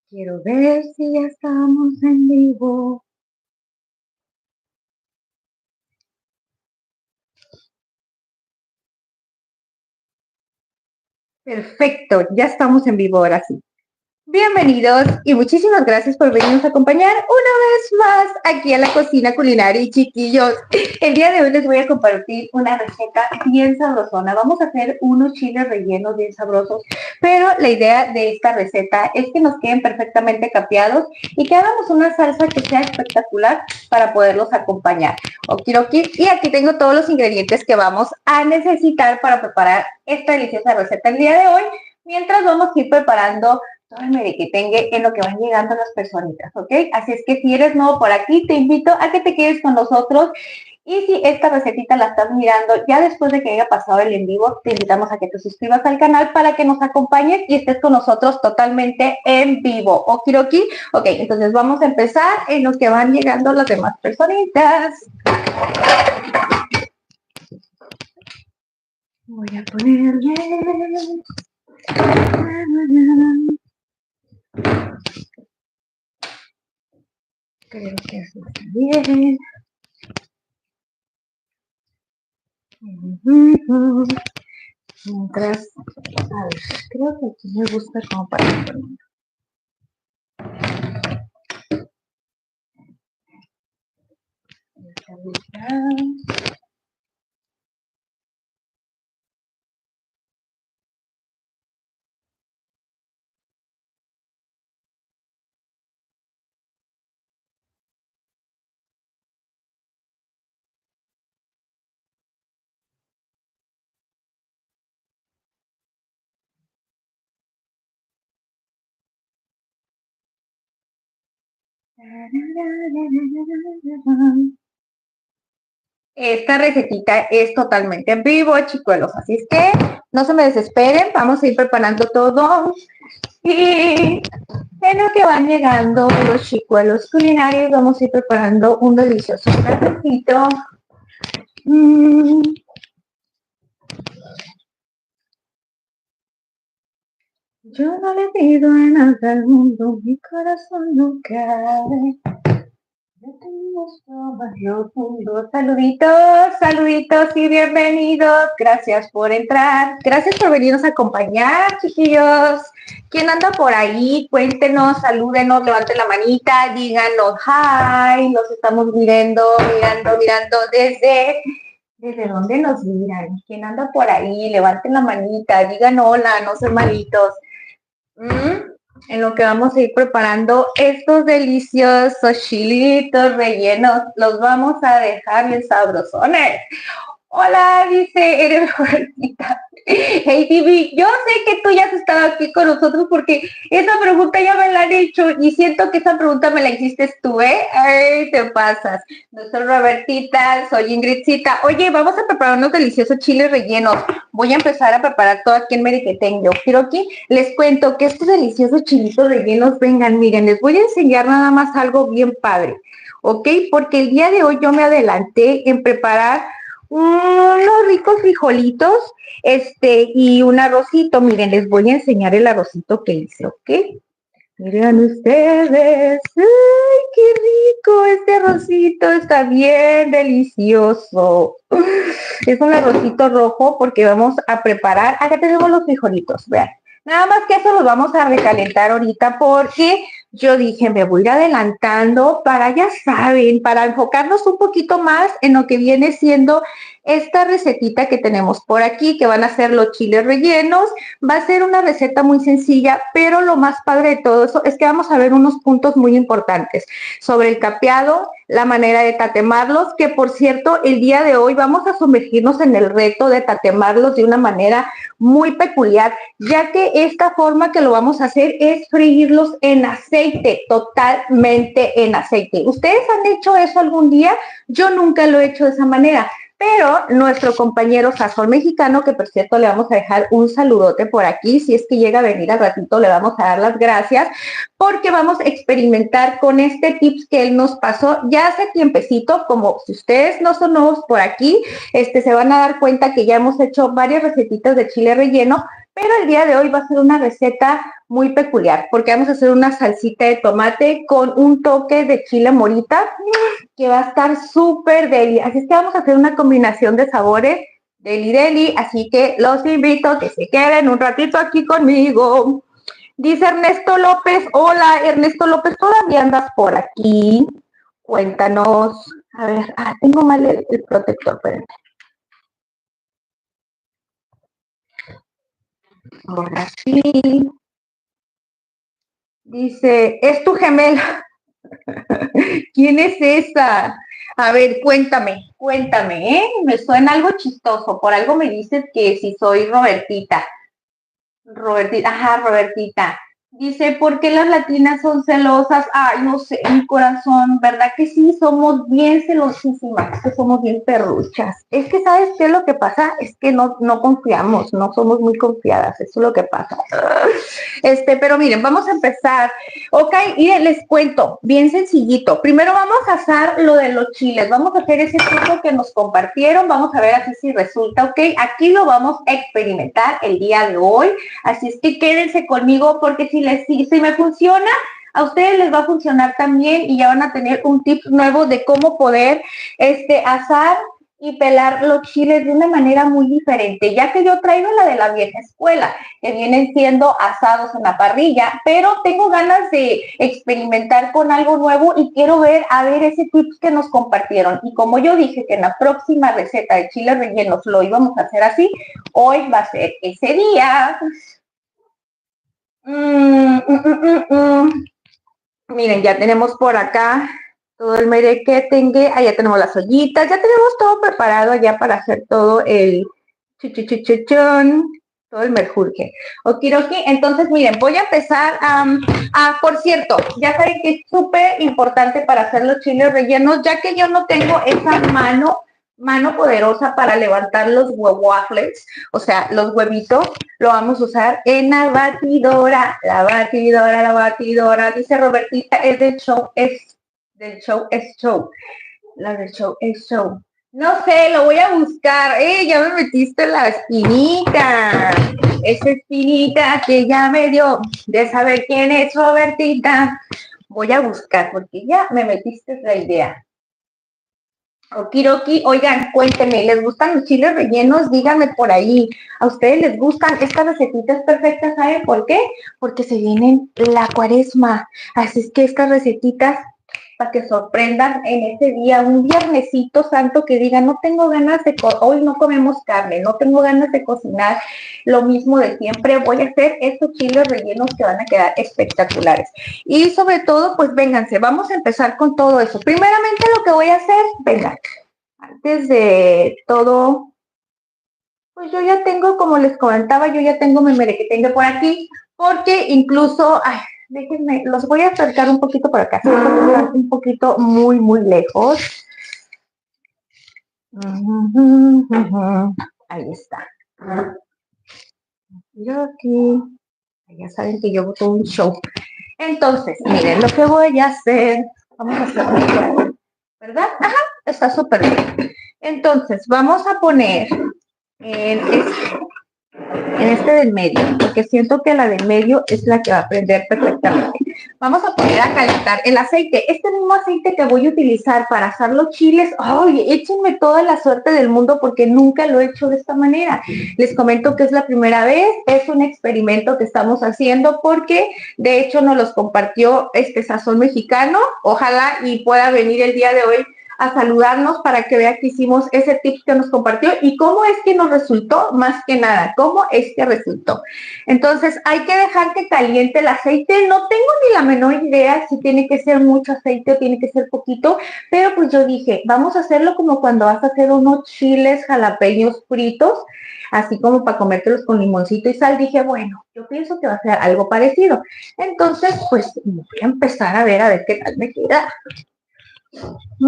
Quiero ver si ya estamos en vivo. Perfecto, ya estamos en vivo ahora sí. Bienvenidos y muchísimas gracias por venirnos a acompañar una vez más aquí a la cocina culinaria y chiquillos. El día de hoy les voy a compartir una receta bien sabrosona. Vamos a hacer unos chiles rellenos bien sabrosos, pero la idea de esta receta es que nos queden perfectamente capeados y que hagamos una salsa que sea espectacular para poderlos acompañar. Okidoki. Y aquí tengo todos los ingredientes que vamos a necesitar para preparar esta deliciosa receta el día de hoy, mientras vamos a ir preparando todo el merequetengue en lo que van llegando las personitas, ¿ok? Así es que si eres nuevo por aquí, te invito a que te quedes con nosotros. Y si esta recetita la estás mirando ya después de que haya pasado el en vivo, te invitamos a que te suscribas al canal para que nos acompañes y estés con nosotros totalmente en vivo. ¿Okidoki? Ok, entonces vamos a empezar en lo que van llegando las demás personitas. Voy a ponerle... Creo que así está bien. Mientras, a ver, creo que aquí me gusta como para poner. Esta recetita es totalmente en vivo, chicuelos, así es que no se me desesperen, vamos a ir preparando todo y en lo que van llegando los chicuelos culinarios vamos a ir preparando un delicioso cafecito. Yo no le pido a nada al mundo, mi corazón no cabe. Saluditos, saluditos y bienvenidos. Gracias por entrar. Gracias por venirnos a acompañar, chiquillos. ¿Quién anda por ahí? Cuéntenos, salúdenos, levanten la manita, díganos hi. Los estamos mirando ¿Desde dónde nos miran? ¿Quién anda por ahí? Levanten la manita, digan hola, no sean malitos. En lo que vamos a ir preparando estos deliciosos chilitos rellenos, los vamos a dejar bien sabrosones. Hola, dice, eres fuertita. Hey, Divi, yo sé que tú ya has estado aquí con nosotros porque esa pregunta ya me la han hecho y siento que esa pregunta me la hiciste tú, ¿eh? Ay, te pasas. No soy Robertita, soy Ingridcita. Oye, vamos a preparar unos deliciosos chiles rellenos. Voy a empezar a preparar todo aquí en Merequetén. Yo quiero aquí les cuento que estos deliciosos chilitos rellenos, vengan, miren, les voy a enseñar nada más algo bien padre, ¿ok? Porque el día de hoy yo me adelanté en preparar unos ricos frijolitos, y un arrocito. Miren, les voy a enseñar el arrocito que hice, ¿ok? Miren ustedes, ¡ay, qué rico! Este arrocito está bien delicioso. Es un arrocito rojo porque vamos a preparar, acá tenemos los frijolitos, vean. Nada más que eso los vamos a recalentar ahorita porque yo dije, me voy a ir adelantando para, ya saben, para enfocarnos un poquito más en lo que viene siendo esta recetita que tenemos por aquí, que van a ser los chiles rellenos. Va a ser una receta muy sencilla, pero lo más padre de todo eso es que vamos a ver unos puntos muy importantes sobre el capeado, la manera de tatemarlos, que por cierto, el día de hoy vamos a sumergirnos en el reto de tatemarlos de una manera muy peculiar, ya que esta forma que lo vamos a hacer es freírlos en aceite, totalmente en aceite. ¿Ustedes han hecho eso algún día? Yo nunca lo he hecho de esa manera. Pero nuestro compañero sazón mexicano, que por cierto le vamos a dejar un saludote por aquí, si es que llega a venir al ratito le vamos a dar las gracias, porque vamos a experimentar con este tips que él nos pasó ya hace tiempecito. Como si ustedes no son nuevos por aquí, se van a dar cuenta que ya hemos hecho varias recetitas de chile relleno, pero el día de hoy va a ser una receta muy peculiar, porque vamos a hacer una salsita de tomate con un toque de chile morita, que va a estar súper deli. Así es que vamos a hacer una combinación de sabores deli deli, así que los invito a que se queden un ratito aquí conmigo. Dice Ernesto López, hola Ernesto López, ¿todavía andas por aquí? Cuéntanos. A ver, tengo mal el protector, espérenme. Ahora sí. Dice, es tu gemela. ¿Quién es esa? A ver, cuéntame, ¿eh? Me suena algo chistoso. Por algo me dices que si soy Robertita. Robertita, ajá, Robertita. Dice, ¿por qué las latinas son celosas? Ay, no sé, mi corazón, ¿verdad que sí? Somos bien celosísimas, que somos bien perruchas. Es que, ¿sabes qué es lo que pasa? Es que no confiamos, no somos muy confiadas, eso es lo que pasa. Pero miren, vamos a empezar. Ok, miren, les cuento, bien sencillito. Primero vamos a hacer lo de los chiles. Vamos a hacer ese truco que nos compartieron. Vamos a ver así si resulta, ok. Aquí lo vamos a experimentar el día de hoy. Así es que quédense conmigo porque si me funciona, a ustedes les va a funcionar también y ya van a tener un tip nuevo de cómo poder asar y pelar los chiles de una manera muy diferente, ya que yo traigo la de la vieja escuela, que vienen siendo asados en la parrilla, pero tengo ganas de experimentar con algo nuevo y quiero ver, ese tips que nos compartieron. Y como yo dije que en la próxima receta de chiles rellenos lo íbamos a hacer así, hoy va a ser ese día. Miren, ya tenemos por acá todo el merequetengue, allá tenemos las ollitas, ya tenemos todo preparado ya para hacer todo el chuchuchuchuchón, todo el merjurje. Okiroki, entonces miren, voy a empezar por cierto, ya saben que es súper importante para hacer los chiles rellenos, ya que yo no tengo esa mano poderosa para levantar los waffles, o sea, los huevitos, lo vamos a usar en la batidora, dice Robertita, es del show, la del show es show. No sé, lo voy a buscar, ya me metiste la espinita, esa espinita que ya me dio de saber quién es Robertita, voy a buscar porque ya me metiste la idea. Okiroki, oigan, cuéntenme, ¿les gustan los chiles rellenos? Díganme por ahí. ¿A ustedes les gustan estas recetitas perfectas? ¿Saben por qué? Porque se viene la cuaresma. Así es que estas recetitas, para que sorprendan en ese día, un viernesito santo que digan, no tengo ganas hoy no comemos carne, no tengo ganas de cocinar lo mismo de siempre, voy a hacer estos chiles rellenos que van a quedar espectaculares. Y sobre todo, pues vénganse, vamos a empezar con todo eso. Primeramente lo que voy a hacer, venga, antes de todo, pues yo ya tengo, como les comentaba, yo ya tengo mi merequetengue por aquí, porque incluso, déjenme, los voy a acercar un poquito por acá, un poquito muy lejos. Ahí está. Yo aquí, ya saben que yo hago todo un show. Entonces, miren, lo que voy a hacer, vamos a hacer, ¿verdad? Ajá, está súper bien. Entonces, vamos a poner en este del medio, porque siento que la del medio es la que va a prender perfectamente. Vamos a poner a calentar el aceite. Este mismo aceite que voy a utilizar para asar los chiles, ¡ay! Échenme toda la suerte del mundo porque nunca lo he hecho de esta manera. Les comento que es la primera vez, es un experimento que estamos haciendo porque de hecho nos los compartió Sazón Mexicano. Ojalá y pueda venir el día de hoy a saludarnos para que vea que hicimos ese tip que nos compartió y cómo es que nos resultó, más que nada, cómo es que resultó. Entonces, hay que dejar que caliente el aceite. No tengo ni la menor idea si tiene que ser mucho aceite o tiene que ser poquito, pero pues yo dije, vamos a hacerlo como cuando vas a hacer unos chiles jalapeños fritos, así como para comértelos con limoncito y sal. Dije, bueno, yo pienso que va a ser algo parecido. Entonces, pues voy a empezar a ver qué tal me queda. Y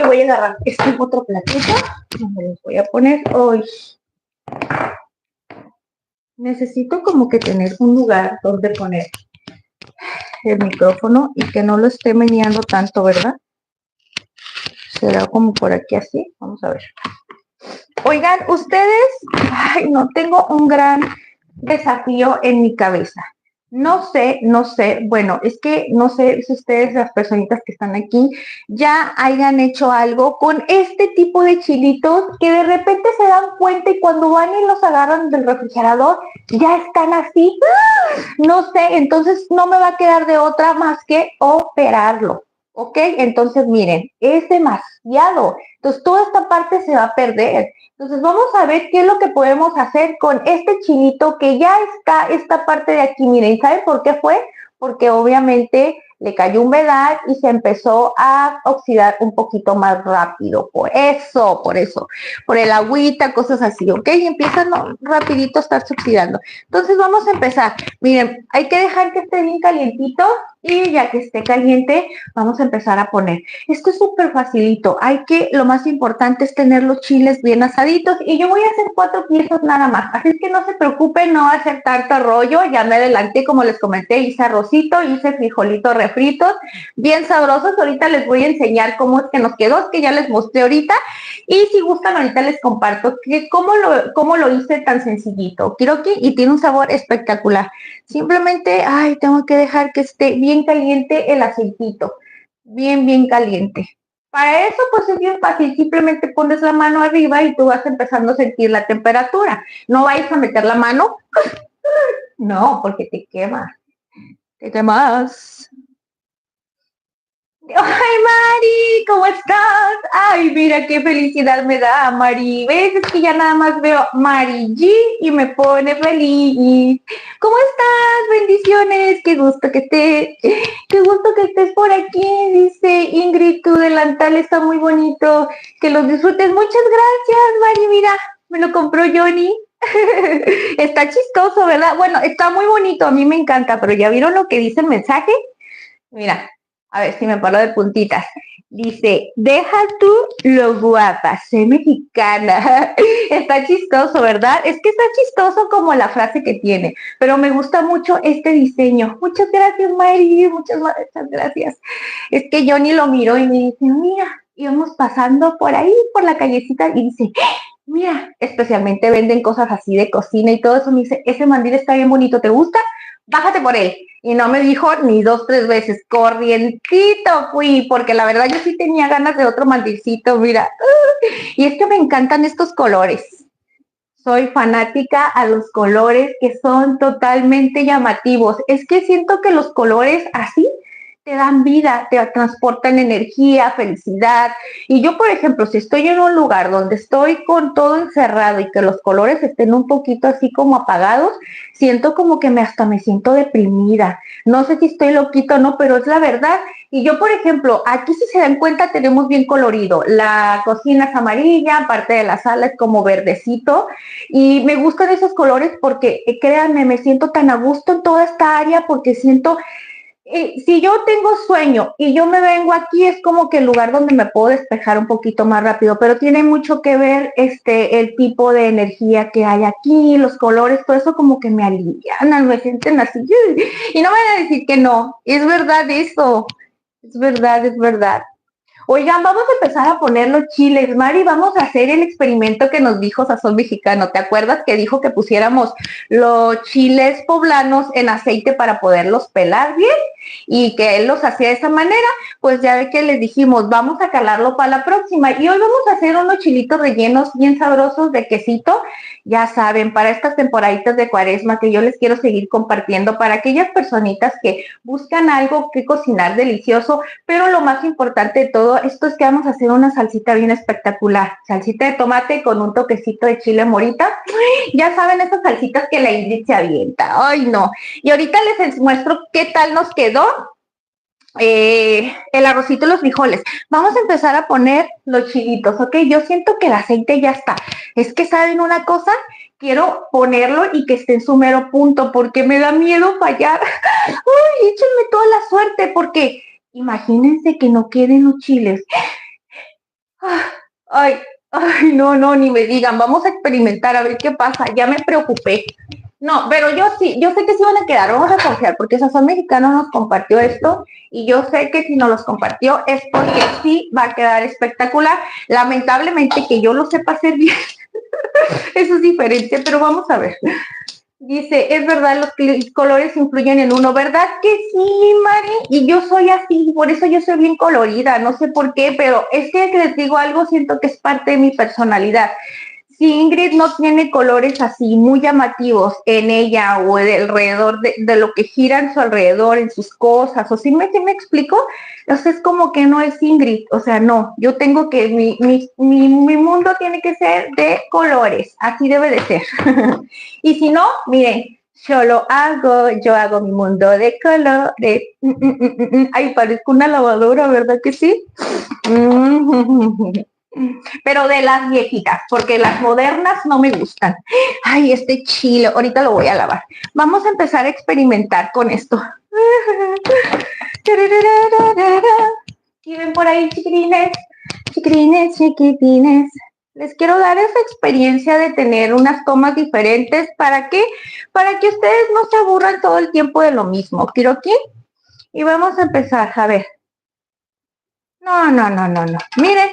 voy a agarrar este otro platito donde les voy a poner hoy. Necesito como que tener un lugar donde poner el micrófono y que no lo esté meneando tanto, ¿verdad? Será como por aquí así. Vamos a ver. Oigan, ustedes, no tengo un gran desafío en mi cabeza. No sé, bueno, es que no sé si ustedes, las personitas que están aquí, ya hayan hecho algo con este tipo de chilitos que de repente se dan cuenta y cuando van y los agarran del refrigerador, ya están así. No sé, entonces no me va a quedar de otra más que operarlo. ¿Ok? Entonces, miren, es demasiado. Entonces, toda esta parte se va a perder. Entonces, vamos a ver qué es lo que podemos hacer con este chilito que ya está, esta parte de aquí. Miren, ¿saben por qué fue? Porque obviamente le cayó humedad y se empezó a oxidar un poquito más rápido. Por eso, por el agüita, cosas así, ¿ok? Y empiezan rapidito a estarse oxidando. Entonces, vamos a empezar. Miren, hay que dejar que esté bien calientito y ya que esté caliente, vamos a empezar a poner. Esto es súper facilito. Lo más importante es tener los chiles bien asaditos y yo voy a hacer 4 piezas nada más. Así es que no se preocupen, no va a hacer tanto rollo. Ya me adelanté, como les comenté, hice arrocito, hice frijolitos refritos, bien sabrosos. Ahorita les voy a enseñar cómo es que nos quedó, es que ya les mostré ahorita. Y si gustan, ahorita les comparto cómo lo hice tan sencillito. Kiroki, y tiene un sabor espectacular. Simplemente, tengo que dejar que esté bien caliente el aceitito. Bien caliente. Para eso, pues es bien fácil. Simplemente pones la mano arriba y tú vas empezando a sentir la temperatura. No vais a meter la mano. No, porque te quemas. Te quemas. Ay, Mari, ¿cómo estás? Ay, mira qué felicidad me da, Mari. ¿Ves? Es que ya nada más veo Mari G y me pone feliz. ¿Cómo estás? Bendiciones. Qué gusto que estés por aquí. Dice Ingrid, tu delantal está muy bonito. Que lo disfrutes. Muchas gracias, Mari. Mira, me lo compró Johnny. Está chistoso, ¿verdad? Bueno, está muy bonito. A mí me encanta, pero ¿ya vieron lo que dice el mensaje? Mira. A ver si me paro de puntitas. Dice, deja tú lo guapa, sé mexicana. Está chistoso, ¿verdad? Es que está chistoso como la frase que tiene, pero me gusta mucho este diseño. Muchas gracias, Mari, muchas gracias. Es que Johnny lo miró y me dice, mira, íbamos pasando por ahí, por la callecita, y dice, mira, especialmente venden cosas así de cocina y todo eso. Me dice, ese mandil está bien bonito, ¿te gusta? Bájate por él. Y no me dijo ni 2, 3 veces, corrientito fui, porque la verdad yo sí tenía ganas de otro mandilcito, mira. Y es que me encantan estos colores. Soy fanática a los colores que son totalmente llamativos. Es que siento que los colores así te dan vida, te transportan energía, felicidad. Y yo, por ejemplo, si estoy en un lugar donde estoy con todo encerrado y que los colores estén un poquito así como apagados, siento como que hasta me siento deprimida. No sé si estoy loquito o no, pero es la verdad. Y yo, por ejemplo, aquí si se dan cuenta tenemos bien colorido. La cocina es amarilla, parte de la sala es como verdecito. Y me gustan esos colores porque, créanme, me siento tan a gusto en toda esta área porque siento si yo tengo sueño y yo me vengo aquí, es como que el lugar donde me puedo despejar un poquito más rápido, pero tiene mucho que ver el tipo de energía que hay aquí, los colores, todo eso como que me alivianan, me sienten así. Y no me van a decir que no, es verdad eso, es verdad, es verdad. Oigan, vamos a empezar a poner los chiles. Mari, vamos a hacer el experimento que nos dijo Sazón Mexicano. ¿Te acuerdas que dijo que pusiéramos los chiles poblanos en aceite para poderlos pelar bien? Y que él los hacía de esa manera. Pues ya ve que les dijimos, vamos a calarlo para la próxima. Y hoy vamos a hacer unos chilitos rellenos bien sabrosos de quesito. Ya saben, para estas temporaditas de Cuaresma que yo les quiero seguir compartiendo para aquellas personitas que buscan algo que cocinar delicioso, pero lo más importante de todo esto es que vamos a hacer una salsita bien espectacular. Salsita de tomate con un toquecito de chile morita. Ya saben, esas salsitas que la Ingrid se avienta. Ay, no. Y ahorita les muestro qué tal nos quedó el arrocito y los frijoles. Vamos a empezar a poner los chilitos, ¿ok? Yo siento que el aceite ya está. Es que, ¿saben una cosa? Quiero ponerlo y que esté en su mero punto porque me da miedo fallar. Ay, échenme toda la suerte porque imagínense que no queden los chiles. Ay, no, ni me digan. Vamos a experimentar a ver qué pasa. Ya me preocupé. No, pero yo sí, yo sé que sí van a quedar, vamos a confiar, porque Sazón Mexicano nos compartió esto y yo sé que si nos los compartió es porque sí va a quedar espectacular. Lamentablemente que yo lo sepa hacer bien, eso es diferente, pero vamos a ver. Dice, es verdad, los colores influyen en uno, ¿verdad que sí, Mari? Y yo soy así, por eso yo soy bien colorida, no sé por qué, pero es que les digo algo, siento que es parte de mi personalidad. Si Ingrid no tiene colores así muy llamativos en ella o alrededor de lo que gira en su alrededor, en sus cosas, o si me explico, entonces es como que no es Ingrid, o sea, no, yo tengo que, mi mundo tiene que ser de colores, así debe de ser. Y si no, miren, yo hago mi mundo de colores. Ay, parezco una lavadora, ¿verdad que sí? Pero de las viejitas, porque las modernas no me gustan. Ay, este chile, ahorita lo voy a lavar. Vamos a empezar a experimentar con esto. ¿Y ven por ahí, chiquirines? Chiquirines, chiquitines. Les quiero dar esa experiencia de tener unas tomas diferentes. ¿Para qué? Para que ustedes no se aburran todo el tiempo de lo mismo. ¿Quiero aquí? Y vamos a empezar. A ver. No, no, no, no, no. Miren.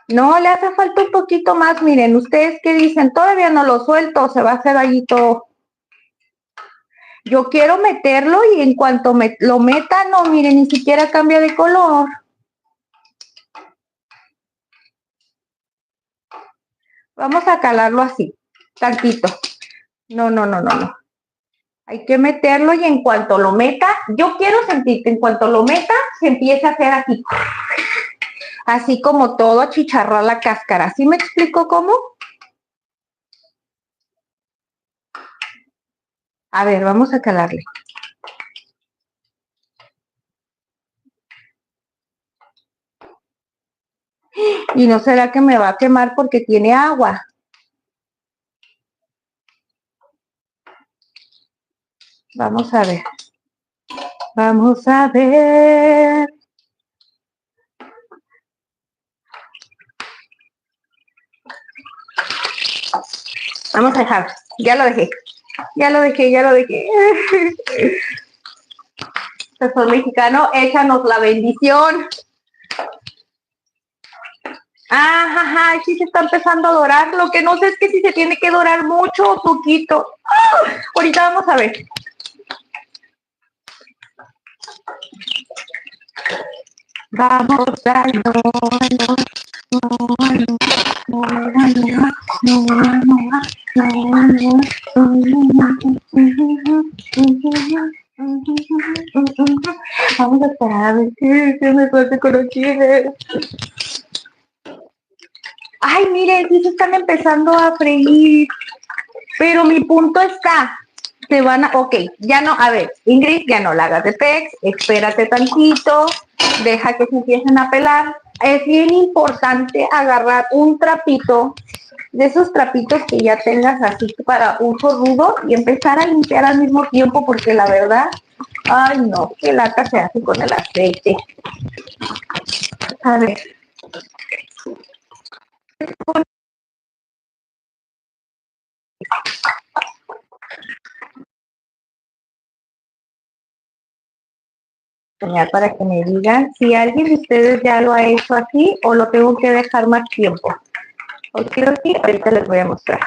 No, le hace falta un poquito más. Miren, ¿ustedes qué dicen? Todavía no lo suelto. Se va a hacer allí todo. Yo quiero meterlo y en cuanto lo meta, no, miren, ni siquiera cambia de color. Vamos a calarlo así, tantito. No, no, no, no, no. Hay que meterlo y en cuanto lo meta, yo quiero sentir que en cuanto lo meta, se empieza a hacer así. Así como todo achicharrar la cáscara. ¿Sí me explico cómo? A ver, vamos a calarle. Y no será que me va a quemar porque tiene agua. Vamos a ver. Vamos a ver. Vamos a dejar. Ya lo dejé. Ya lo dejé, ya lo dejé. Sazón mexicano, échanos la bendición. Ajá, sí se está empezando a dorar. Lo que no sé es que si se tiene que dorar mucho o poquito. Ahorita vamos a ver. Vamos a vamos a esperar a ver qué me suerte con los chiles. Ay, miren, sí se están empezando a freír. Pero mi punto está, se van a, ok, ya no, a ver, Ingrid, ya no la hagas de pex, espérate tantito, deja que se empiecen a pelar. Es bien importante agarrar un trapito, de esos trapitos que ya tengas así para uso rudo y empezar a limpiar al mismo tiempo porque la verdad, ay no, qué lata se hace con el aceite. A ver. Para que me digan si alguien de ustedes ya lo ha hecho así o lo tengo que dejar más tiempo. Ok, ahorita les voy a mostrar.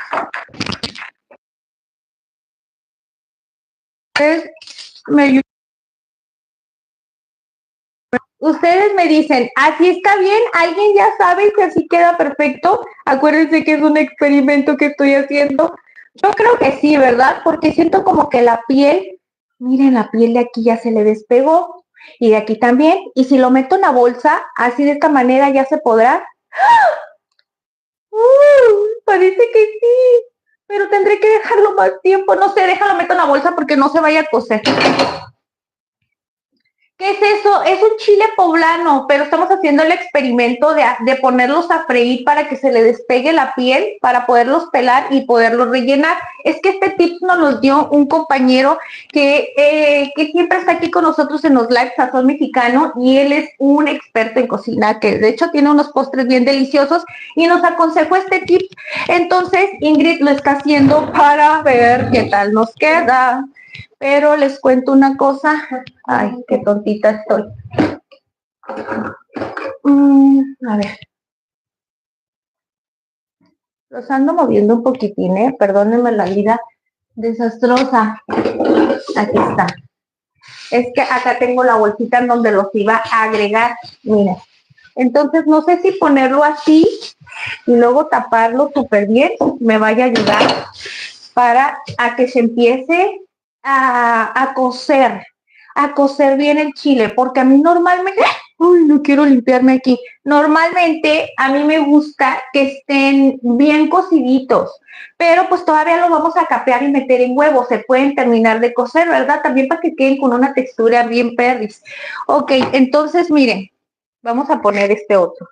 Ustedes me dicen, así está bien, alguien ya sabe si así queda perfecto. Acuérdense que es un experimento que estoy haciendo. Yo creo que sí, ¿verdad? Porque siento como que la piel, miren, la piel de aquí ya se le despegó y de aquí también. Y si lo meto en la bolsa, así de esta manera ya se podrá. Parece que sí, pero tendré que dejarlo más tiempo. No sé, déjalo meto en la bolsa porque no se vaya a cocer. ¿Qué es eso? Es un chile poblano, pero estamos haciendo el experimento de ponerlos a freír para que se le despegue la piel, para poderlos pelar y poderlos rellenar. Es que este tip nos los dio un compañero que siempre está aquí con nosotros en los live Sazón Mexicano y él es un experto en cocina, que de hecho tiene unos postres bien deliciosos y nos aconsejó este tip. Entonces Ingrid lo está haciendo para ver qué tal nos queda. Pero les cuento una cosa. Ay, qué tontita estoy. A ver. Los ando moviendo un poquitín, perdónenme la vida desastrosa. Aquí está. Es que acá tengo la bolsita en donde los iba a agregar. Miren. Entonces no sé si ponerlo así y luego taparlo súper bien me vaya a ayudar para a que se empiece a cocer bien el chile, porque a mí normalmente, uy, no quiero limpiarme aquí, normalmente a mí me gusta que estén bien cociditos, pero pues todavía los vamos a capear y meter en huevo, se pueden terminar de cocer, ¿verdad? También para que queden con una textura bien perris. Ok, entonces miren, vamos a poner este otro.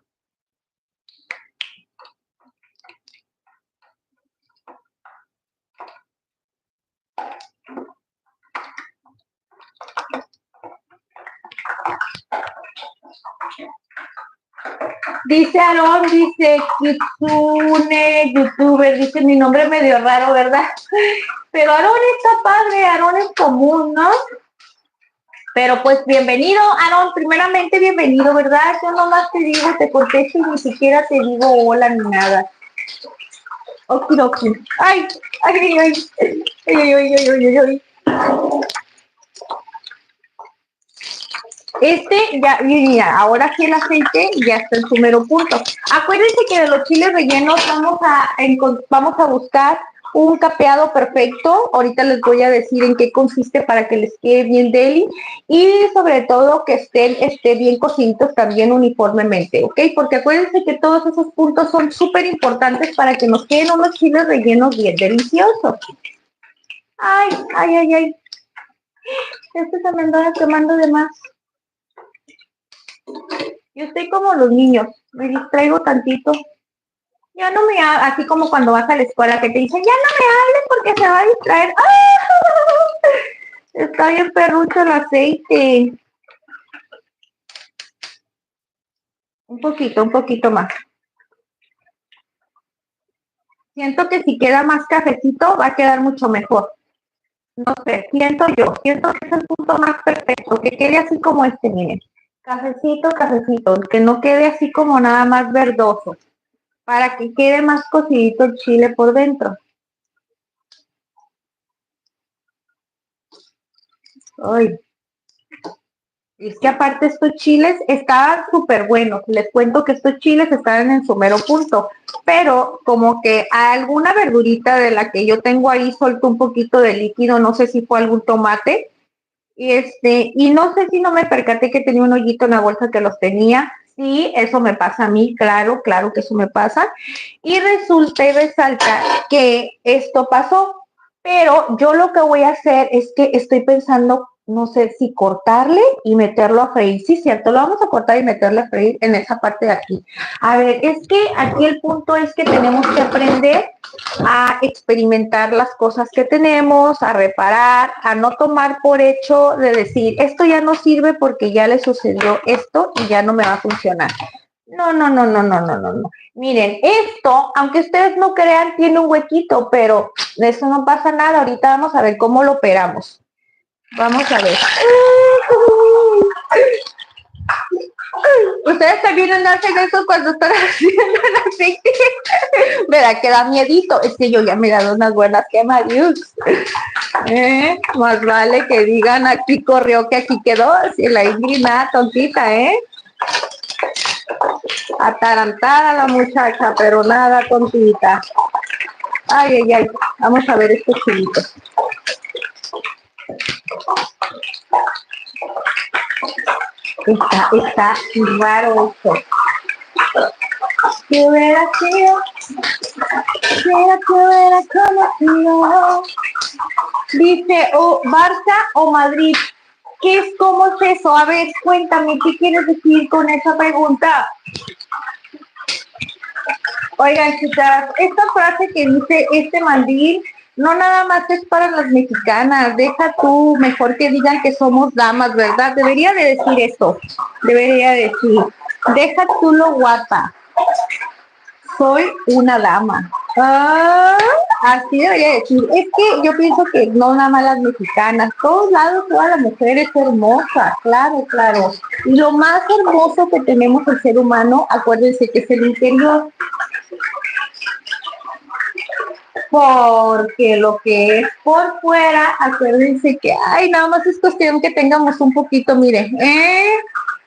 Dice Aarón, dice Kitsune, youtuber, dice mi nombre medio raro, ¿verdad? Pero Aarón está padre, Aarón es común, ¿no? Pero pues bienvenido, Aarón, primeramente bienvenido, ¿verdad? Yo nomás te digo, te contesto y ni siquiera te digo hola ni nada. Okidoki. Ay, ay, ay, ay, ay, ay, ay, ay, ay. Ya, mira, ahora sí el aceite ya está en su mero punto. Acuérdense que de los chiles rellenos vamos a buscar un capeado perfecto. Ahorita les voy a decir en qué consiste para que les quede bien deli y sobre todo que estén bien cociditos también uniformemente, ¿ok? Porque acuérdense que todos esos puntos son súper importantes para que nos queden unos chiles rellenos bien deliciosos. Ay, ay, ay, ay. Se me anda quemando de más. Yo estoy como los niños, me distraigo tantito. Ya no me hables, así como cuando vas a la escuela que te dicen, ya no me hables porque se va a distraer. ¡Ah! Está bien perrucho el aceite. Un poquito más. Siento que si queda más cafecito va a quedar mucho mejor. No sé, siento que es el punto más perfecto, que quede así como miren. Cafecito, que no quede así como nada más verdoso, para que quede más cocidito el chile por dentro. Ay, es que aparte estos chiles estaban súper buenos. Les cuento que estos chiles estaban en su mero punto, pero como que alguna verdurita de la que yo tengo ahí soltó un poquito de líquido, no sé si fue algún tomate, y no sé si no me percaté que tenía un hoyito en la bolsa que los tenía. Sí, eso me pasa a mí, claro que eso me pasa. Y resulta y resalta que esto pasó, pero yo lo que voy a hacer es que estoy pensando, no sé si cortarle y meterlo a freír. Sí, cierto, lo vamos a cortar y meterlo a freír en esa parte de aquí. A ver, es que aquí el punto es que tenemos que aprender a experimentar las cosas que tenemos, a reparar, a no tomar por hecho de decir, esto ya no sirve porque ya le sucedió esto y ya no me va a funcionar. No, no, no, no, no, no, no, no. Miren, esto, aunque ustedes no crean, tiene un huequito, pero de eso no pasa nada. Ahorita vamos a ver cómo lo operamos. Vamos a ver. Ustedes también hacen eso cuando están haciendo el aceite. ¿Verdad que da miedito? Es que yo ya me he dado unas buenas quemaduras. Más vale que digan aquí corrió que aquí quedó. Si la Ingrid nada tontita, Atarantada la muchacha, pero nada tontita. Ay, ay, ay. Vamos a ver estos chilitos. Está raro esto. ¿Qué hubiera sido? ¿Qué hubiera conocido? Dice, Barça o Madrid. ¿Qué es? ¿Cómo es eso? A ver, cuéntame, ¿qué quieres decir con esa pregunta? Oigan, chicas, esta frase que dice este mandil no nada más es para las mexicanas, deja tú, mejor que digan que somos damas, ¿verdad? Debería de decir esto, debería decir, deja tú lo guapa, soy una dama. Así debería decir. Es que yo pienso que no nada más las mexicanas, todos lados, toda la mujer es hermosa, claro, claro. Y lo más hermoso que tenemos el ser humano, acuérdense que es el interior. porque lo que es por fuera, acuérdense que, ay, nada más es cuestión que tengamos un poquito, miren,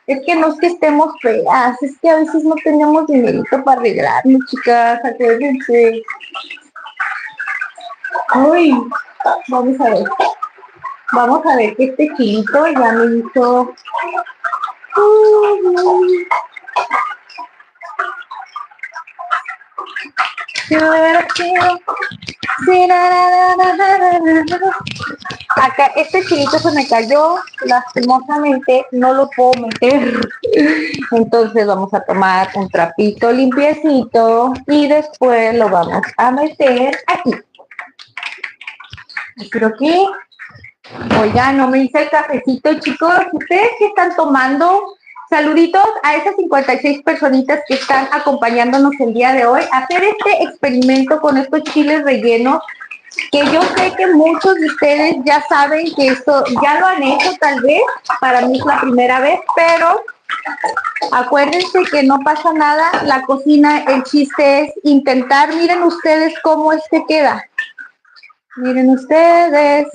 es que no es que estemos feas, es que a veces no tenemos dinerito para arreglarnos, chicas, acuérdense. Uy, vamos a ver que este chilito ya me hizo... Acá este chilito se me cayó, lastimosamente no lo puedo meter. Entonces vamos a tomar un trapito limpiecito y después lo vamos a meter aquí. Creo que, oigan, no me hice el cafecito, chicos. ¿Ustedes qué están tomando? Saluditos a esas 56 personitas que están acompañándonos el día de hoy a hacer este experimento con estos chiles rellenos, que yo sé que muchos de ustedes ya saben que esto ya lo han hecho tal vez, para mí es la primera vez, pero acuérdense que no pasa nada, la cocina, el chiste es intentar. Miren ustedes cómo es que queda. Miren ustedes.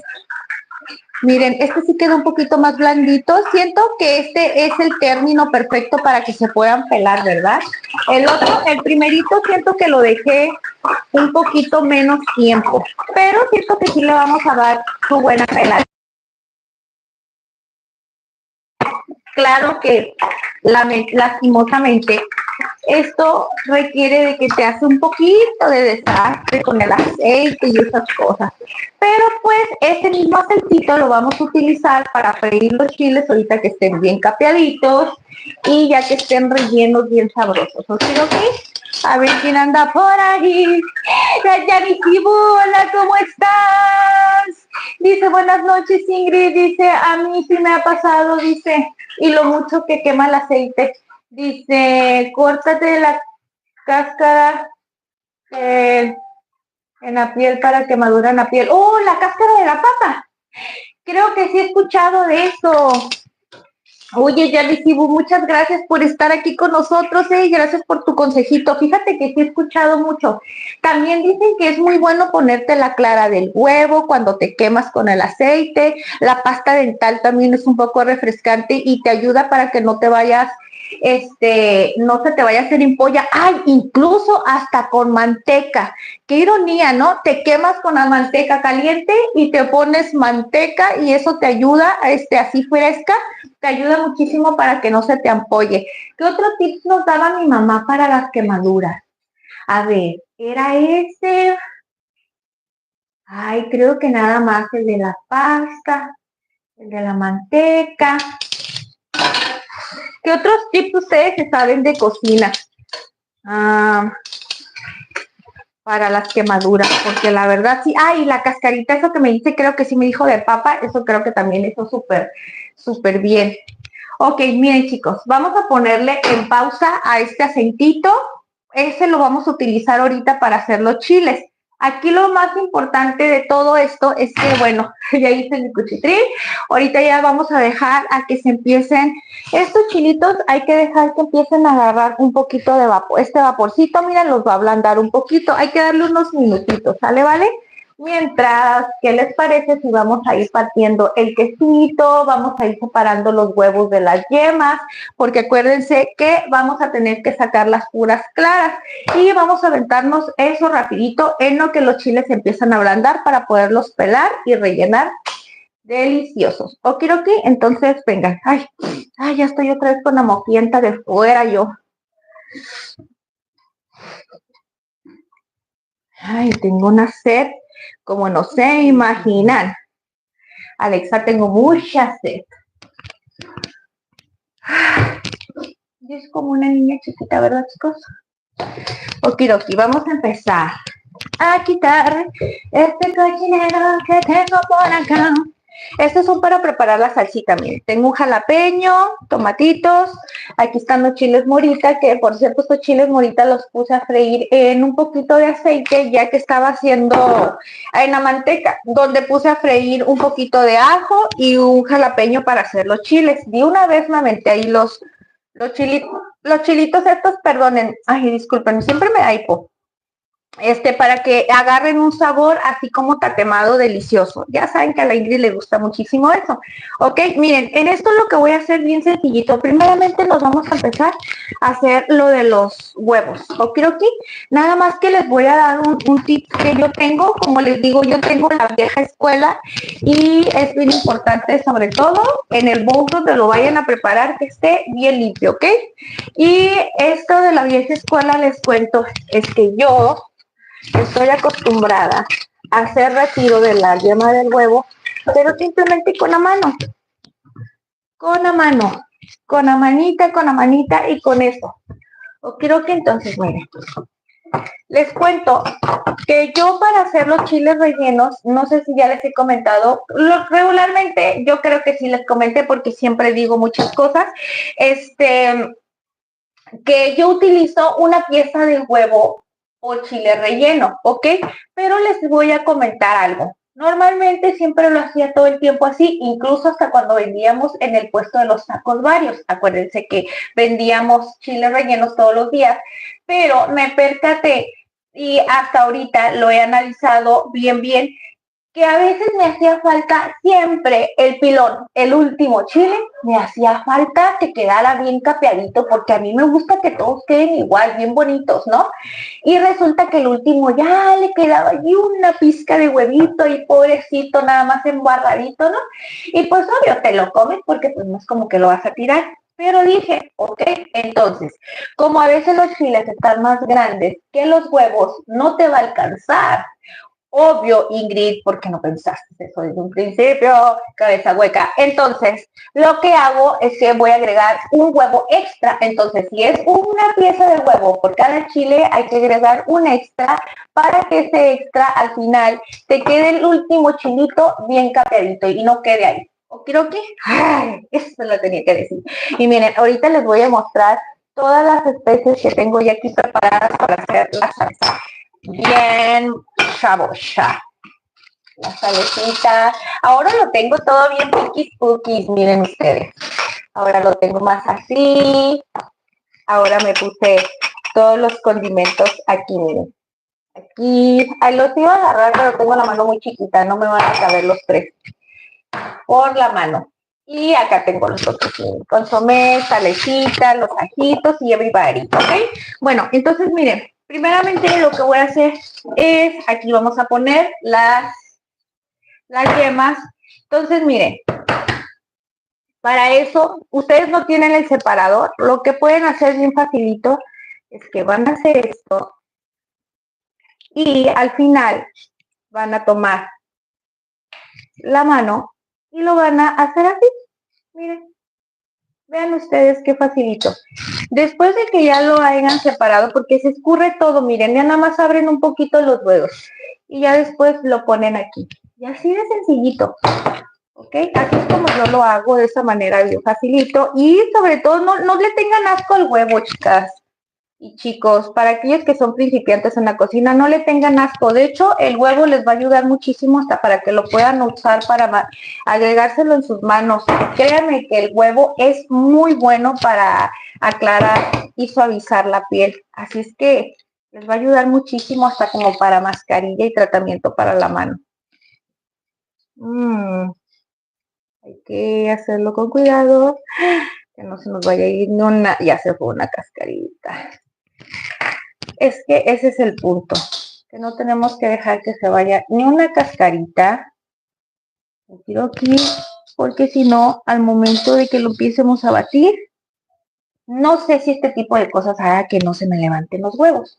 Miren, este sí queda un poquito más blandito. Siento que este es el término perfecto para que se puedan pelar, ¿verdad? El otro, el primerito, siento que lo dejé un poquito menos tiempo, pero siento que sí le vamos a dar su buena pelada. Claro que lastimosamente esto requiere de que te hace un poquito de desastre con el aceite y esas cosas. Pero pues ese mismo aceitito lo vamos a utilizar para freír los chiles ahorita que estén bien capeaditos y ya que estén rellenos bien sabrosos. ¿Ok? A ver quién anda por ahí. Yanisibu, hola, ¿cómo estás? Dice, buenas noches, Ingrid. Dice, a mí sí me ha pasado, dice, y lo mucho que quema el aceite. Dice, córtate la cáscara en la piel para que madure en la piel. ¡Oh, la cáscara de la papa! Creo que sí he escuchado de eso. Oye, Yanisibu, muchas gracias por estar aquí con nosotros, gracias por tu consejito. Fíjate que sí he escuchado mucho. También dicen que es muy bueno ponerte la clara del huevo cuando te quemas con el aceite. La pasta dental también es un poco refrescante y te ayuda para que no te vayas, no se te vaya a hacer ampolla. Ay, incluso hasta con manteca. Qué ironía, ¿no? Te quemas con la manteca caliente y te pones manteca y eso te ayuda, así fresca, te ayuda muchísimo para que no se te ampolle. ¿Qué otro tips nos daba mi mamá para las quemaduras? A ver, era ese. Ay, creo que nada más el de la pasta, el de la manteca. ¿Qué otros tips ustedes se saben de cocina? Para las quemaduras, porque la verdad sí, y la cascarita, eso que me dice, creo que sí me dijo de papa, eso creo que también hizo súper bien. Ok, miren chicos, vamos a ponerle en pausa a este aceitito, ese lo vamos a utilizar ahorita para hacer los chiles. Aquí lo más importante de todo esto es que, bueno, ya hice mi cuchitril, ahorita ya vamos a dejar a que se empiecen, estos chilitos hay que dejar que empiecen a agarrar un poquito de vapor, este vaporcito, miren, los va a ablandar un poquito, hay que darle unos minutitos, ¿sale, vale? Mientras, ¿qué les parece si vamos a ir partiendo el quesito? Vamos a ir separando los huevos de las yemas, porque acuérdense que vamos a tener que sacar las puras claras y vamos a aventarnos eso rapidito en lo que los chiles empiezan a ablandar para poderlos pelar y rellenar deliciosos. Okidoki, entonces vengan. Ay, ya estoy otra vez con la moquienta de fuera yo. Ay, tengo una sed como no se imaginan. Alexa, tengo mucha sed. Es como una niña chiquita, ¿verdad, chicos? Okidoki, vamos a empezar a quitar este cochinero que tengo por acá. Estos son para preparar la salsita, miren. Tengo un jalapeño, tomatitos, aquí están los chiles morita, que por cierto estos chiles morita los puse a freír en un poquito de aceite, ya que estaba haciendo en la manteca, donde puse a freír un poquito de ajo y un jalapeño para hacer los chiles. De una vez me aventé ahí los chilitos estos, perdonen, ay, disculpen, siempre me da hipo. para que agarren un sabor así como tatemado delicioso. Ya saben que a la Ingrid le gusta muchísimo eso. Ok, miren, en esto lo que voy a hacer bien sencillito. Primeramente nos vamos a empezar a hacer lo de los huevos. Ok, nada más que les voy a dar un tip que yo tengo. Como les digo, yo tengo la vieja escuela y es bien importante, sobre todo en el bowl donde lo vayan a preparar, que esté bien limpio, ¿ok? Y esto de la vieja escuela, les cuento, es que yo estoy acostumbrada a hacer retiro de la yema del huevo, pero simplemente con la mano, con la mano, con la manita y con eso. O creo que entonces, miren, les cuento que yo para hacer los chiles rellenos, no sé si ya les he comentado, regularmente yo creo que sí les comenté porque siempre digo muchas cosas, que yo utilizo una pieza de huevo o chile relleno, ¿ok? Pero les voy a comentar algo. Normalmente siempre lo hacía todo el tiempo así, incluso hasta cuando vendíamos en el puesto de los tacos varios. Acuérdense que vendíamos chiles rellenos todos los días, pero me percaté y hasta ahorita lo he analizado bien, que a veces me hacía falta siempre el pilón, el último chile, me hacía falta que quedara bien capeadito, porque a mí me gusta que todos queden igual, bien bonitos, ¿no? Y resulta que el último ya le quedaba allí una pizca de huevito y pobrecito, nada más embarradito, ¿no? Y pues obvio, te lo comes porque pues no es como que lo vas a tirar. Pero dije, ok, entonces, como a veces los chiles están más grandes que los huevos, no te va a alcanzar. Obvio, Ingrid, porque no pensaste eso desde un principio, cabeza hueca. Entonces, lo que hago es que voy a agregar un huevo extra. Entonces, si es una pieza de huevo por cada chile, hay que agregar un extra para que ese extra al final te quede el último chilito bien capeadito y no quede ahí. ¿O creo que? Ay, eso lo tenía que decir. Y miren, ahorita les voy a mostrar todas las especies que tengo ya aquí preparadas para hacer la salsa bien chabocha. La salecita. Ahora lo tengo todo bien cookies, miren ustedes. Ahora lo tengo más así. Ahora me puse todos los condimentos aquí, miren. Aquí, los iba a agarrar, pero tengo la mano muy chiquita, no me van a caber los tres. Por la mano. Y acá tengo los otros, consomé, salecita, los ajitos y everybody, ¿ok? Bueno, entonces miren, primeramente lo que voy a hacer es, aquí vamos a poner las yemas. Entonces miren, para eso, ustedes no tienen el separador, lo que pueden hacer bien facilito es que van a hacer esto y al final van a tomar la mano y lo van a hacer así, miren. Vean ustedes qué facilito. Después de que ya lo hayan separado, porque se escurre todo, miren, ya nada más abren un poquito los huevos y ya después lo ponen aquí. Y así de sencillito, ¿ok? Así es como yo lo hago, de esa manera bien facilito. Y sobre todo, no le tengan asco al huevo, chicas y chicos. Para aquellos que son principiantes en la cocina, no le tengan asco. De hecho, el huevo les va a ayudar muchísimo hasta para que lo puedan usar para agregárselo en sus manos. Créanme que el huevo es muy bueno para aclarar y suavizar la piel. Así es que les va a ayudar muchísimo hasta como para mascarilla y tratamiento para la mano. Hay que hacerlo con cuidado, que no se nos vaya a ir ni una, ya se fue una cascarita. Es que ese es el punto, que no tenemos que dejar que se vaya ni una cascarita. Lo tiro aquí, porque si no, al momento de que lo empiecemos a batir, no sé si este tipo de cosas haga que no se me levanten los huevos.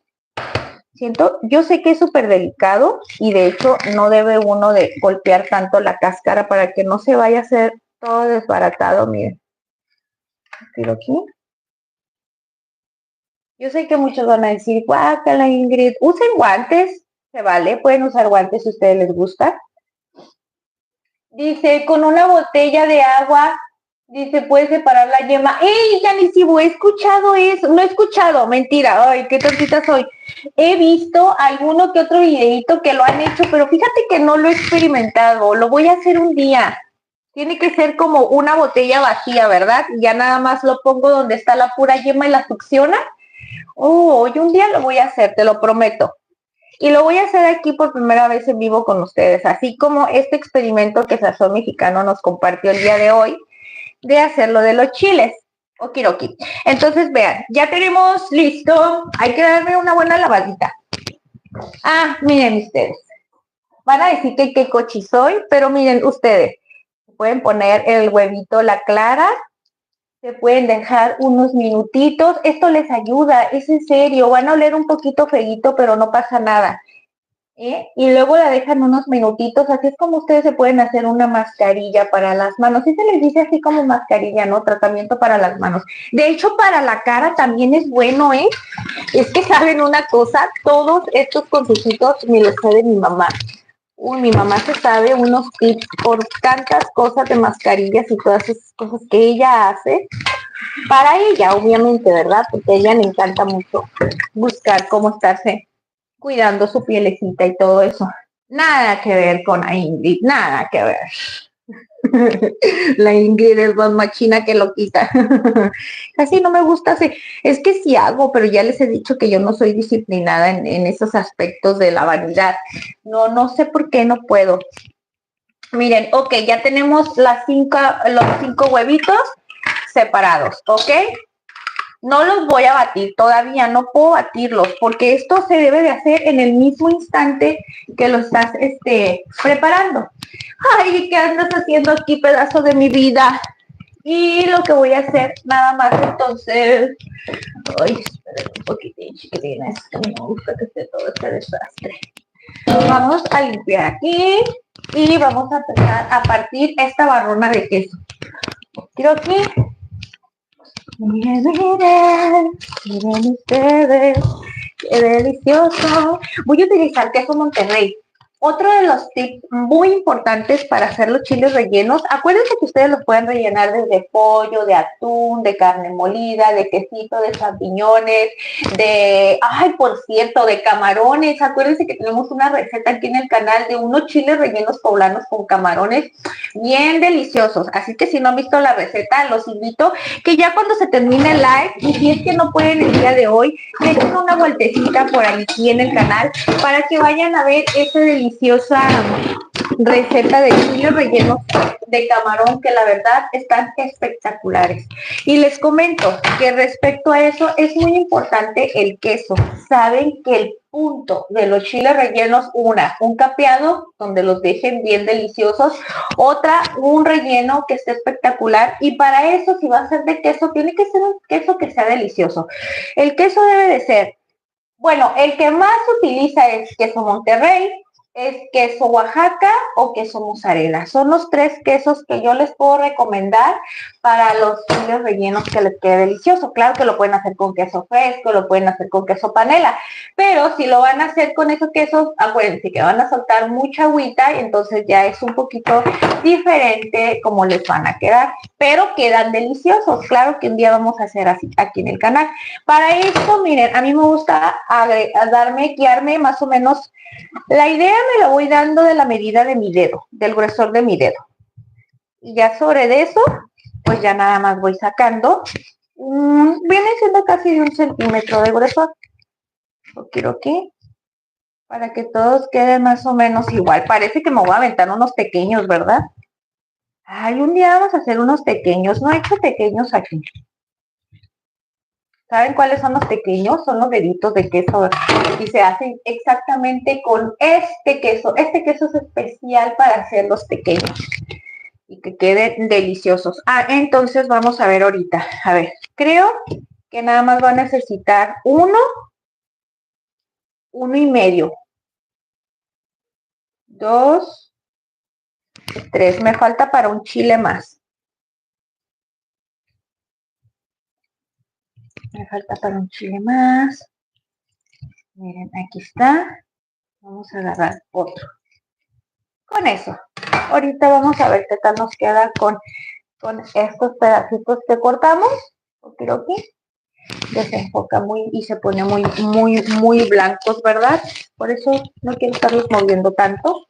Yo sé que es súper delicado y de hecho no debe uno de golpear tanto la cáscara para que no se vaya a hacer todo desbaratado, miren. Tiro aquí. Yo sé que muchos van a decir, guácala, Ingrid, usen guantes, se vale, pueden usar guantes si a ustedes les gusta. Dice, con una botella de agua, dice, puedes separar la yema. ¡Ey, Yanisibu! He escuchado eso, no he escuchado, mentira, ay, qué tontita soy. He visto alguno que otro videito que lo han hecho, pero fíjate que no lo he experimentado, lo voy a hacer un día. Tiene que ser como una botella vacía, ¿verdad? Y ya nada más lo pongo donde está la pura yema y la succiona. Oh, hoy un día lo voy a hacer, te lo prometo. Y lo voy a hacer aquí por primera vez en vivo con ustedes, así como este experimento que Sazón Mexicano nos compartió el día de hoy, de hacerlo de los chiles. Okiroki. Entonces, vean, ya tenemos listo. Hay que darle una buena lavadita. Ah, miren ustedes. Van a decir que qué cochi soy, pero miren ustedes. Pueden poner el huevito, la clara. Se pueden dejar unos minutitos. Esto les ayuda, es en serio. Van a oler un poquito feíto, pero no pasa nada. Y luego la dejan unos minutitos, así es como ustedes se pueden hacer una mascarilla para las manos. Sí se les dice así como mascarilla, ¿no? Tratamiento para las manos. De hecho, para la cara también es bueno, ¿eh? Es que saben una cosa, todos estos consejitos me los sabe mi mamá. Uy, mi mamá se sabe unos tips por tantas cosas de mascarillas y todas esas cosas que ella hace. Para ella, obviamente, ¿verdad? Porque a ella le encanta mucho buscar cómo estarse cuidando su pielecita y todo eso. Nada que ver con la Ingrid, nada que ver. La Ingrid es más machina que loquita. Casi no me gusta hacer. Es que sí hago, pero ya les he dicho que yo no soy disciplinada en esos aspectos de la vanidad. No sé por qué no puedo. Miren, ok, ya tenemos los 5 huevitos separados, ¿ok? No los voy a batir todavía, no puedo batirlos, porque esto se debe de hacer en el mismo instante que lo estás preparando. Ay, ¿qué andas haciendo aquí, pedazo de mi vida? Y lo que voy a hacer, nada más, entonces... Ay, esperen un poquitín, chiquitines, que no me gusta que esté todo este desastre. Vamos a limpiar aquí y vamos a empezar a partir esta barrona de queso. Quiero aquí... Miren, miren ustedes, qué delicioso. Voy a utilizar queso Monterrey. Otro de los tips muy importantes para hacer los chiles rellenos, acuérdense que ustedes los pueden rellenar desde pollo, de atún, de carne molida, de quesito, de champiñones, por cierto, de camarones. Acuérdense que tenemos una receta aquí en el canal de unos chiles rellenos poblanos con camarones bien deliciosos. Así que si no han visto la receta, los invito que ya cuando se termine el live, y si es que no pueden el día de hoy, dejen una vueltecita por aquí en el canal para que vayan a ver esa deliciosa receta de chiles rellenos de camarón, que la verdad están espectaculares. Y les comento que respecto a eso es muy importante el queso. Saben que el punto de los chiles rellenos, un capeado donde los dejen bien deliciosos, otra, un relleno que esté espectacular, y para eso, si va a ser de queso, tiene que ser un queso que sea delicioso. El queso debe de ser, bueno, el que más se utiliza es queso Monterrey, es queso Oaxaca o queso mozzarella. Son los 3 quesos que yo les puedo recomendar para los chiles rellenos que les quede delicioso. Claro que lo pueden hacer con queso fresco, lo pueden hacer con queso panela, pero si lo van a hacer con esos quesos, acuérdense que van a soltar mucha agüita y entonces ya es un poquito diferente como les van a quedar, pero quedan deliciosos. Claro que un día vamos a hacer así aquí en el canal. Para esto, miren, a mí me gusta guiarme más o menos. La idea me la voy dando de la medida de mi dedo, del gruesor de mi dedo. Y ya sobre de eso, pues ya nada más voy sacando. Viene siendo casi de 1 centímetro de grosor. Lo quiero aquí, para que todos queden más o menos igual. Parece que me voy a aventar unos pequeños, ¿verdad? Ay, un día vamos a hacer unos pequeños. No he hecho pequeños aquí. ¿Saben cuáles son los pequeños? Son los deditos de queso y se hacen exactamente con este queso. Este queso es especial para hacerlos pequeños y que queden deliciosos. Entonces vamos a ver ahorita. A ver, creo que nada más va a necesitar uno y medio, 2, 3. Me falta para un chile más. Me falta para un chile más. Miren, aquí está. Vamos a agarrar otro. Con eso. Ahorita vamos a ver qué tal nos queda con estos pedacitos que cortamos. Creo que desenfoca muy y se pone muy blancos, ¿verdad? Por eso no quiero estarlos moviendo tanto.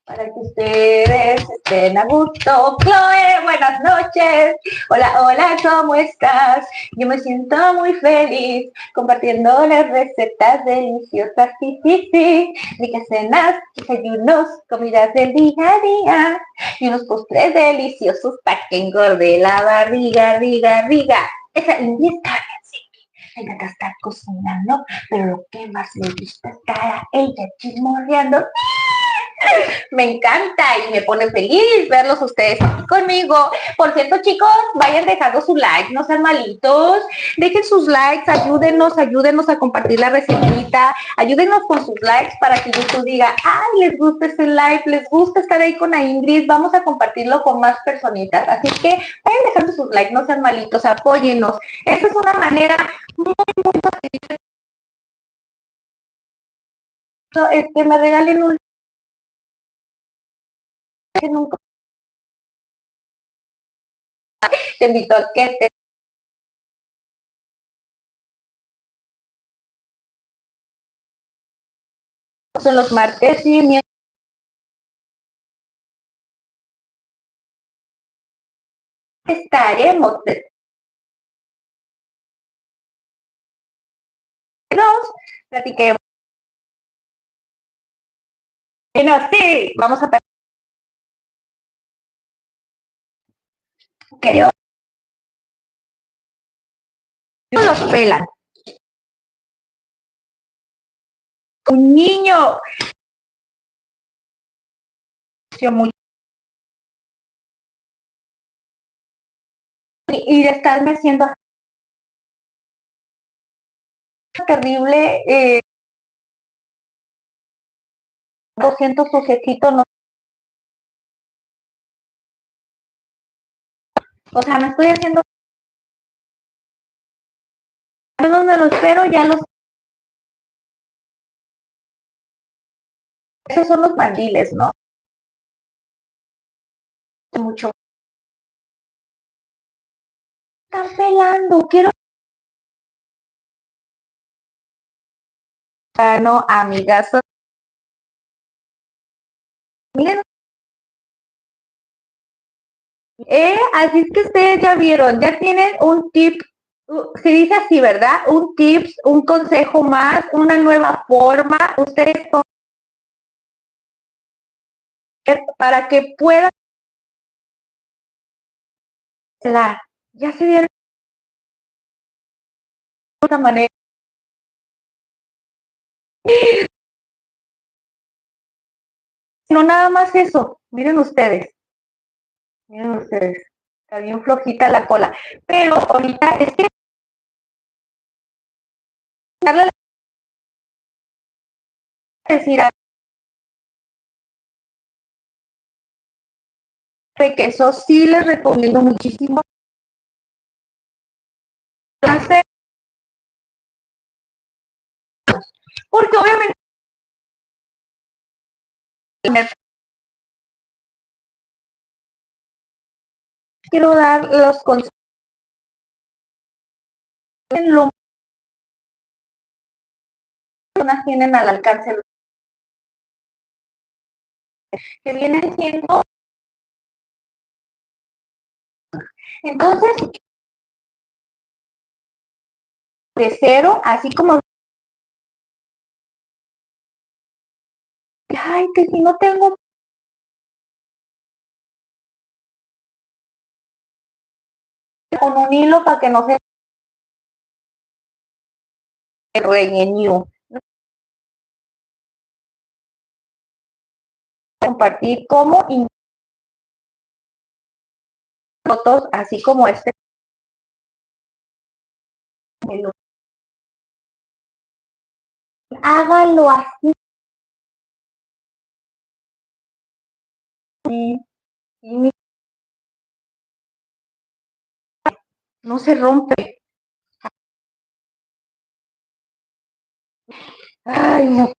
para que ustedes estén a gusto. Chloe, buenas noches. Hola, hola, ¿cómo estás? Yo me siento muy feliz compartiendo las recetas deliciosas, sí, sí, sí. Ricas cenas, desayunos, comidas del día a día y unos postres deliciosos para que engorde la barriga, riga, riga. Esa India está bien, sí. Me encanta estar cocinando, pero lo que más me gusta es estar a ella chismorreando. Me encanta y me pone feliz verlos ustedes aquí conmigo. Por cierto, chicos, vayan dejando su like, no sean malitos. Dejen sus likes, ayúdenos a compartir la recetita. Ayúdenos con sus likes para que YouTube diga, ay, les gusta ese like, les gusta estar ahí con la Ingrid. Vamos a compartirlo con más personitas. Así que vayan dejando sus likes, no sean malitos, apóyennos. Esa es una manera muy, muy fácil. Me regalen un like en un te invito a que te son los martes y miércoles estaremos nos platiquemos. Bueno, sí, vamos a que los pelan. Un niño muy y de estarme haciendo terrible 200 sujetitos, no, o sea, me estoy haciendo donde los espero, ya los esos son los mandiles, ¿no? Mucho. Están pelando, quiero no, amigas. Miren, así es que ustedes ya vieron, ya tienen un tip, se dice así, ¿verdad? Un tips, un consejo más, una nueva forma, ustedes para que puedan hablar. Ya se dieron de una manera. No nada más eso, miren ustedes, está bien flojita la cola, pero ahorita es que darle decir que eso sí les recomiendo muchísimo hacer, porque obviamente me quiero dar los consejos en lo que tienen al alcance, que vienen siendo, entonces, de cero, así como, ay, que si no tengo con un hilo para que no se regueño, compartir como fotos, así como este, hágalo así, y no se rompe. Ay, no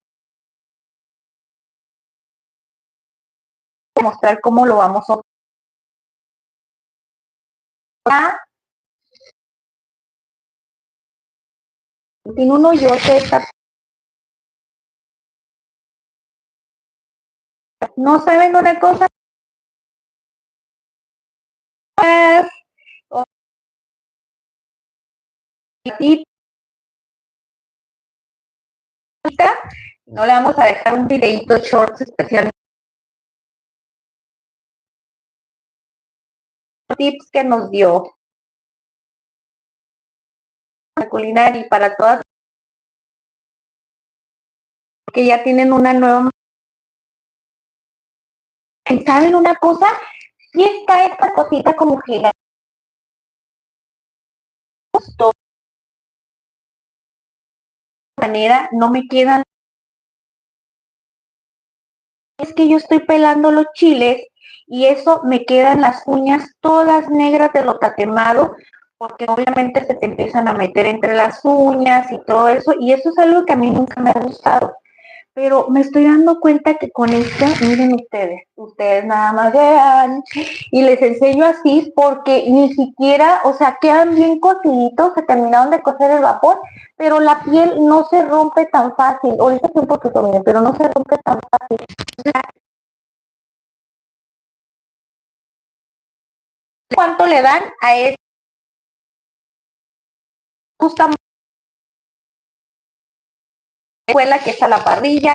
puedo mostrar cómo lo vamos a tiene un hoyote esta No saben una cosa más. Y no le vamos a dejar un videito shorts especial. Tips que nos dio la culinaria y para todas que ya tienen una nueva. ¿Saben una cosa? Si está esta cosita como que la gustó de manera, no me quedan. Es que yo estoy pelando los chiles y eso me quedan las uñas todas negras de lo tatemado, porque obviamente se te empiezan a meter entre las uñas y todo eso, y eso es algo que a mí nunca me ha gustado. Pero me estoy dando cuenta que con esta, miren ustedes nada más vean, y les enseño así porque ni siquiera, o sea, quedan bien cociditos, se terminaron de cocer el vapor, pero la piel no se rompe tan fácil. Ahorita sí un poquito, miren, pero no se rompe tan fácil. ¿Cuánto le dan a esta? Justa escuela que está a la parrilla,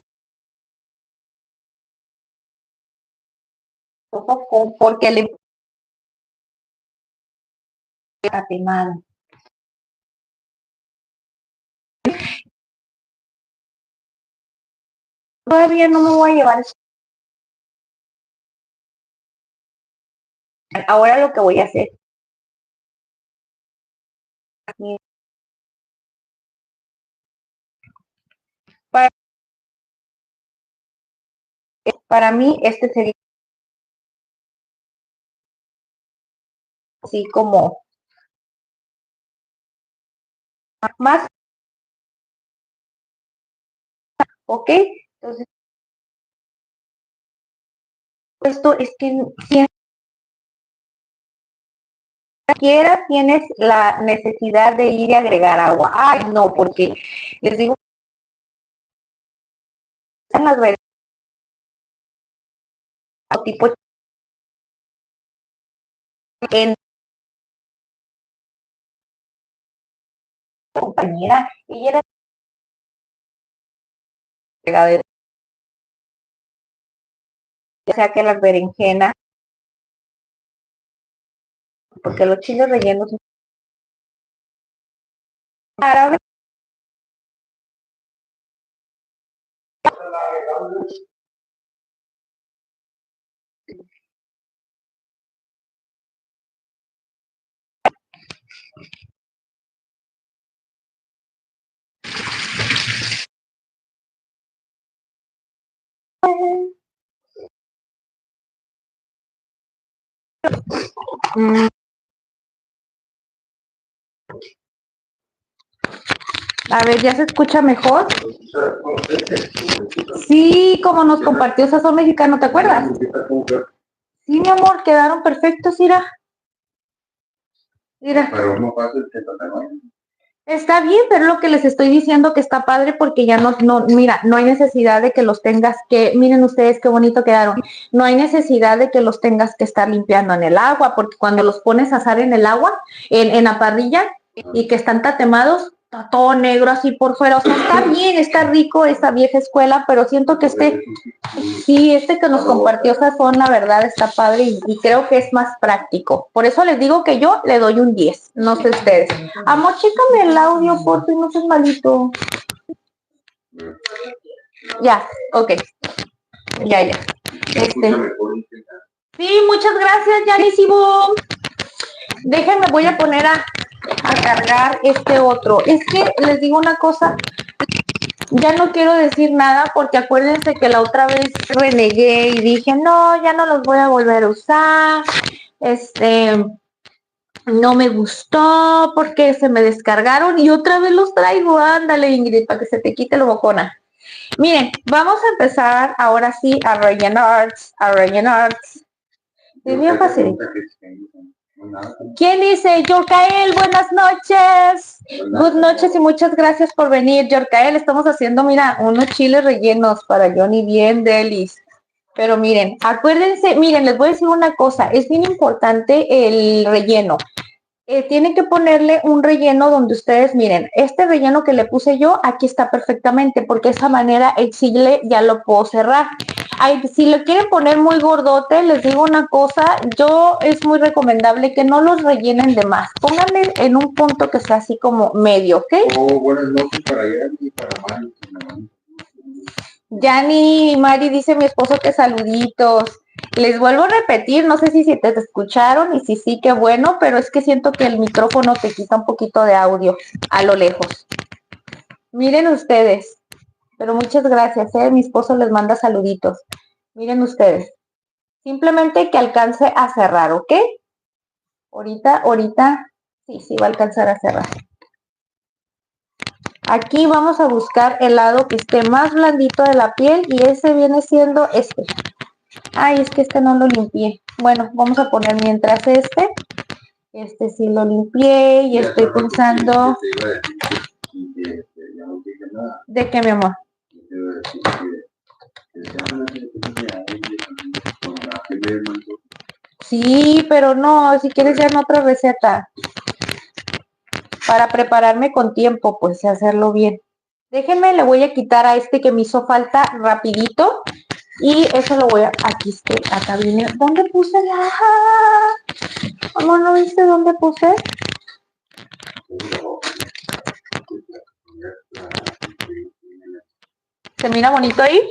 porque le tatemado. Todavía no me voy a llevar. Ahora lo que voy a hacer para, para mí este sería así como más, ¿ok? Entonces, esto es que si siquiera tienes la necesidad de ir y agregar agua. Ay, no, porque les digo, están las veredas tipo en compañera, ella era regadera, ya sea que las berenjenas, porque los chiles rellenos son árabes. Mm, a ver, ¿ya se escucha mejor? Sí, como nos compartió Sazón Mexicano, ¿te acuerdas? Sí, mi amor, quedaron perfectos, mira. Mira. Pero no pasa el que está bien, pero lo que les estoy diciendo que está padre porque ya mira, no hay necesidad de que los tengas que, miren ustedes qué bonito quedaron, no hay necesidad de que los tengas que estar limpiando en el agua, porque cuando los pones a asar en el agua, en la parrilla, y que están tatemados, está todo negro así por fuera, o sea, está bien, está rico esa vieja escuela, pero siento que sí, este que nos compartió Sazón, la verdad está padre y creo que es más práctico. Por eso les digo que yo le doy un 10, no sé ustedes. Amor, chécame el audio, por si no seas malito. Ya, ok. Ya. Sí, muchas gracias, Yanisimo. Déjenme, voy a poner a cargar este otro. Es que les digo una cosa, ya no quiero decir nada porque acuérdense que la otra vez renegué y dije, no, ya no los voy a volver a usar, no me gustó porque se me descargaron y otra vez los traigo, ándale Ingrid, para que se te quite lo bocona. Miren, vamos a empezar ahora sí a rellenar. Es bien fácil. ¿Quién dice? Yorkael, buenas noches. Buenas noches y muchas gracias por venir, Yorkael. Estamos haciendo, mira, unos chiles rellenos para Johnny bien delis. Pero miren, acuérdense, miren, les voy a decir una cosa, es bien importante el relleno. Tienen que ponerle un relleno donde ustedes, miren, este relleno que le puse yo, aquí está perfectamente, porque de esa manera el chile ya lo puedo cerrar. Ay, si lo quieren poner muy gordote, les digo una cosa, yo es muy recomendable que no los rellenen de más. Pónganle en un punto que sea así como medio, ¿ok? Oh, buenas noches para Yanni y para Mari. Yani y Mari dice mi esposo que saluditos. Les vuelvo a repetir, no sé si te escucharon y si sí, qué bueno, pero es que siento que el micrófono te quita un poquito de audio a lo lejos. Miren ustedes, pero muchas gracias, mi esposo les manda saluditos. Miren ustedes, simplemente que alcance a cerrar, ¿ok? Ahorita, sí va a alcanzar a cerrar. Aquí vamos a buscar el lado que esté más blandito de la piel y ese viene siendo este. Ay, es que este no lo limpié. Bueno, vamos a poner mientras este. Este sí lo limpié y estoy pensando... ¿De qué, mi amor? Sí, pero no, si quieres ya en otra receta. Para prepararme con tiempo, pues, y hacerlo bien. Déjenme, le voy a quitar a este que me hizo falta rapidito. Y eso lo voy a... Aquí está, acá viene. ¿Dónde puse la...? ¿Cómo no viste dónde puse? ¿Se mira bonito ahí?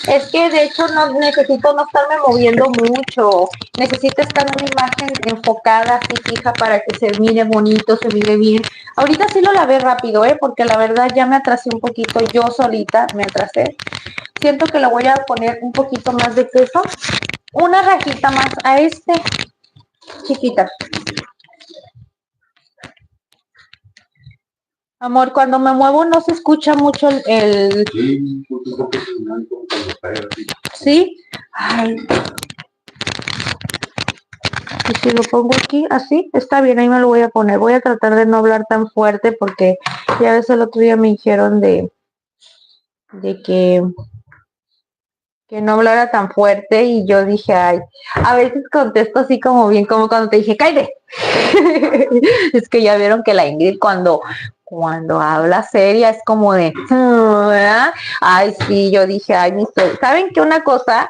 Es que de hecho no necesito no estarme moviendo mucho. Necesito estar en una imagen enfocada así fija para que se mire bonito, se mire bien. Ahorita sí lo lavé rápido, porque la verdad ya me atrasé un poquito. Yo solita me atrasé. Siento que le voy a poner un poquito más de queso. Una rajita más a este. Chiquita. Amor, cuando me muevo no se escucha mucho el... ¿Sí? Ay. Y si lo pongo aquí, así, está bien, ahí me lo voy a poner. Voy a tratar de no hablar tan fuerte porque ya ves el otro día me dijeron de que no hablara tan fuerte y yo dije, ay, a veces contesto así como bien, como cuando te dije, cállate. Es que ya vieron que la Ingrid cuando habla seria es como de, ¿verdad? Ay, sí, yo dije, ay, ¿saben qué? Una cosa,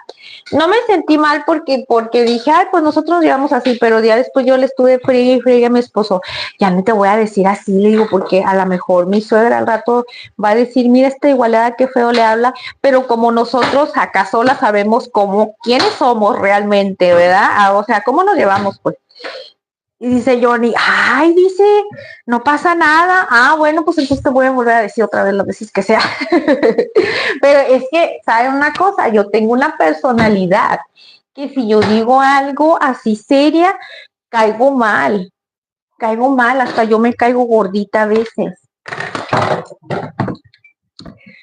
no me sentí mal porque dije, ay, pues nosotros llevamos así, pero ya después yo le estuve friegue a mi esposo, ya no te voy a decir así, le digo, porque a lo mejor mi suegra al rato va a decir, mira esta igualada, qué feo le habla, pero como nosotros acá sola sabemos quiénes somos realmente, ¿verdad? O sea, cómo nos llevamos, pues. Y dice Johnny, ay, dice, no pasa nada. Ah, bueno, pues entonces te voy a volver a decir otra vez lo veces que sea. Pero es que, ¿saben una cosa? Yo tengo una personalidad que si yo digo algo así seria, caigo mal, hasta yo me caigo gordita a veces.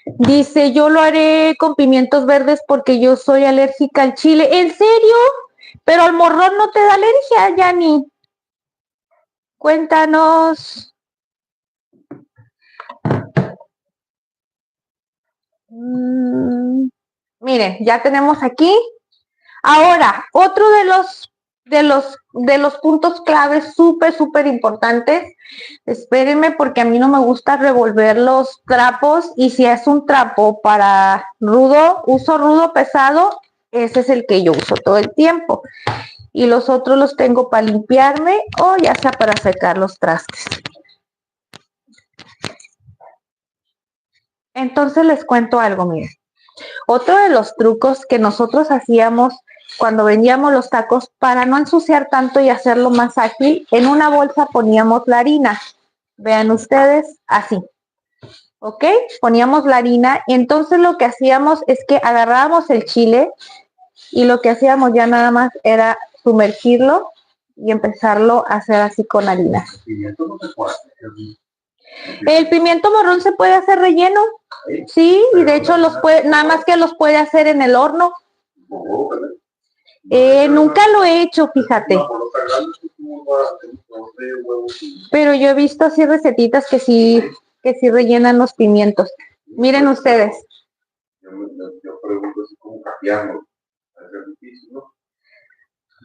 Dice, yo lo haré con pimientos verdes porque yo soy alérgica al chile. ¿En serio? Pero al morrón no te da alergia, Yanni. Cuéntanos. Miren, ya tenemos aquí. Ahora, otro de los puntos claves súper importantes. Espérenme porque a mí no me gusta revolver los trapos y si es un trapo para uso rudo pesado, ese es el que yo uso todo el tiempo. Y los otros los tengo para limpiarme o ya sea para secar los trastes. Entonces les cuento algo, miren. Otro de los trucos que nosotros hacíamos cuando vendíamos los tacos para no ensuciar tanto y hacerlo más ágil, en una bolsa poníamos la harina. Vean ustedes, así. ¿Ok? Poníamos la harina y entonces lo que hacíamos es que agarrábamos el chile y lo que hacíamos ya nada más era sumergirlo y empezarlo a hacer así con harina. El pimiento morrón se puede hacer relleno, sí, y de hecho nada más que los puede hacer en el horno. Nunca lo he hecho, fíjate. Pero yo he visto así recetitas que sí rellenan los pimientos. Miren ustedes. Yo pregunto así como capeando. ¿no?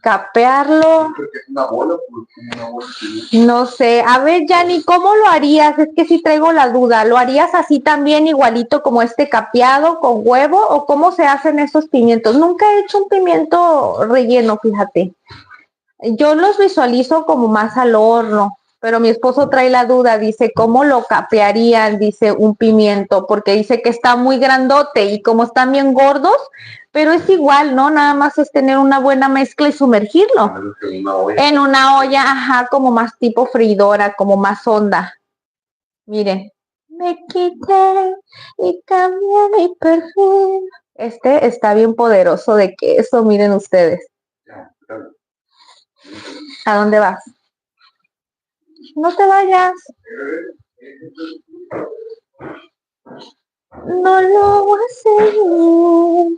Capearlo. Creo que es una bola, pues, como una bola. No sé, a ver, Yanni, ¿cómo lo harías? Es que sí traigo la duda. ¿Lo harías así también igualito como este capeado con huevo o cómo se hacen esos pimientos? Nunca he hecho un pimiento relleno, fíjate. Yo los visualizo como más al horno, pero mi esposo trae la duda, dice, ¿cómo lo capearían? Dice un pimiento, porque dice que está muy grandote y como están bien gordos, pero es igual, ¿no? Nada más es tener una buena mezcla y sumergirlo. En una olla, ajá, como más tipo freidora, como más honda. Miren. Me quité y cambié mi perfil. Este está bien poderoso de queso, miren ustedes. ¿A dónde vas? No te vayas. No lo voy a hacer.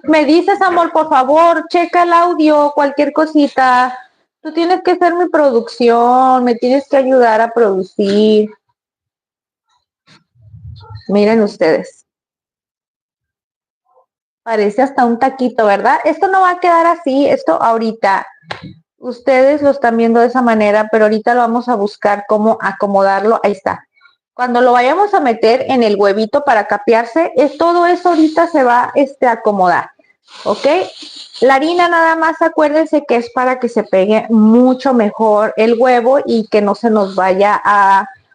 Me dices, amor, por favor, checa el audio, cualquier cosita. Tú tienes que ser mi producción, me tienes que ayudar a producir. Miren ustedes. Parece hasta un taquito, ¿verdad? Esto no va a quedar así, esto ahorita. Ustedes lo están viendo de esa manera, pero ahorita lo vamos a buscar cómo acomodarlo. Ahí está. Cuando lo vayamos a meter en el huevito para capearse, todo eso ahorita se va a acomodar. ¿Ok? La harina nada más acuérdense que es para que se pegue mucho mejor el huevo y que no se nos vaya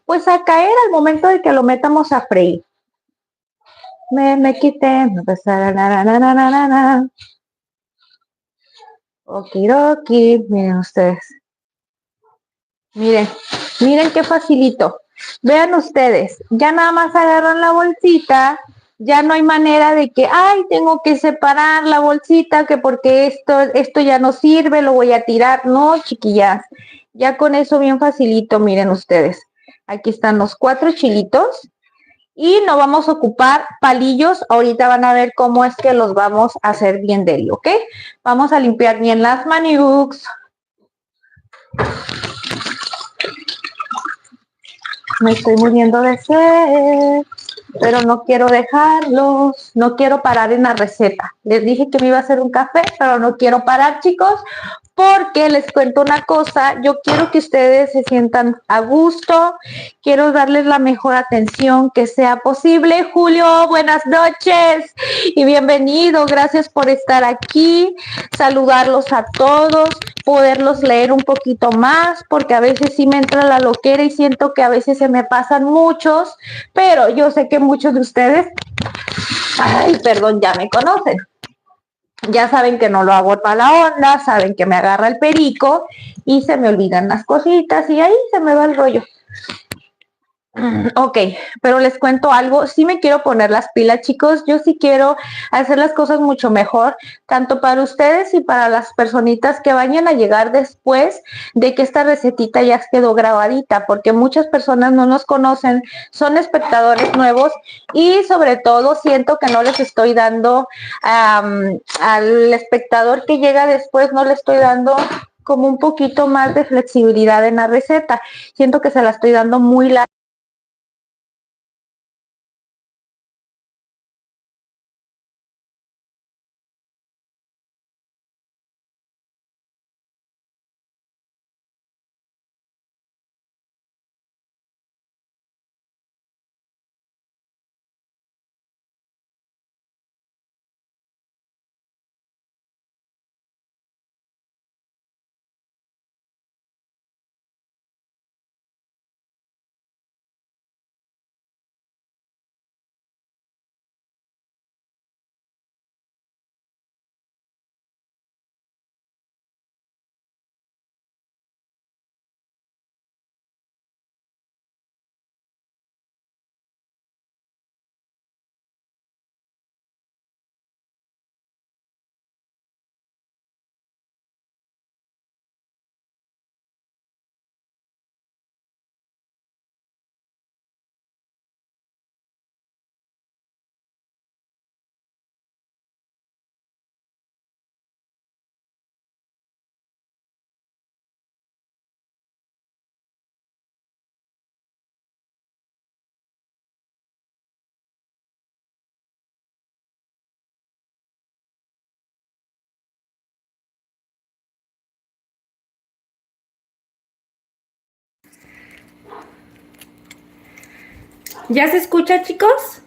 pues a caer al momento de que lo metamos a freír. Me quité. Okidoki, miren ustedes. Miren qué facilito. Vean ustedes, ya nada más agarran la bolsita, ya no hay manera de que, ay, tengo que separar la bolsita, que porque esto ya no sirve, lo voy a tirar. No, chiquillas, ya con eso bien facilito, miren ustedes. Aquí están los 4 chilitos y no vamos a ocupar palillos. Ahorita van a ver cómo es que los vamos a hacer bien deli, ¿ok? Vamos a limpiar bien las maniux. Me estoy muriendo de sed, pero no quiero dejarlos, no quiero parar en la receta. Les dije que me iba a hacer un café, pero no quiero parar, chicos, porque les cuento una cosa, yo quiero que ustedes se sientan a gusto, quiero darles la mejor atención que sea posible. Julio, buenas noches y bienvenido, gracias por estar aquí, saludarlos a todos, poderlos leer un poquito más, porque a veces sí me entra la loquera y siento que a veces se me pasan muchos, pero yo sé que muchos de ustedes, ay, perdón, ya me conocen. Ya saben que no lo hago para la onda, saben que me agarra el perico y se me olvidan las cositas y ahí se me va el rollo. Ok, pero les cuento algo, sí me quiero poner las pilas, chicos, yo sí quiero hacer las cosas mucho mejor, tanto para ustedes y para las personitas que vayan a llegar después de que esta recetita ya quedó grabadita, porque muchas personas no nos conocen, son espectadores nuevos y sobre todo siento que no les estoy dando al espectador que llega después, no le estoy dando como un poquito más de flexibilidad en la receta, siento que se la estoy dando muy larga. ¿Ya se escucha, chicos?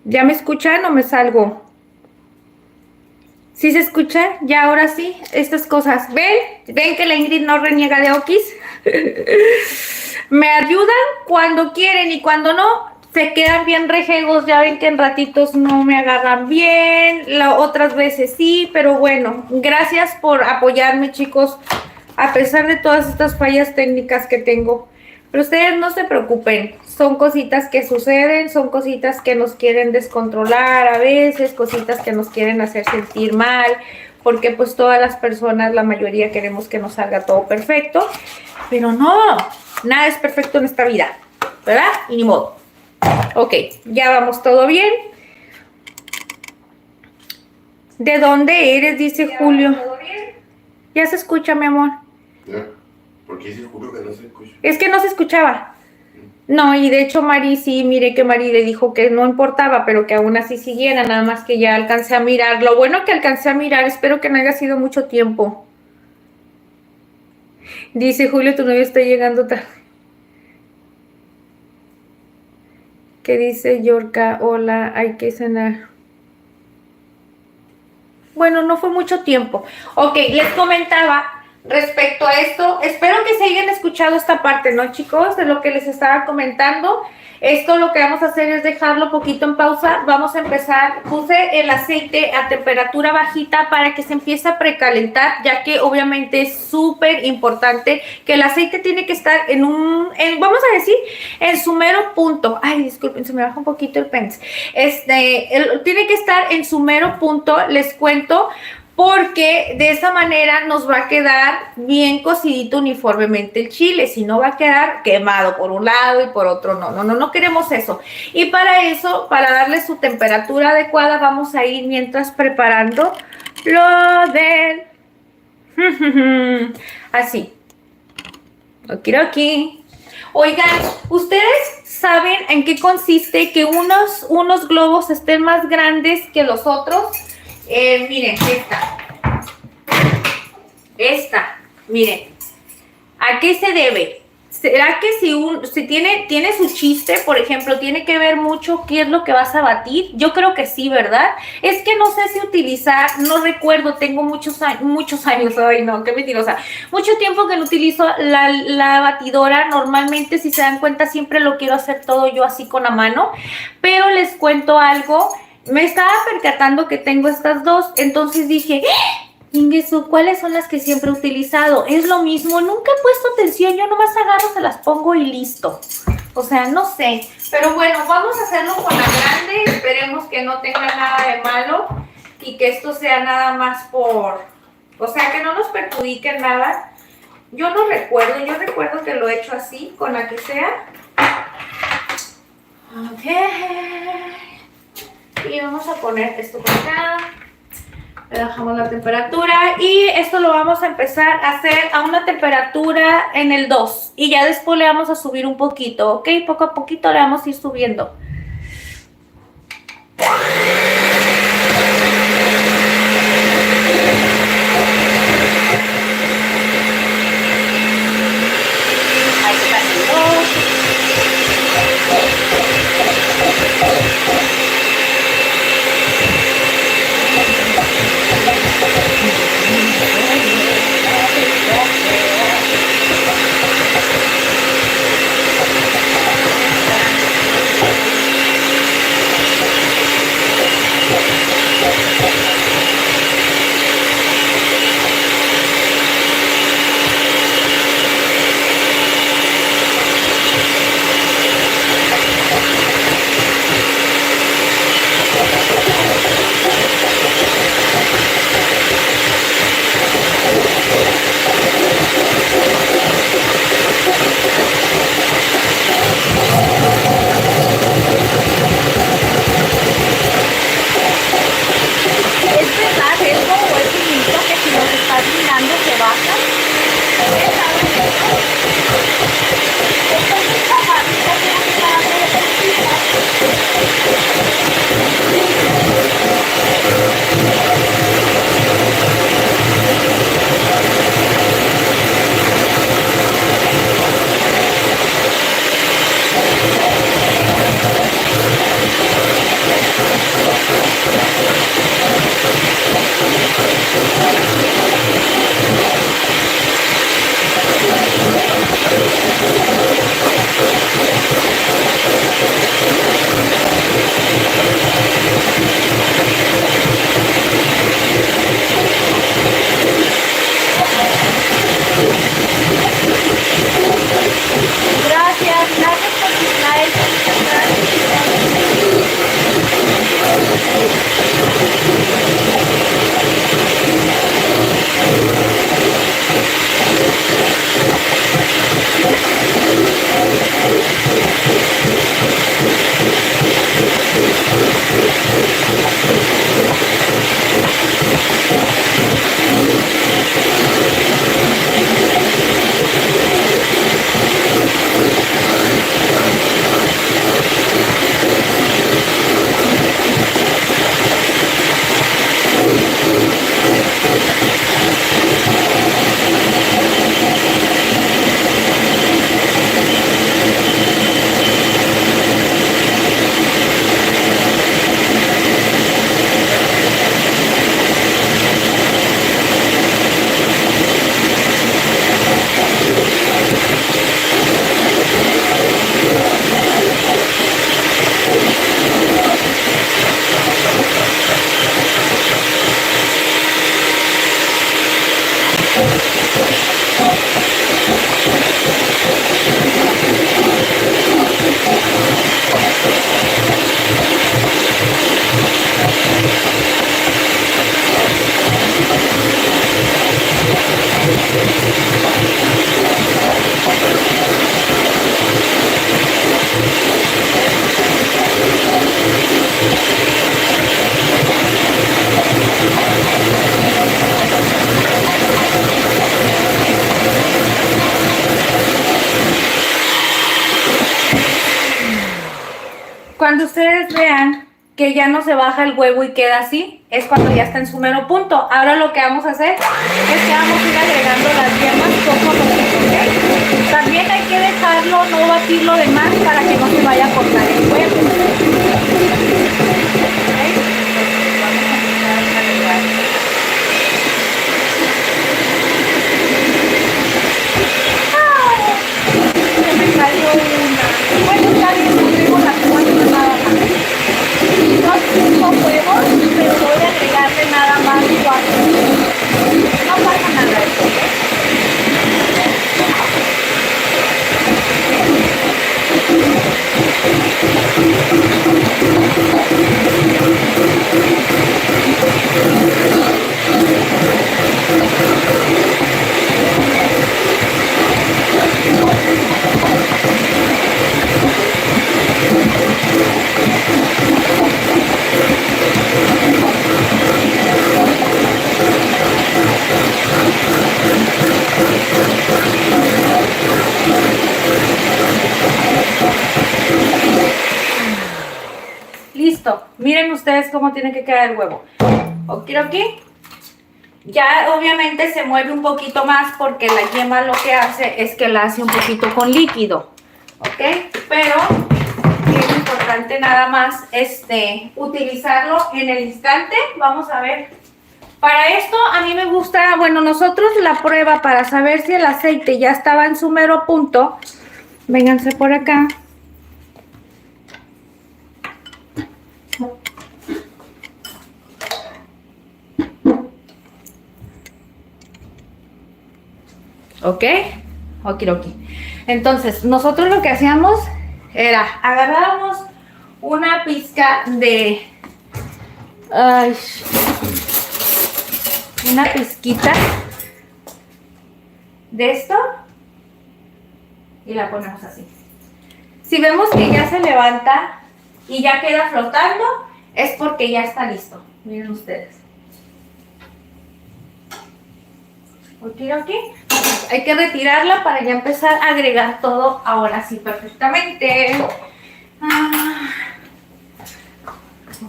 ¿Ya me escuchan o me salgo? ¿Sí se escucha? Ya, ahora sí, estas cosas. ¿Ven? ¿Ven que la Ingrid no reniega de Okis? Me ayudan cuando quieren y cuando no, se quedan bien rejegos. Ya ven que en ratitos no me agarran bien, otras veces sí, pero bueno, gracias por apoyarme, chicos, a pesar de todas estas fallas técnicas que tengo. Pero ustedes no se preocupen, son cositas que suceden, son cositas que nos quieren descontrolar a veces, cositas que nos quieren hacer sentir mal, porque pues todas las personas, la mayoría queremos que nos salga todo perfecto, pero no, nada es perfecto en esta vida, ¿verdad? Y ni modo. Ok, ya vamos todo bien. ¿De dónde eres? Dice Julio. ¿Ya se escucha, mi amor? Ya. ¿Por qué dice Julio que no se escucha? Es que no se escuchaba. No, y de hecho Mari sí, mire que Mari le dijo que no importaba, pero que aún así siguiera, nada más que ya alcancé a mirar. Lo bueno que alcancé a mirar, espero que no haya sido mucho tiempo. Dice Julio, tu novio está llegando tarde. ¿Qué dice Yorka? Hola, hay que cenar. Bueno, no fue mucho tiempo. Ok, les comentaba respecto a esto. Espero que se hayan escuchado esta parte, ¿no, chicos? De lo que les estaba comentando. Esto lo que vamos a hacer es dejarlo poquito en pausa. Vamos a empezar. Puse el aceite a temperatura bajita para que se empiece a precalentar, ya que obviamente es súper importante que el aceite tiene que estar vamos a decir, en su mero punto. Ay, disculpen, se me baja un poquito el pens. Tiene que estar en su mero punto, les cuento, porque de esa manera nos va a quedar bien cocidito uniformemente el chile, si no va a quedar quemado por un lado y por otro no queremos eso. Y para eso, para darle su temperatura adecuada, vamos a ir mientras preparando lo del... así. Okidoki. Oigan, ¿ustedes saben en qué consiste que unos globos estén más grandes que los otros? Miren, miren, ¿a qué se debe? ¿Será que si tiene su chiste, por ejemplo, tiene que ver mucho qué es lo que vas a batir? Yo creo que sí, ¿verdad? Es que no sé si utilizar, no recuerdo, tengo muchos años, ay no, qué mentirosa, mucho tiempo que no utilizo la batidora. Normalmente, si se dan cuenta, siempre lo quiero hacer todo yo así con la mano, pero les cuento algo. Me estaba percatando que tengo estas dos, entonces dije, Ingesu, ¿cuáles son las que siempre he utilizado? Es lo mismo, nunca he puesto atención, yo nomás agarro, se las pongo y listo. O sea, no sé, pero bueno, vamos a hacerlo con la grande, esperemos que no tenga nada de malo y que esto sea nada más o sea, que no nos perjudique nada. Yo recuerdo que lo he hecho así, con la que sea. Ok. Y vamos a poner esto por acá, le bajamos la temperatura y esto lo vamos a empezar a hacer a una temperatura en el 2 y ya después le vamos a subir un poquito, ¿ok? Poco a poquito le vamos a ir subiendo. Ahí está el 2. ustedes vean que ya no se baja el huevo y queda así, es cuando ya está en su mero punto. Ahora lo que vamos a hacer es que vamos a ir agregando las yemas poco a poquito, ¿ok? También hay que dejarlo, no batirlo de más para que no se vaya a cortar el huevo. ¿Ok? Entonces vamos a empezar a agregar. Se me cayó una. Bueno, está bien, pondremos las 4 nada más. Son 5 huevos, pero voy a agregarle nada más 4. No pasa nada esto, listo. Miren ustedes cómo tiene que quedar el huevo. Okidoki. Ya obviamente se mueve un poquito más porque la yema lo que hace es que la hace un poquito con líquido. ¿Ok? Pero es importante nada más utilizarlo en el instante. Vamos a ver. Para esto a mí me gusta, bueno, nosotros la prueba para saber si el aceite ya estaba en su mero punto. Vénganse por acá. ¿Ok? Okidoki. Entonces, nosotros lo que hacíamos era, agarrábamos una pizca de... una pizquita de esto y la ponemos así. Si vemos que ya se levanta y ya queda flotando, es porque ya está listo. Miren ustedes. Okidoki. Hay que retirarla para ya empezar a agregar todo ahora sí perfectamente.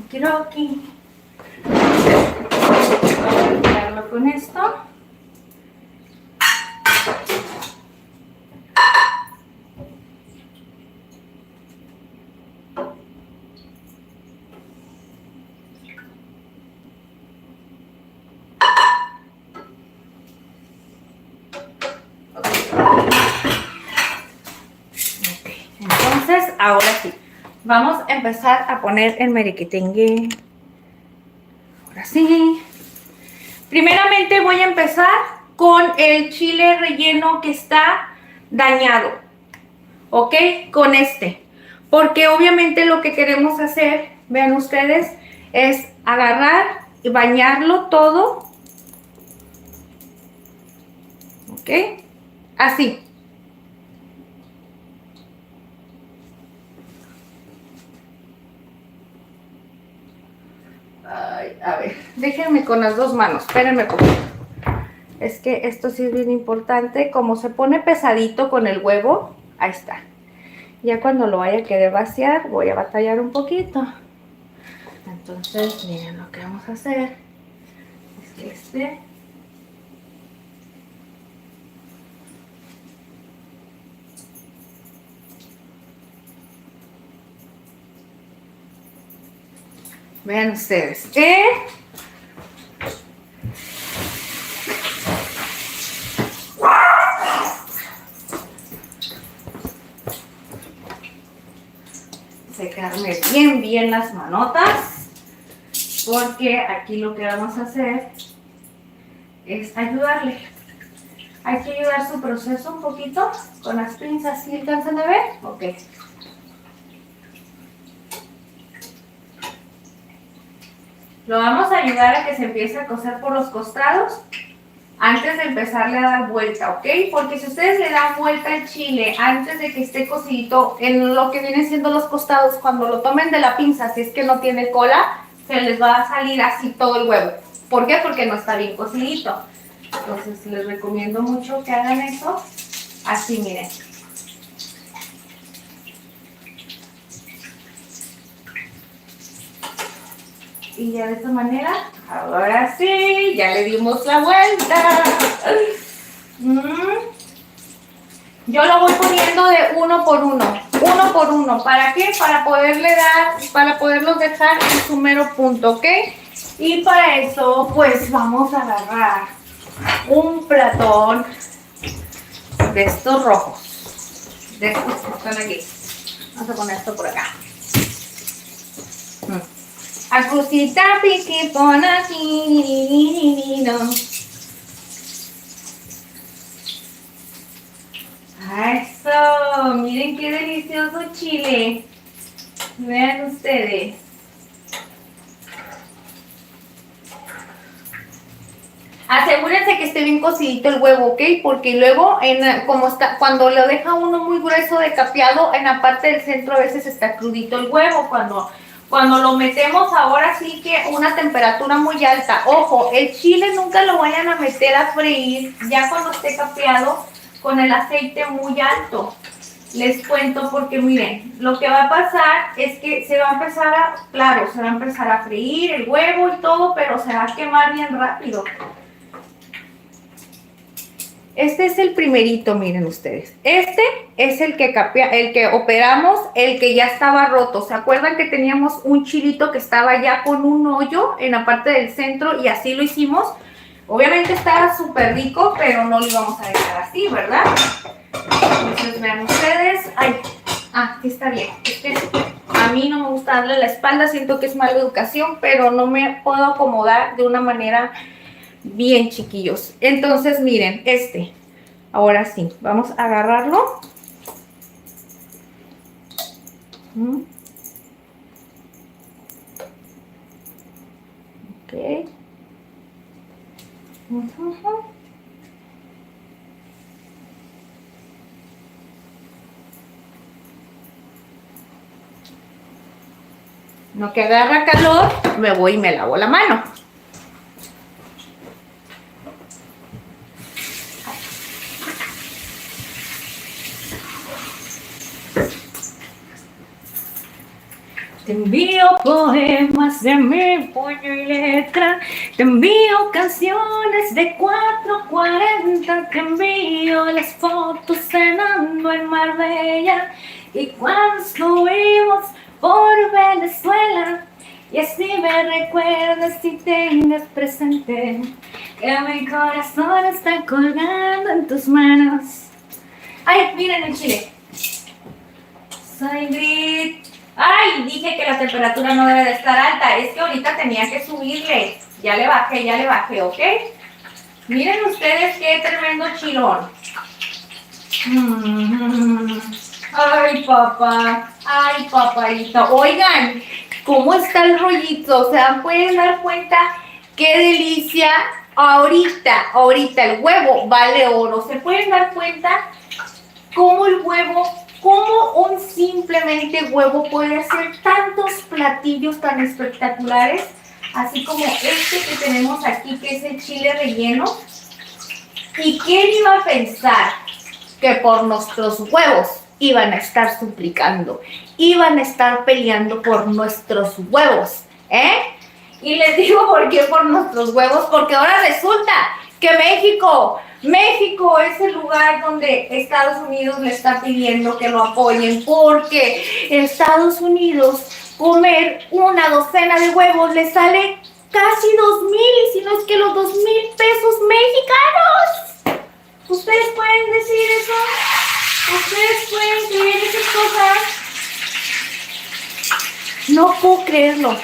Okidoki. Vamos a retirarlo con esto. Entonces, ahora sí, vamos a empezar a poner el merequetengue. Ahora sí. Primeramente voy a empezar con el chile relleno que está dañado. ¿Ok? Con este. Porque obviamente lo que queremos hacer, vean ustedes, es agarrar y bañarlo todo. ¿Ok? Así. Ay, a ver, déjenme con las 2 manos, espérenme poquito. Es que esto sí es bien importante, como se pone pesadito con el huevo, ahí está. Ya cuando lo vaya a querer vaciar, voy a batallar un poquito. Entonces, miren lo que vamos a hacer. Es que vean ustedes que secarme bien las manotas, porque aquí lo que vamos a hacer es ayudarle. Hay que ayudar su proceso un poquito con las pinzas. ¿Sí alcanzan a ver? Ok. Lo vamos a ayudar a que se empiece a cocer por los costados antes de empezarle a dar vuelta, ¿ok? Porque si ustedes le dan vuelta al chile antes de que esté cocidito en lo que viene siendo los costados, cuando lo tomen de la pinza, si es que no tiene cola, se les va a salir así todo el huevo. ¿Por qué? Porque no está bien cocidito. Entonces les recomiendo mucho que hagan eso así, miren. Y ya de esta manera, ahora sí, ya le dimos la vuelta. Yo lo voy poniendo de uno por uno. ¿Para qué? Para poderlos dejar en su mero punto, ¿ok? Y para eso, pues vamos a agarrar un platón de estos rojos. De estos que están aquí. Vamos a poner esto por acá. Acusita piqui pon aquí. No. Eso, miren qué delicioso chile. Vean ustedes. Asegúrense que esté bien cocidito el huevo, ¿ok? Porque luego, cuando lo deja uno muy grueso de capeado, en la parte del centro a veces está crudito el huevo. Cuando lo metemos ahora sí que una temperatura muy alta. Ojo, el chile nunca lo vayan a meter a freír ya cuando esté capeado con el aceite muy alto. Les cuento porque miren, lo que va a pasar es que se va a empezar a freír el huevo y todo, pero se va a quemar bien rápido. Este es el primerito, miren ustedes. Este es el que operamos, el que ya estaba roto. ¿Se acuerdan que teníamos un chilito que estaba ya con un hoyo en la parte del centro y así lo hicimos? Obviamente estaba súper rico, pero no lo íbamos a dejar así, ¿verdad? Entonces vean ustedes. Aquí está bien. A mí no me gusta darle la espalda, siento que es mala educación, pero no me puedo acomodar de una manera bien, chiquillos. Entonces miren, ahora sí, vamos a agarrarlo. Ok. No, que agarra calor, me voy y me lavo la mano. Te envío poemas de mi puño y letra, te envío canciones de 440, te envío las fotos cenando en Marbella y cuando estuvimos por Venezuela. Y así me recuerdas y tengas presente que mi corazón está colgando en tus manos. Ay, miren el chile. Soy Grit. Ay, dije que la temperatura no debe de estar alta. Es que ahorita tenía que subirle. Ya le bajé, ¿ok? Miren ustedes qué tremendo chilón. Ay, papá. Ay, papadito. Oigan, ¿cómo está el rollito? ¿Se pueden dar cuenta qué delicia? Ahorita el huevo vale oro. ¿Se pueden dar cuenta cómo el huevo... ¿Cómo un simplemente huevo puede hacer tantos platillos tan espectaculares? Así como este que tenemos aquí, que es el chile relleno. ¿Y quién iba a pensar que por nuestros huevos iban a estar suplicando? Iban a estar peleando por nuestros huevos, ¿eh? Y les digo por qué por nuestros huevos, porque ahora resulta que México es el lugar donde Estados Unidos le está pidiendo que lo apoyen, porque en Estados Unidos comer una docena de huevos le sale casi 2,000, y si no es que los 2,000 pesos mexicanos. ¿Ustedes pueden decir eso? ¿Ustedes pueden creer esas cosas? No puedo creerlo.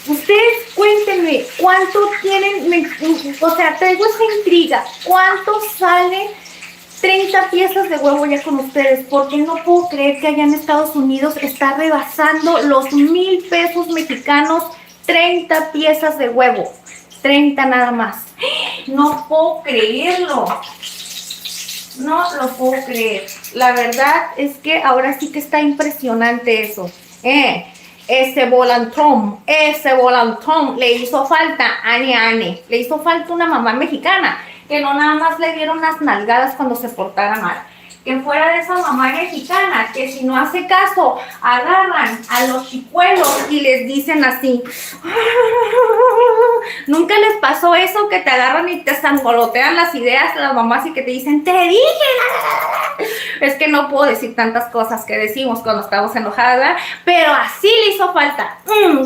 Ustedes cuéntenme cuánto tienen, o sea, traigo esa intriga, cuánto sale 30 piezas de huevo ya con ustedes, porque no puedo creer que allá en Estados Unidos está rebasando los 1,000 pesos mexicanos, 30 piezas de huevo, 30 nada más. No puedo creerlo, no lo puedo creer. La verdad es que ahora sí que está impresionante eso, Ese volantón le hizo falta a Ane, le hizo falta una mamá mexicana, que no nada más le dieron unas nalgadas cuando se portara mal. que fuera de esa mamá mexicana, que si no hace caso, agarran a los chicuelos y les dicen así. ¿Nunca les pasó eso que te agarran y te sangolotean las ideas las mamás y que te dicen, te dije? Es que no puedo decir tantas cosas que decimos cuando estamos enojadas, pero así le hizo falta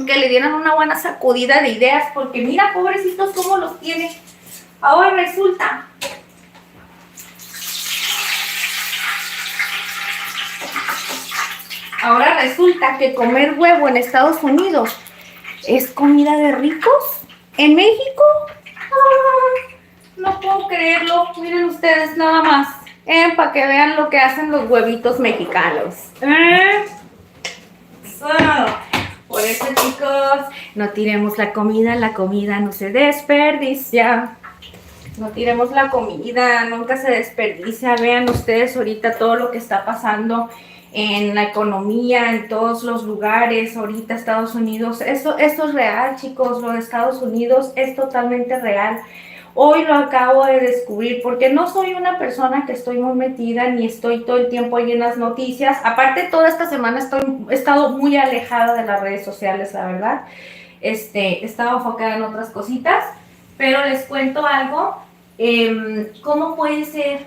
que le dieran una buena sacudida de ideas, porque mira, pobrecitos, cómo los tiene. Ahora resulta que comer huevo en Estados Unidos es comida de ricos. ¿En México? No puedo creerlo. Miren ustedes nada más. Para que vean lo que hacen los huevitos mexicanos. Por eso, chicos, no tiremos la comida no se desperdicia. No tiremos la comida, nunca se desperdicia. Vean ustedes ahorita todo lo que está pasando en la economía, en todos los lugares, ahorita Estados Unidos. Esto es real, chicos, lo de Estados Unidos es totalmente real. Hoy lo acabo de descubrir porque no soy una persona que estoy muy metida ni estoy todo el tiempo ahí en las noticias. Aparte, toda esta semana he estado muy alejada de las redes sociales, la verdad. He estado enfocada en otras cositas, pero les cuento algo. ¿Cómo puede ser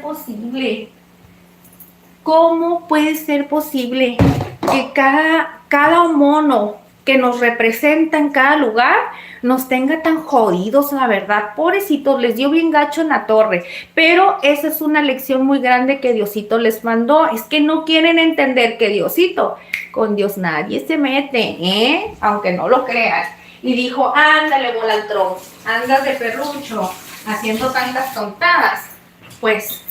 posible? ¿Cómo puede ser posible que cada mono que nos representa en cada lugar nos tenga tan jodidos, la verdad? Pobrecitos, les dio bien gacho en la torre, pero esa es una lección muy grande que Diosito les mandó. Es que no quieren entender que Diosito, con Dios nadie se mete, aunque no lo crean. Y dijo, ándale, Volantrón, andas de perrucho, haciendo tantas tontadas. Pues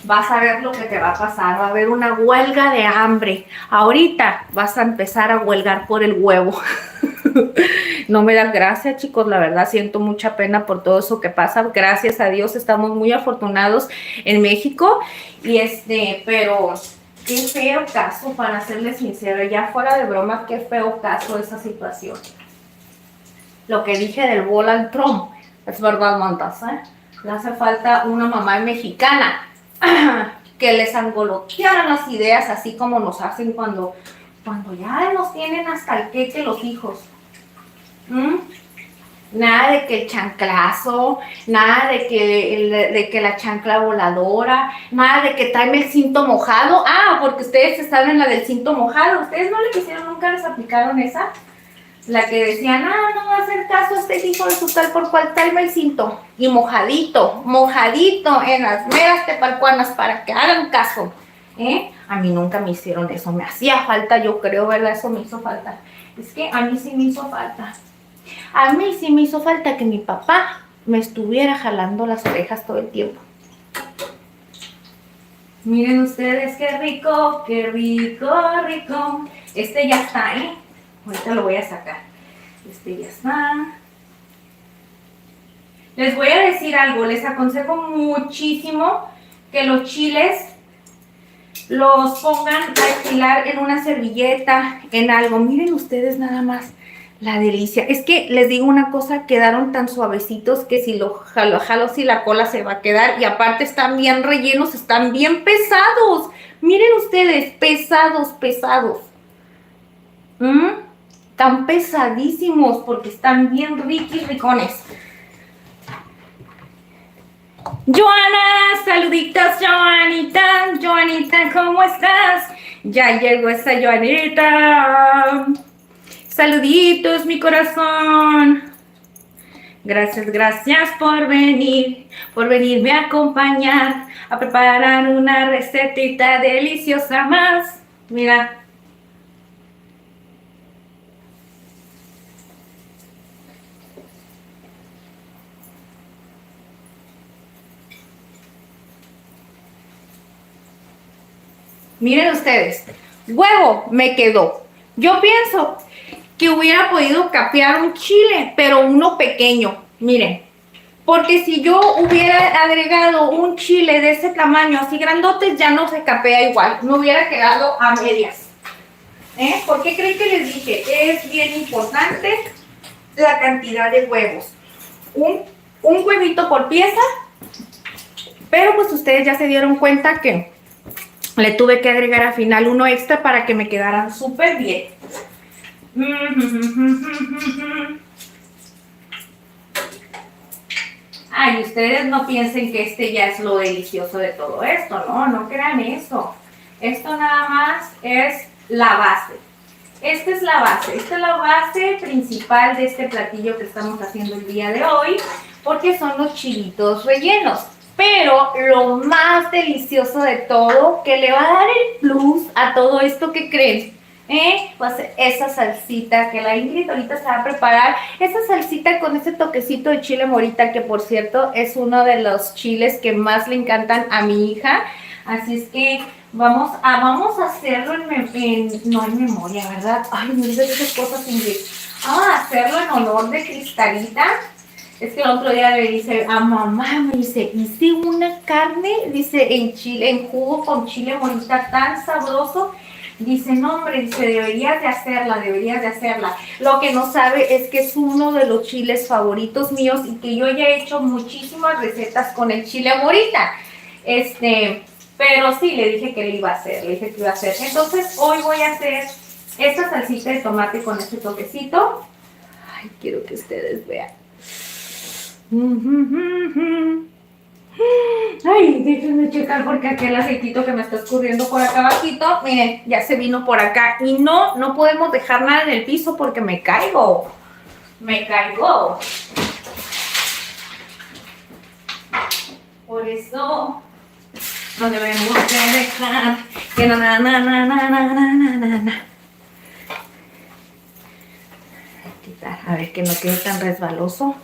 vas a ver lo que te va a pasar, va a haber una huelga de hambre. Ahorita vas a empezar a huelgar por el huevo. No me das gracias, chicos, la verdad siento mucha pena por todo eso que pasa. Gracias a Dios estamos muy afortunados en México. Pero qué feo caso, para serles sincero, ya fuera de broma, qué feo caso esa situación. Lo que dije del Volantrón es verdad, mantas, le hace falta una mamá mexicana que les angolotearan las ideas, así como nos hacen cuando ya nos tienen hasta el queque los hijos. Nada de que el chanclazo, nada de que la chancla voladora, nada de que tráeme el cinto mojado. Porque ustedes saben la del cinto mojado. ¿Ustedes no le quisieron, nunca les aplicaron esa? La que decían, no va a hacer caso a este hijo de su tal por cual, tráeme el cinto. Y mojadito en las meras tepalcuanas para que hagan caso. A mí nunca me hicieron eso, me hacía falta, yo creo, ¿verdad? Eso me hizo falta. Es que a mí sí me hizo falta. A mí sí me hizo falta que mi papá me estuviera jalando las orejas todo el tiempo. Miren ustedes qué rico, rico. Ya está, ahorita lo voy a sacar. Ya está. Les voy a decir algo, les aconsejo muchísimo que los chiles los pongan a estilar en una servilleta, en algo. Miren ustedes nada más la delicia. Es que les digo una cosa, quedaron tan suavecitos que si lo jalo, si la cola se va a quedar. Y aparte están bien rellenos, están bien pesados. Miren ustedes, pesados. Están pesadísimos porque están bien ricones. Joana, saluditos, Joanita, ¿cómo estás? Ya llegó esa Joanita. Saluditos, mi corazón. Gracias por venirme a acompañar, a preparar una recetita deliciosa más. Mira. Miren ustedes, huevo me quedó. Yo pienso que hubiera podido capear un chile, pero uno pequeño, miren. Porque si yo hubiera agregado un chile de ese tamaño, así grandotes, ya no se capea igual. Me hubiera quedado a medias. ¿Por qué creen que les dije? Es bien importante la cantidad de huevos. Un huevito por pieza Pero pues ustedes ya se dieron cuenta que le tuve que agregar al final uno extra para que me quedaran súper bien. Ay, ustedes no piensen que este ya es lo delicioso de todo esto, ¿no? No crean eso. Esto nada más es la base. Esta es la base principal de este platillo que estamos haciendo el día de hoy, porque son los chilitos rellenos. Pero lo más delicioso de todo, que le va a dar el plus a todo esto, que creen, pues esa salsita que la Ingrid ahorita se va a preparar, esa salsita con ese toquecito de chile morita, que por cierto es uno de los chiles que más le encantan a mi hija. Así es que vamos a hacerlo no en memoria, ¿verdad? Ay, no dices esas cosas, Ingrid. Vamos a hacerlo en honor de Cristalita. Es que el otro día le dice a mamá, me dice, hice una carne, dice, en jugo con chile morita tan sabroso. Dice, no hombre, dice, deberías de hacerla. Lo que no sabe es que es uno de los chiles favoritos míos y que yo ya he hecho muchísimas recetas con el chile morita. Pero sí, le dije que le iba a hacer, Entonces, hoy voy a hacer esta salsita de tomate con este toquecito. Ay, quiero que ustedes vean. Ay, déjenme checar porque aquel aceitito que me está escurriendo por acá abajito, miren, ya se vino por acá. Y no podemos dejar nada en el piso porque me caigo. Por eso no debemos de dejar que quitar, a ver que no quede tan resbaloso.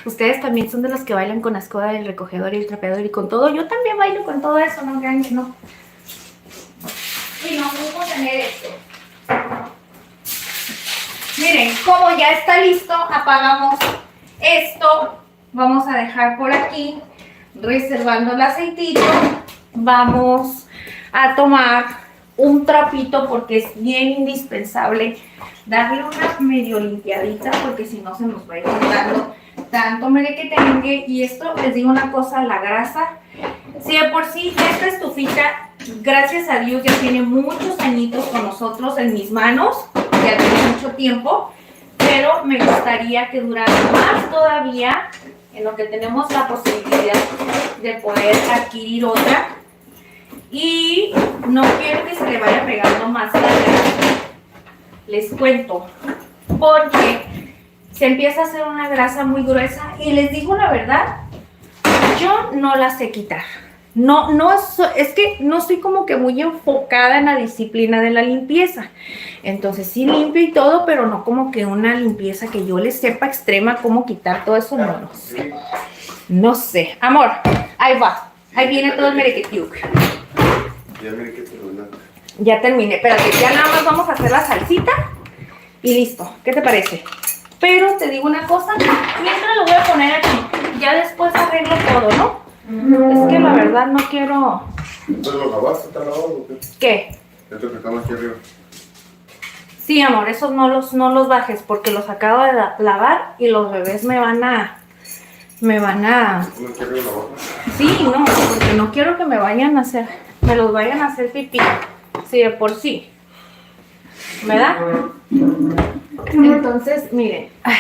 Ustedes también son de los que bailan con la escoba, el recogedor y el trapeador y con todo. Yo también bailo con todo eso, no crean que no. Y no puedo tener esto. Miren, como ya está listo, apagamos esto. Vamos a dejar por aquí, reservando el aceitito. Vamos a tomar un trapito porque es bien indispensable darle una medio limpiadita porque si no se nos va a ir quedando tanto merequetengue. Y esto, les digo una cosa, la grasa, si de por sí esta estufita, gracias a Dios, ya tiene muchos añitos con nosotros en mis manos, ya tiene mucho tiempo, pero me gustaría que durara más todavía, en lo que tenemos la posibilidad de poder adquirir otra. Y no quiero que se le vaya pegando más la grasa. Les cuento, porque se empieza a hacer una grasa muy gruesa y les digo la verdad, yo no la sé quitar. Es que no estoy como que muy enfocada en la disciplina de la limpieza. Entonces sí limpio y todo, pero no como que una limpieza que yo les sepa extrema cómo quitar todo eso, no sé. No sé. Amor, ahí va. Ahí viene todo el merequetiuc. Ya terminé, espérate, ya nada más vamos a hacer la salsita y listo. ¿Qué te parece? Pero te digo una cosa, mientras lo voy a poner aquí, ya después arreglo todo, ¿no? Es que la verdad no quiero... ¿Entonces lo lavaste? ¿Está lavado o qué? ¿Qué? Esto que estamos aquí arriba. Sí, amor, esos no los bajes porque los acabo de lavar y los bebés me van a... ¿No quieres lavarlo? Sí, no, porque no quiero que me los vayan a hacer pipí. Sí, de por sí. ¿Verdad? Entonces, miren. Ay,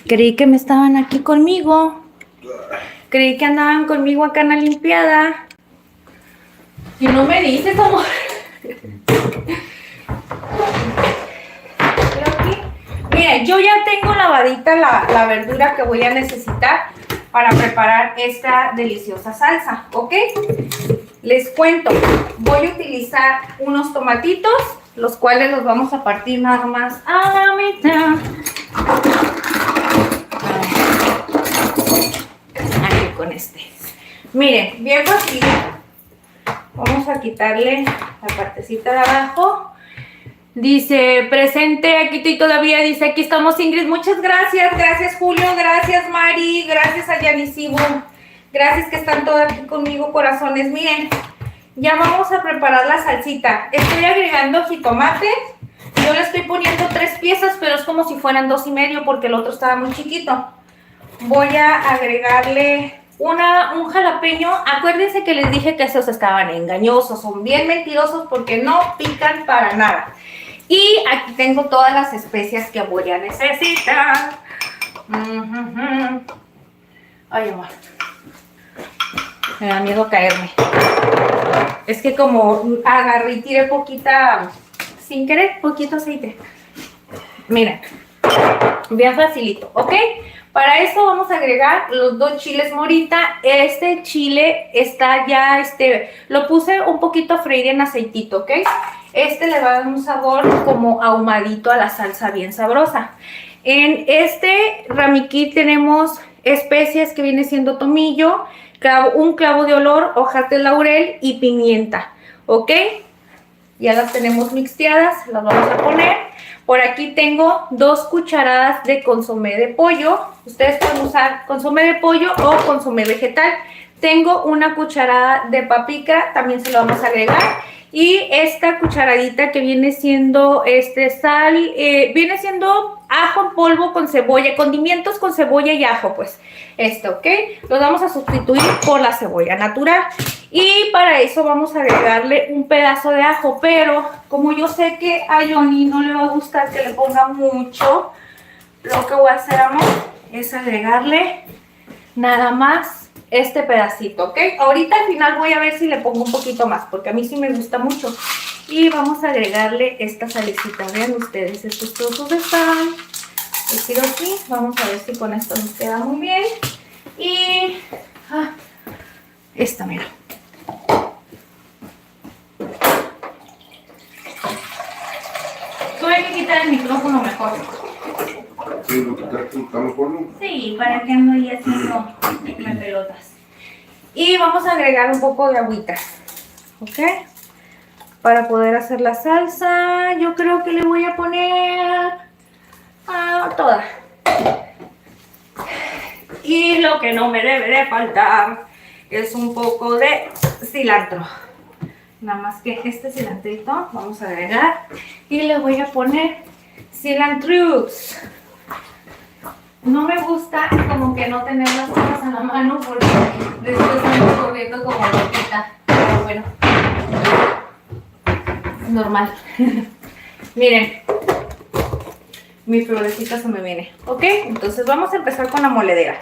creí que me estaban aquí conmigo. Creí que andaban conmigo acá en la limpiada. Y no me dices, amor. Miren, yo ya tengo lavadita la verdura que voy a necesitar para preparar esta deliciosa salsa, ¿ok? Les cuento, voy a utilizar unos tomatitos, los cuales los vamos a partir nada más a la mitad. Aquí con este. Miren, bien fácil. Vamos a quitarle la partecita de abajo. Dice, presente, aquí estoy todavía, dice, aquí estamos Ingrid, muchas gracias, gracias Julio, gracias Mari, gracias a Yanisibu, Gracias que están todos aquí conmigo, corazones. Miren, ya vamos a preparar la salsita. Estoy agregando jitomate. Yo le estoy poniendo 3 piezas, pero es como si fueran 2,5 porque el otro estaba muy chiquito. Voy a agregarle un jalapeño. Acuérdense que les dije que esos estaban engañosos, son bien mentirosos porque no pican para nada. Y aquí tengo todas las especias que voy a necesitar. Ay, amor. Me da miedo caerme. Es que como agarré y tiré poquita, sin querer, poquito aceite. Miren, bien facilito, ¿ok? Para esto vamos a agregar los 2 chiles morita. Este chile está ya, lo puse un poquito a freír en aceitito, ¿ok? Este le va a dar un sabor como ahumadito a la salsa bien sabrosa. En este ramiquí tenemos especias que viene siendo tomillo, un clavo de olor, hojas de laurel y pimienta, ¿ok? Ya las tenemos mixteadas, las vamos a poner. Por aquí tengo 2 cucharadas de consomé de pollo. Ustedes pueden usar consomé de pollo o consomé vegetal. Tengo una cucharada de paprika, también se lo vamos a agregar. Y esta cucharadita que viene siendo sal, viene siendo ajo en polvo con cebolla, condimentos con cebolla y ajo, pues. ¿Ok? Los vamos a sustituir por la cebolla natural. Y para eso vamos a agregarle un pedazo de ajo, pero como yo sé que a Johnny no le va a gustar que le ponga mucho, lo que voy a hacer, amor, es agregarle nada más este pedacito, ¿ok? Ahorita al final voy a ver si le pongo un poquito más, porque a mí sí me gusta mucho. Y vamos a agregarle esta salecita. Vean ustedes estos trozos de sal. Lo tiro aquí. Vamos a ver si con esto nos queda muy bien. Y esta, mira. Tuve que quitar el micrófono mejor. Sí, lo quitaste, está mejor, ¿no? Sí, para que ando ahí haciendo pelotas. Y vamos a agregar un poco de agüita, ¿ok? Para poder hacer la salsa, yo creo que le voy a poner toda. Y lo que no me debe de faltar es un poco de cilantro. Nada más que este cilantrito vamos a agregar y le voy a poner cilantrux. No me gusta como que no tener las cosas a la mano porque después ando corriendo como loquita. Pero bueno, es normal. Miren, mi florecita se me viene. ¿Ok? Entonces vamos a empezar con la moledera.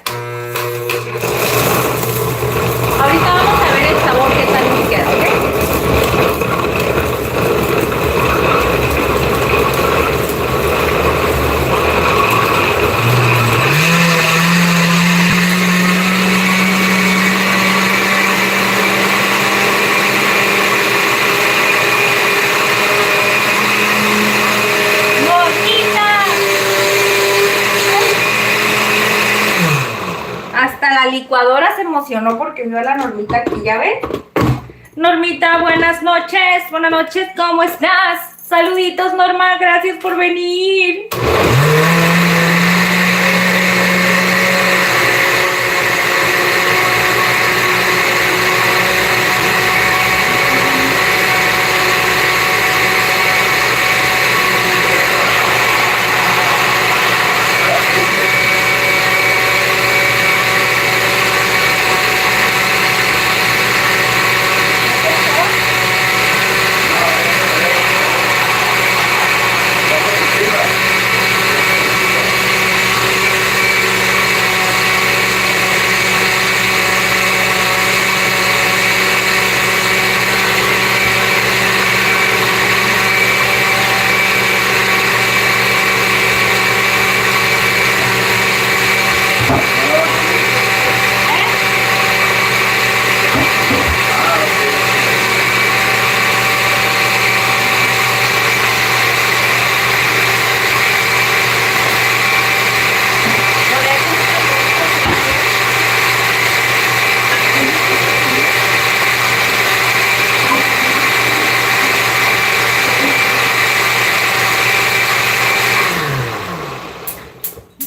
Ahorita vamos a ver el sabor que tal nos queda, ¿ok? La licuadora se emocionó porque vio a la Normita aquí, ¿ya ven? Normita, buenas noches, ¿cómo estás? Saluditos, Norma, gracias por venir.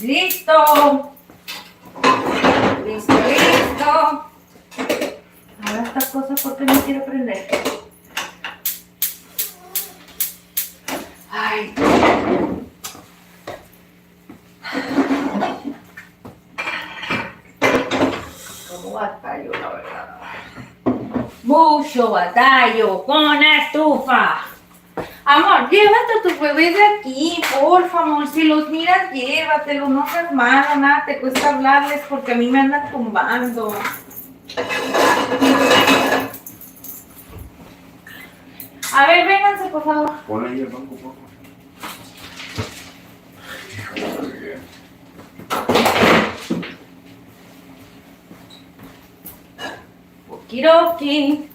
Listo. Listo, listo. cosa porque no quiero prender. Ay. ¿Cómo batallo, la verdad? Mucho batallo con la estufa. Amor, llévate a tus bebés de aquí, por favor. Si los miras, llévatelos. No seas malo, nada te cuesta hablarles porque a mí me andan tumbando. A ver, vénganse, por favor. Pon ahí el banco, por favor. Okidoki.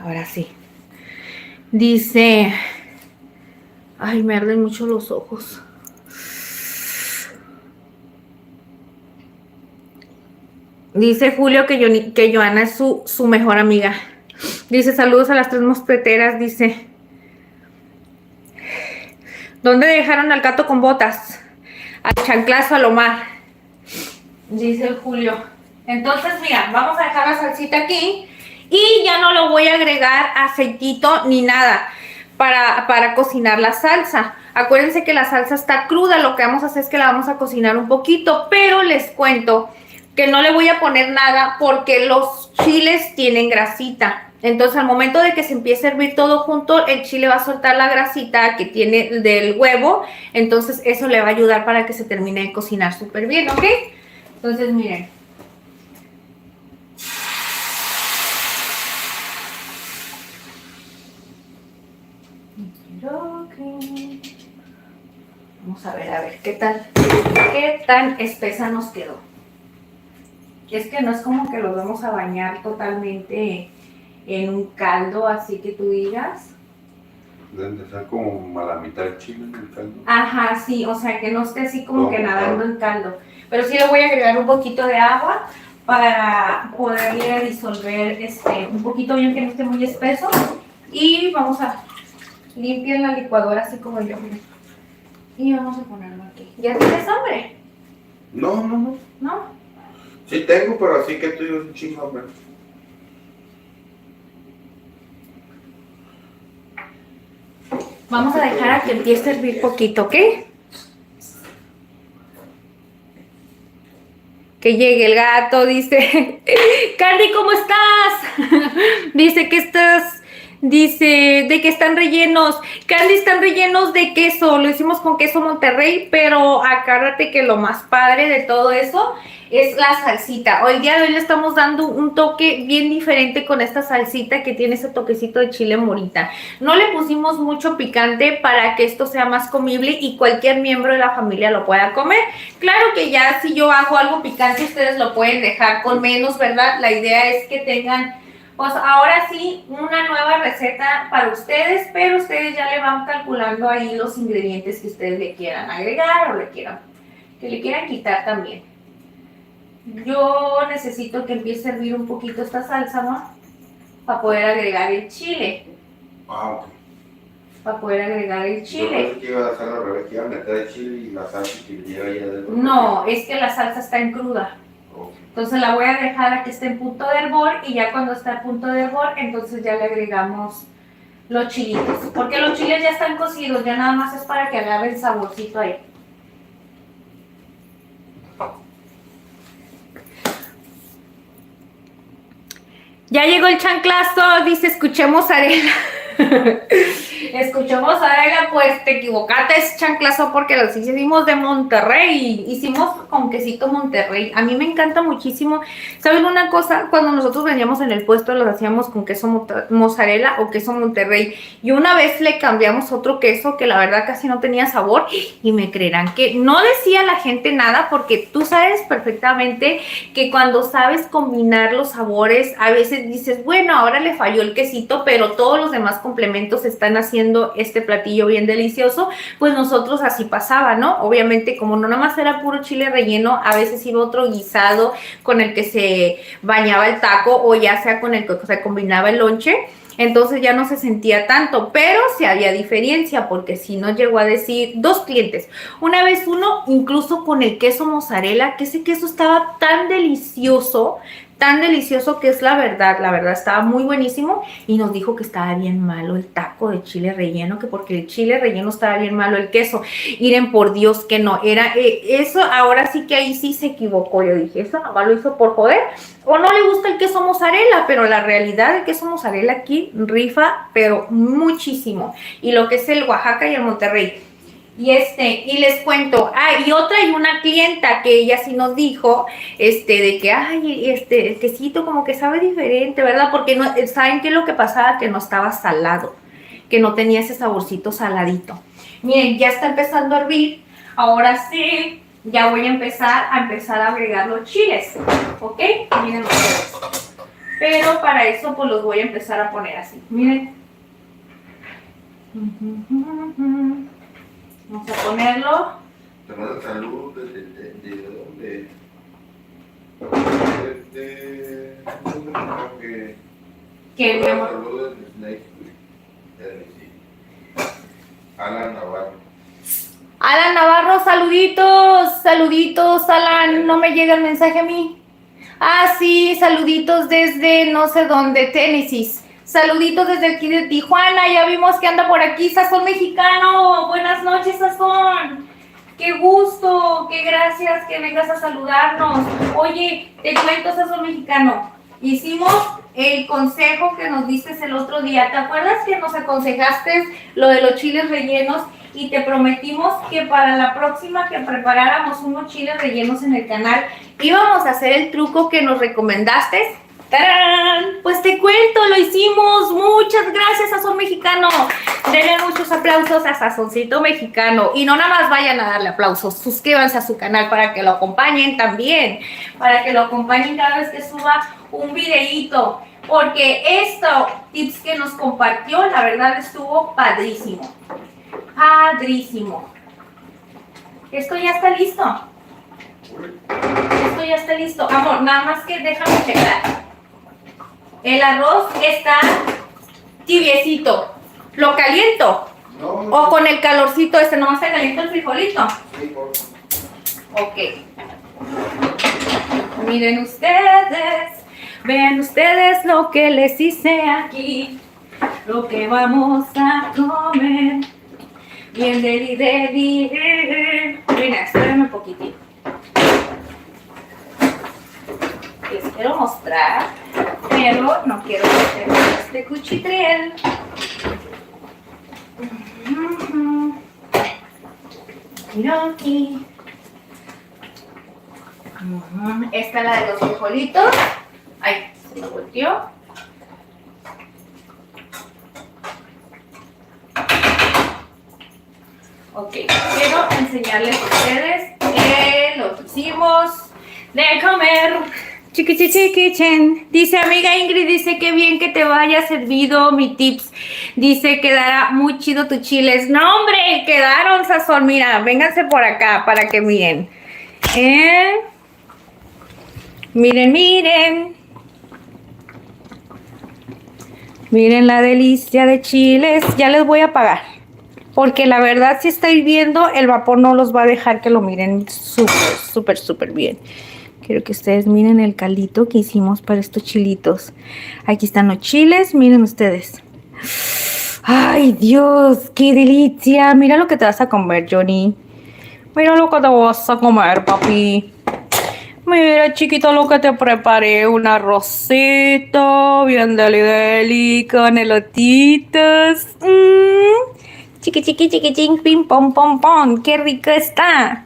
Ahora sí. Dice... Ay, me arden mucho los ojos. Dice Julio que Joana es su mejor amiga. Dice, saludos a las 3 mosqueteras. Dice, ¿dónde dejaron al gato con botas? Al chanclazo, al Omar. Dice el Julio. Entonces, mira, vamos a dejar la salsita aquí. Y ya no le voy a agregar aceitito ni nada para cocinar la salsa. Acuérdense que la salsa está cruda. Lo que vamos a hacer es que la vamos a cocinar un poquito. Pero les cuento que no le voy a poner nada porque los chiles tienen grasita. Entonces al momento de que se empiece a hervir todo junto, el chile va a soltar la grasita que tiene del huevo. Entonces eso le va a ayudar para que se termine de cocinar súper bien, ¿ok? Entonces miren. Vamos a ver qué tan espesa nos quedó. Es que no es como que los vamos a bañar totalmente en un caldo, así que tú digas. Deben de estar como a la mitad del chile en el caldo. Ajá, sí, o sea que no esté así como que nadando en caldo. Pero sí le voy a agregar un poquito de agua para poderle a disolver un poquito bien que no esté muy espeso. Y vamos a limpiar la licuadora así como yo. Y vamos a ponerlo aquí. ¿Ya tienes hambre? No. ¿No? Sí tengo, pero así que tú y un chingo, hombre. Vamos a dejar a que empiece a hervir poquito, ¿ok? Que llegue el gato, dice. Candy, ¿cómo estás? Dice que estás... Dice, de que están rellenos. Candy, están rellenos de queso. Lo hicimos con queso Monterrey, pero acuérdate que lo más padre de todo eso es la salsita. Hoy día de hoy le estamos dando un toque bien diferente con esta salsita que tiene ese toquecito de chile morita. No le pusimos mucho picante para que esto sea más comible y cualquier miembro de la familia lo pueda comer. Claro que ya si yo hago algo picante, ustedes lo pueden dejar con menos, ¿verdad? La idea es que tengan... Pues ahora sí, una nueva receta para ustedes, pero ustedes ya le van calculando ahí los ingredientes que ustedes le quieran agregar o que le quieran quitar también. Yo necesito que empiece a hervir un poquito esta salsa, ¿no? Para poder agregar el chile. Ah, ok. Para poder agregar el Yo chile. pensé que iba a hacer al revés, que iba a meter el chile y la salsa que lleva ahí adentro. No, es que la salsa está en cruda. Entonces la voy a dejar a que esté en punto de hervor y ya cuando está a punto de hervor, entonces ya le agregamos los chilitos. Porque los chiles ya están cocidos, ya nada más es para que agarre el saborcito ahí. Ya llegó el chanclazo, dice, escuchemos Arela. Escuchemos Arela, pues te equivocaste, es chanclazo porque los hicimos de Monterrey, hicimos con quesito Monterrey. A mí me encanta muchísimo. ¿Saben una cosa? Cuando nosotros veníamos en el puesto los hacíamos con queso mozzarella o queso Monterrey. Y una vez le cambiamos otro queso que la verdad casi no tenía sabor y me creerán que no decía la gente nada porque tú sabes perfectamente que cuando sabes combinar los sabores, a veces dices, bueno, ahora le falló el quesito, pero todos los demás complementos están haciendo este platillo bien delicioso. Pues nosotros así pasaba, ¿no? Obviamente como no nada más era puro chile relleno, a veces iba otro guisado con el que se bañaba el taco o ya sea con el que se combinaba el lonche. entonces ya no se sentía tanto, pero sí había diferencia, porque sí nos llegó a decir 2 clientes. Una vez uno, incluso con el queso mozzarella, que ese queso estaba tan delicioso que es la verdad estaba muy buenísimo, y nos dijo que estaba bien malo el taco de chile relleno, que porque el chile relleno estaba bien malo, el queso, miren, por Dios que no, era eso, ahora sí que ahí sí se equivocó. Yo dije, eso nomás lo hizo por joder, o no le gusta el queso mozzarella, pero la realidad, el queso mozzarella aquí rifa, pero muchísimo, y lo que es el Oaxaca y el Monterrey. Y les cuento, y una clienta que ella sí nos dijo, de que, el quesito como que sabe diferente, ¿verdad? Porque no, ¿saben qué es lo que pasaba? Que no estaba salado, que no tenía ese saborcito saladito. Miren, ya está empezando a hervir, ahora sí, ya voy a empezar a agregar los chiles, ¿ok? Miren ustedes. Pero para eso, pues los voy a empezar a poner así, miren. Vamos a ponerlo. Te mando salud ¿de dónde? ¿Qué, mi amor? Saludos de Alan Navarro. Alan Navarro, saluditos, Alan, no me llega el mensaje a mí. Sí, saluditos desde no sé dónde, Tennessee. Saluditos desde aquí de Tijuana, ya vimos que anda por aquí Sazón Mexicano. Buenas noches, Sazón. Qué gusto, qué gracias que vengas a saludarnos. Oye, te cuento, Sazón Mexicano, hicimos el consejo que nos diste el otro día. ¿Te acuerdas que nos aconsejaste lo de los chiles rellenos? Y te prometimos que para la próxima que preparáramos unos chiles rellenos en el canal, íbamos a hacer el truco que nos recomendaste. ¡Tarán! Pues te cuento, lo hicimos. Muchas gracias, Sazón Mexicano. Denle muchos aplausos a Sazoncito Mexicano. Y no nada más vayan a darle aplausos, suscríbanse a su canal para que lo acompañen también. Para que lo acompañen cada vez que suba un videíto. Porque estos tips que nos compartió, la verdad estuvo padrísimo. Padrísimo. Esto ya está listo. Esto ya está listo. Amor, nada más que déjame checar. El arroz está tibiecito. ¿Lo caliento? No. ¿O con el calorcito nomás se calienta el frijolito? Sí, por Ok. Miren ustedes, vean ustedes lo que les hice aquí. Lo que vamos a comer. Bien deli. Mira, espérenme un poquitito. Les quiero mostrar, pero no quiero meter este cuchitril. Mira aquí. Esta es la de los frijolitos. Ay, se me volteó. Ok, quiero enseñarles a ustedes lo que hicimos de comer. Chiquichen. Dice amiga Ingrid, dice que bien que te vaya servido mi tips. Dice quedará muy chido tus chiles. No, hombre, quedaron, Sazón. Mira, vénganse por acá para que miren. Miren. Miren la delicia de chiles. Ya les voy a apagar. Porque la verdad, si está hirviendo, el vapor no los va a dejar que lo miren súper bien. Quiero que ustedes miren el caldito que hicimos para estos chilitos. Aquí están los chiles, miren ustedes. ¡Ay, Dios! ¡Qué delicia! Mira lo que te vas a comer, Johnny. Mira lo que te vas a comer, papi. Mira, chiquito, lo que te preparé. Un arrocito bien deli con elotitos. Chiquichín, pim, pom. ¡Qué rico está!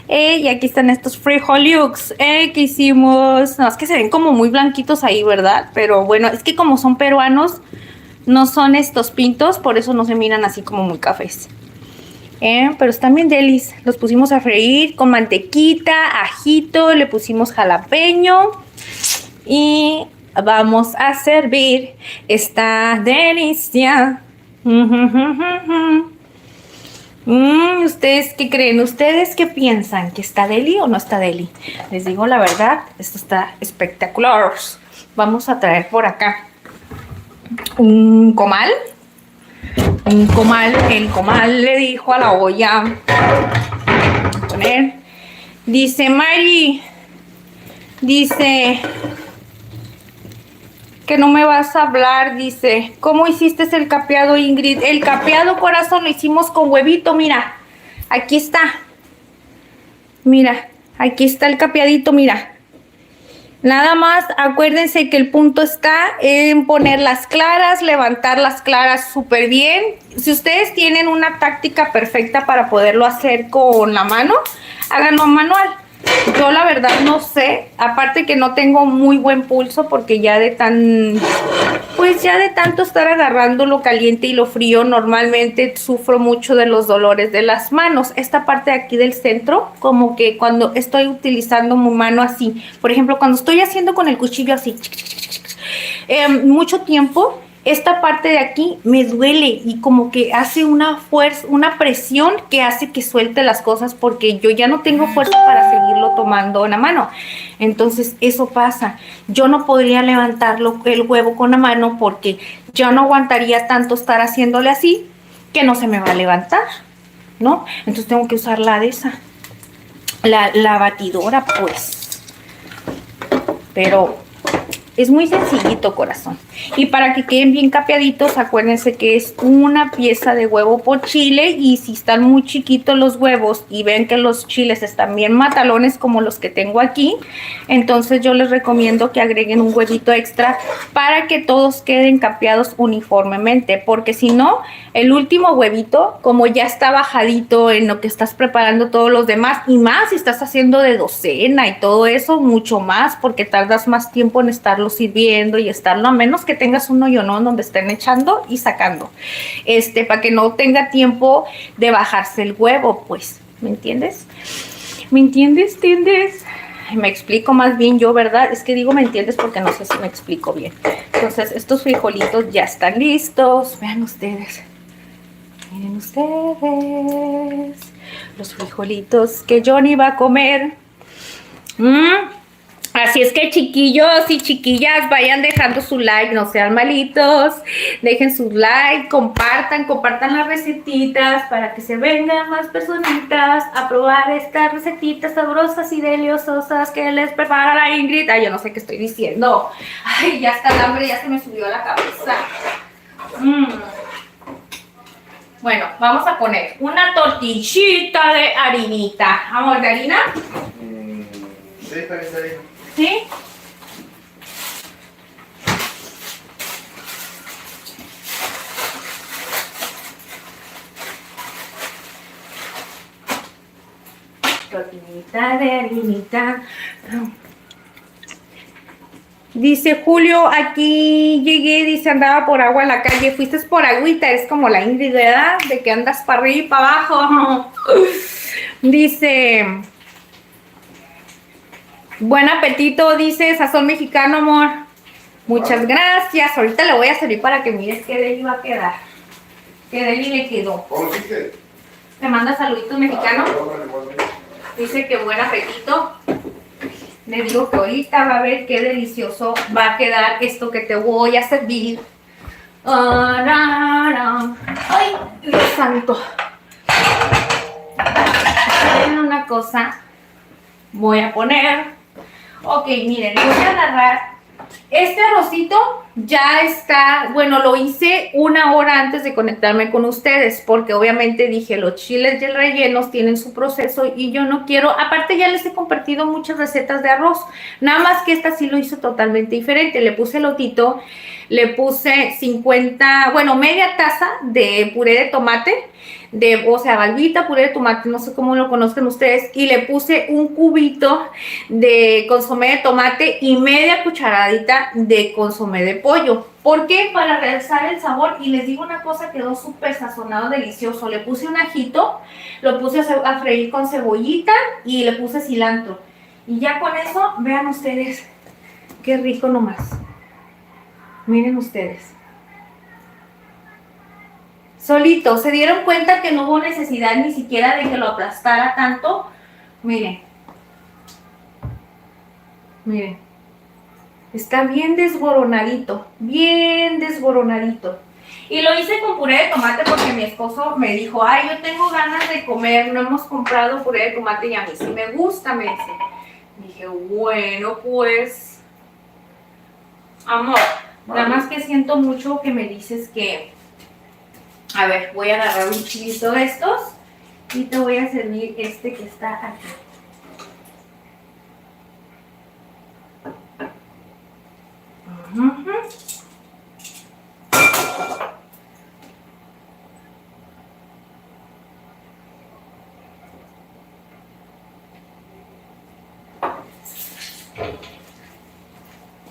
Y aquí están estos frijoliux que hicimos. No, es que se ven como muy blanquitos ahí, ¿verdad? Pero bueno, es que como son peruanos, no son estos pintos, por eso no se miran así como muy cafés. Pero están bien delis. Los pusimos a freír con mantequita, ajito, le pusimos jalapeño. Y vamos a servir esta delicia. ¿Ustedes qué creen? ¿Ustedes qué piensan? ¿Que está deli o no está deli? Les digo la verdad, esto está espectacular. Vamos a traer por acá un comal. El comal le dijo a la olla, poner, dice Mari, dice que no me vas a hablar, dice, ¿cómo hiciste el capeado, Ingrid? El capeado, corazón, lo hicimos con huevito, mira, aquí está, mira, aquí está el capeadito, mira. Nada más acuérdense que el punto está en poner las claras, levantar las claras súper bien. Si ustedes tienen una táctica perfecta para poderlo hacer con la mano, háganlo manual. Yo la verdad no sé, aparte que no tengo muy buen pulso porque ya de tanto estar agarrando lo caliente y lo frío, normalmente sufro mucho de los dolores de las manos. Esta parte de aquí del centro, como que cuando estoy utilizando mi mano así, por ejemplo, cuando estoy haciendo con el cuchillo así, mucho tiempo, esta parte de aquí me duele y como que hace una fuerza, una presión que hace que suelte las cosas porque yo ya no tengo fuerza para seguirlo tomando en la mano. Entonces eso pasa. Yo no podría levantarlo el huevo con la mano porque yo no aguantaría tanto estar haciéndole así que no se me va a levantar, ¿no? Entonces tengo que usar la de esa, la batidora, pues. Pero es muy sencillito, corazón. Y para que queden bien capeaditos, acuérdense que es una pieza de huevo por chile. Y si están muy chiquitos los huevos y ven que los chiles están bien matalones como los que tengo aquí, entonces yo les recomiendo que agreguen un huevito extra para que todos queden capeados uniformemente. Porque si no, el último huevito, como ya está bajadito en lo que estás preparando todos los demás, y más si estás haciendo de docena y todo eso, mucho más, porque tardas más tiempo en estarlo sirviendo y estarlo, a menos que tengas un hoyonón donde estén echando y sacando, para que no tenga tiempo de bajarse el huevo, pues, ¿me entiendes? ¿Me entiendes? ¿Entiendes? Me explico más bien yo, ¿verdad? Es que digo me entiendes porque no sé si me explico bien. Entonces, estos frijolitos ya están listos. Vean ustedes. Miren ustedes. Los frijolitos que Johnny va a comer. Así es que chiquillos y chiquillas, vayan dejando su like, no sean malitos, dejen su like, compartan las recetitas para que se vengan más personitas a probar estas recetitas sabrosas y deliciosas que les prepara la Ingrid. Ay, yo no sé qué estoy diciendo. Ay, ya está el hambre, ya se me subió a la cabeza. Bueno, vamos a poner una tortillita de harinita. ¿Amor, de harina? Sí, está bien, está bien. ¿Sí? Tortillita de harinita. Dice Julio, aquí llegué, dice, andaba por agua en la calle. Fuiste por agüita, es como la Ingrid, ¿verdad? De que andas para arriba y para abajo. Dice, buen apetito, dice, sazón mexicano, amor. Muchas gracias. Ahorita le voy a servir para que mires qué deli va a quedar. Qué deli le quedó. ¿Cómo dijiste? Me manda saluditos mexicanos. Dice que buen apetito. Le digo que ahorita va a ver qué delicioso va a quedar esto que te voy a servir. Ay, Dios santo. Miren una cosa. Voy a poner. Ok, miren, voy a agarrar. Este arrocito ya está, bueno, lo hice una hora antes de conectarme con ustedes, porque obviamente dije, los chiles y el rellenos tienen su proceso y yo no quiero, aparte ya les he compartido muchas recetas de arroz, nada más que esta sí lo hizo totalmente diferente. Le puse elotito, le puse media taza de puré de tomate, o sea, balbita, puré de tomate, no sé cómo lo conozcan ustedes, y le puse un cubito de consomé de tomate y media cucharadita de consomé de pollo. ¿Por qué? Para realzar el sabor. Y les digo una cosa, quedó súper sazonado, delicioso. Le puse un ajito, lo puse a freír con cebollita y le puse cilantro. Y ya con eso, vean ustedes, qué rico nomás. Miren ustedes. Solito, ¿se dieron cuenta que no hubo necesidad ni siquiera de que lo aplastara tanto? Miren. Miren. Está bien desboronadito, bien desboronadito. Y lo hice con puré de tomate porque mi esposo me dijo, ay, yo tengo ganas de comer, no hemos comprado puré de tomate y a mí sí me gusta, me dice. Dije, bueno, pues, amor, Vale. nada más que siento mucho que me dices que, a ver, voy a agarrar un chilito de estos y te voy a servir este que está aquí. Uh-huh.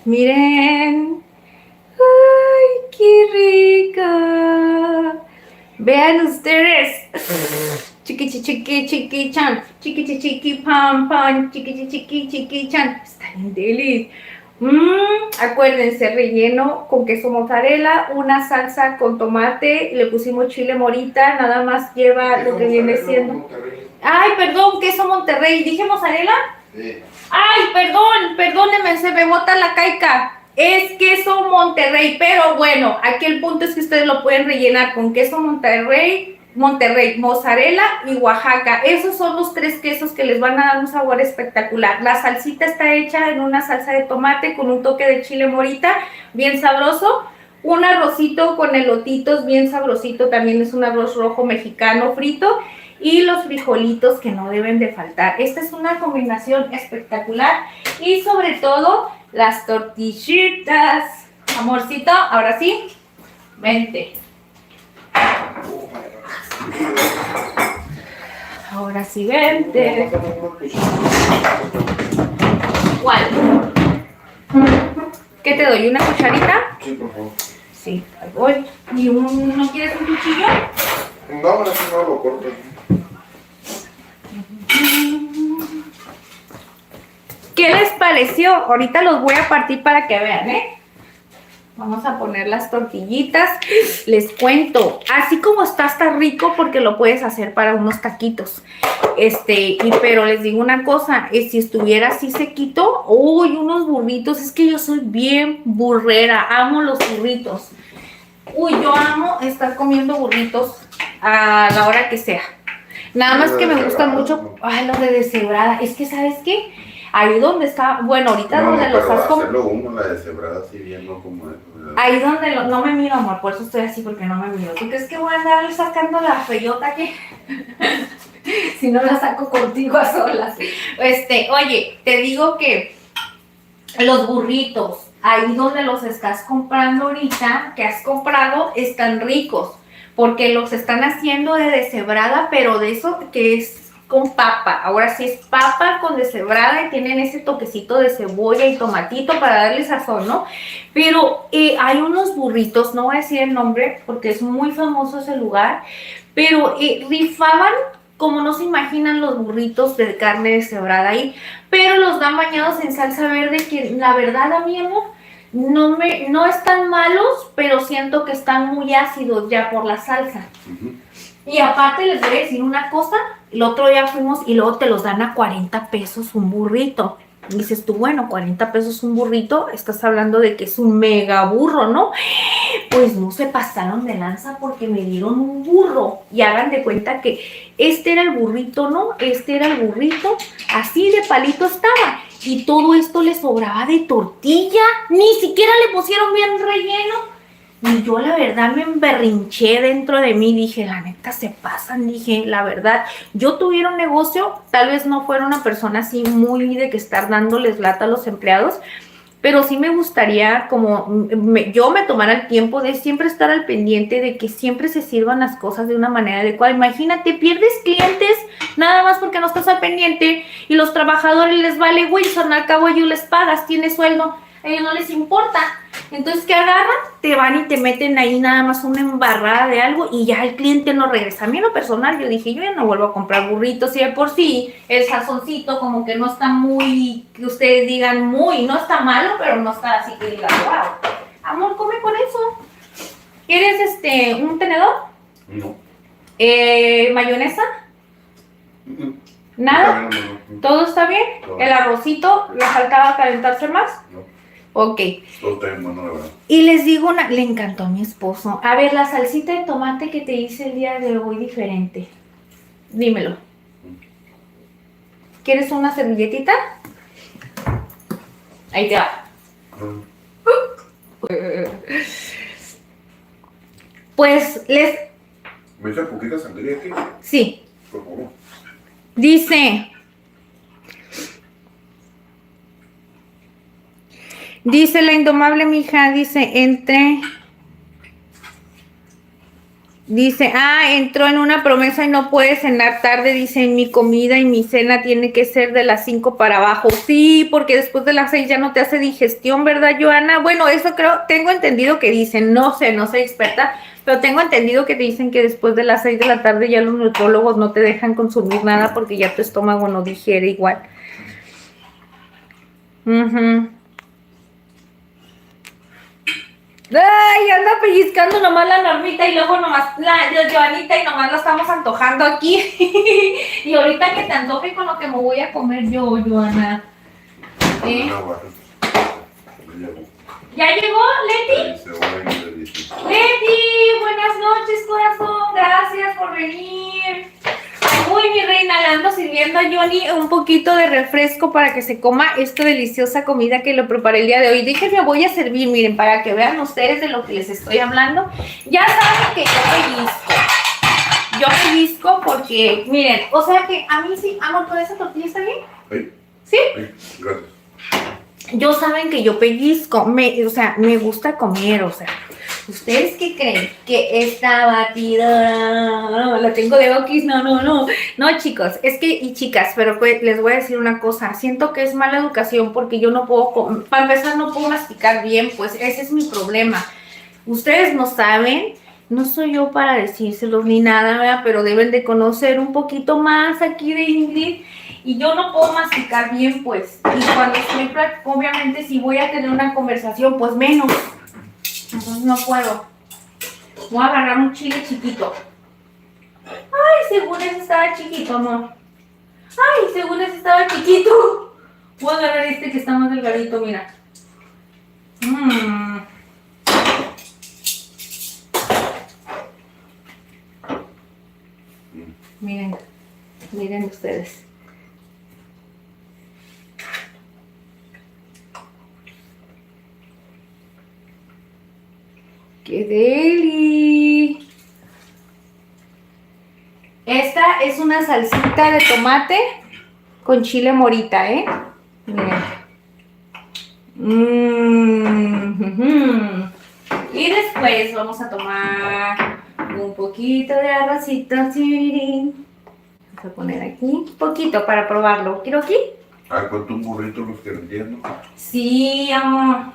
Miren. ¡Ay, qué rica! Vean ustedes. Chiqui chiqui chiqui chan. Chiqui chiqui pam pam. Chiqui chiqui chiqui chan. Está bien delis. Acuérdense, relleno con queso mozzarella, una salsa con tomate, le pusimos chile morita, nada más lleva lo que viene siendo. Monterrey. Ay, perdón, queso Monterrey. ¿Dije mozzarella? Sí. Ay, perdónenme, se me bota la caica. Es queso Monterrey, pero bueno, aquí el punto es que ustedes lo pueden rellenar con queso Monterrey, mozzarella y Oaxaca. Esos son los 3 quesos que les van a dar un sabor espectacular. La salsita está hecha en una salsa de tomate con un toque de chile morita, bien sabroso. Un arrocito con elotitos, bien sabrosito, también es un arroz rojo mexicano frito. Y los frijolitos que no deben de faltar. Esta es una combinación espectacular. Y sobre todo, las tortillitas. Amorcito, ahora sí, vente. Ahora sí, vente. ¿Cuál? ¿Qué te doy? ¿Una cucharita? Sí, por favor. Sí, ahí voy. ¿Y no quieres un cuchillo? No, ahora sí no lo corto. ¿Qué les pareció? Ahorita los voy a partir para que vean, ¿eh? Vamos a poner las tortillitas. Les cuento, así como está rico porque lo puedes hacer para unos taquitos. Pero les digo una cosa, si estuviera así sequito, uy, unos burritos, es que yo soy bien burrera, amo los burritos. Uy, yo amo estar comiendo burritos a la hora que sea. Nada más que me gustan mucho, ay, los de deshebrada. Es que, ¿sabes qué? Ahí donde está, bueno, ahorita No, donde los has hacerlo uno, la deshebrada así bien, no como eso. ahí donde no me miro, amor, por eso estoy así, porque no me miro. ¿Tú crees que voy a andar sacando la feyota que si no la saco contigo a solas? Oye, te digo que los burritos, ahí donde los estás comprando ahorita, que has comprado, están ricos, porque los están haciendo de deshebrada, pero de eso que es con papa. Ahora sí es papa con deshebrada y tienen ese toquecito de cebolla y tomatito para darle sazón, ¿no? Pero hay unos burritos, no voy a decir el nombre porque es muy famoso ese lugar, pero rifaban como no se imaginan los burritos de carne deshebrada ahí, pero los dan bañados en salsa verde que la verdad a mí, amor, no están malos, pero siento que están muy ácidos ya por la salsa. Y aparte les voy a decir una cosa, el otro día fuimos y luego te los dan a 40 pesos un burrito. Y dices tú, bueno, 40 pesos un burrito, estás hablando de que es un mega burro, ¿no? Pues no se pasaron de lanza porque me dieron un burro. Y hagan de cuenta que este era el burrito, ¿no? Este era el burrito, así de palito estaba. Y todo esto le sobraba de tortilla, ni siquiera le pusieron bien relleno. Y yo la verdad me emberrinché dentro de mí, dije, la neta se pasan, dije, la verdad, yo tuviera un negocio, tal vez no fuera una persona así muy de que estar dándoles lata a los empleados, pero sí me gustaría como yo me tomara el tiempo de siempre estar al pendiente de que siempre se sirvan las cosas de una manera adecuada. Imagínate, pierdes clientes nada más porque no estás al pendiente y los trabajadores les vale Wilson, al cabo ellos les pagas, tienes sueldo, a ellos no les importa. Entonces, ¿qué agarran? Te van y te meten ahí nada más una embarrada de algo y ya el cliente no regresa. A mí en lo personal, yo dije, yo ya no vuelvo a comprar burritos y de por sí el sazoncito como que no está muy, que ustedes digan muy, no está malo, pero no está así que digan, wow. Amor, come con eso. ¿Quieres un tenedor? No. ¿Mayonesa? ¿Nada? No. ¿Todo está bien? Todo. ¿El arrocito le faltaba calentarse más? No. Ok. Todo está bien bueno, la verdad. Y les digo le encantó a mi esposo. A ver, la salsita de tomate que te hice el día de hoy diferente. Dímelo. ¿Quieres una servilletita? Ahí te va. Pues ¿Me echa poquita sangría aquí? Sí. Por favor. Dice la indomable mija, entró en una promesa y no puede cenar tarde, dice, mi comida y mi cena tiene que ser de las 5 para abajo. Sí, porque después de las 6 ya no te hace digestión, ¿verdad, Joana? Bueno, eso tengo entendido que dicen, no sé, no soy experta, pero tengo entendido que dicen que después de las 6 de la tarde ya los nutrólogos no te dejan consumir nada porque ya tu estómago no digiere igual. Ay, anda pellizcando nomás la normita y luego nomás la Joanita y nomás la estamos antojando aquí. Y ahorita que te antoje con lo que me voy a comer yo, Joana. ¿Ya llegó, Leti? Leti, buenas noches, corazón. Gracias por venir. Uy, mi reina, le ando sirviendo a Johnny un poquito de refresco para que se coma esta deliciosa comida que lo preparé el día de hoy. Déjenme, voy a servir, miren, para que vean ustedes de lo que les estoy hablando. Ya saben que yo pellizco porque, miren, o sea que a mí sí, amor, ¿toda esa tortilla está bien? Sí. ¿Sí? Sí, gracias. Yo saben que yo pellizco, me gusta comer, o sea. ¿Ustedes qué creen? Que esta batidora la tengo de okis, no, chicos, es que, y chicas, pero les voy a decir una cosa, siento que es mala educación porque yo no puedo, para empezar no puedo masticar bien, pues ese es mi problema. Ustedes no saben, no soy yo para decírselos ni nada, ¿verdad? Pero deben de conocer un poquito más aquí de Ingrid. Y yo no puedo masticar bien, pues. Y cuando estoy, obviamente, si voy a tener una conversación, pues menos. Entonces no puedo. Voy a agarrar un chile chiquito. Ay, según ese estaba chiquito, amor. Ay, según ese estaba chiquito. Voy a agarrar este que está más delgadito, mira. Miren ustedes. ¡Qué deli! Esta es una salsita de tomate con chile morita, ¿eh? Miren. Y después vamos a tomar un poquito de arrocito. Vamos a poner aquí un poquito para probarlo. ¿Quiero aquí? ¿Cuánto un burrito los que entiendo? Sí, amor.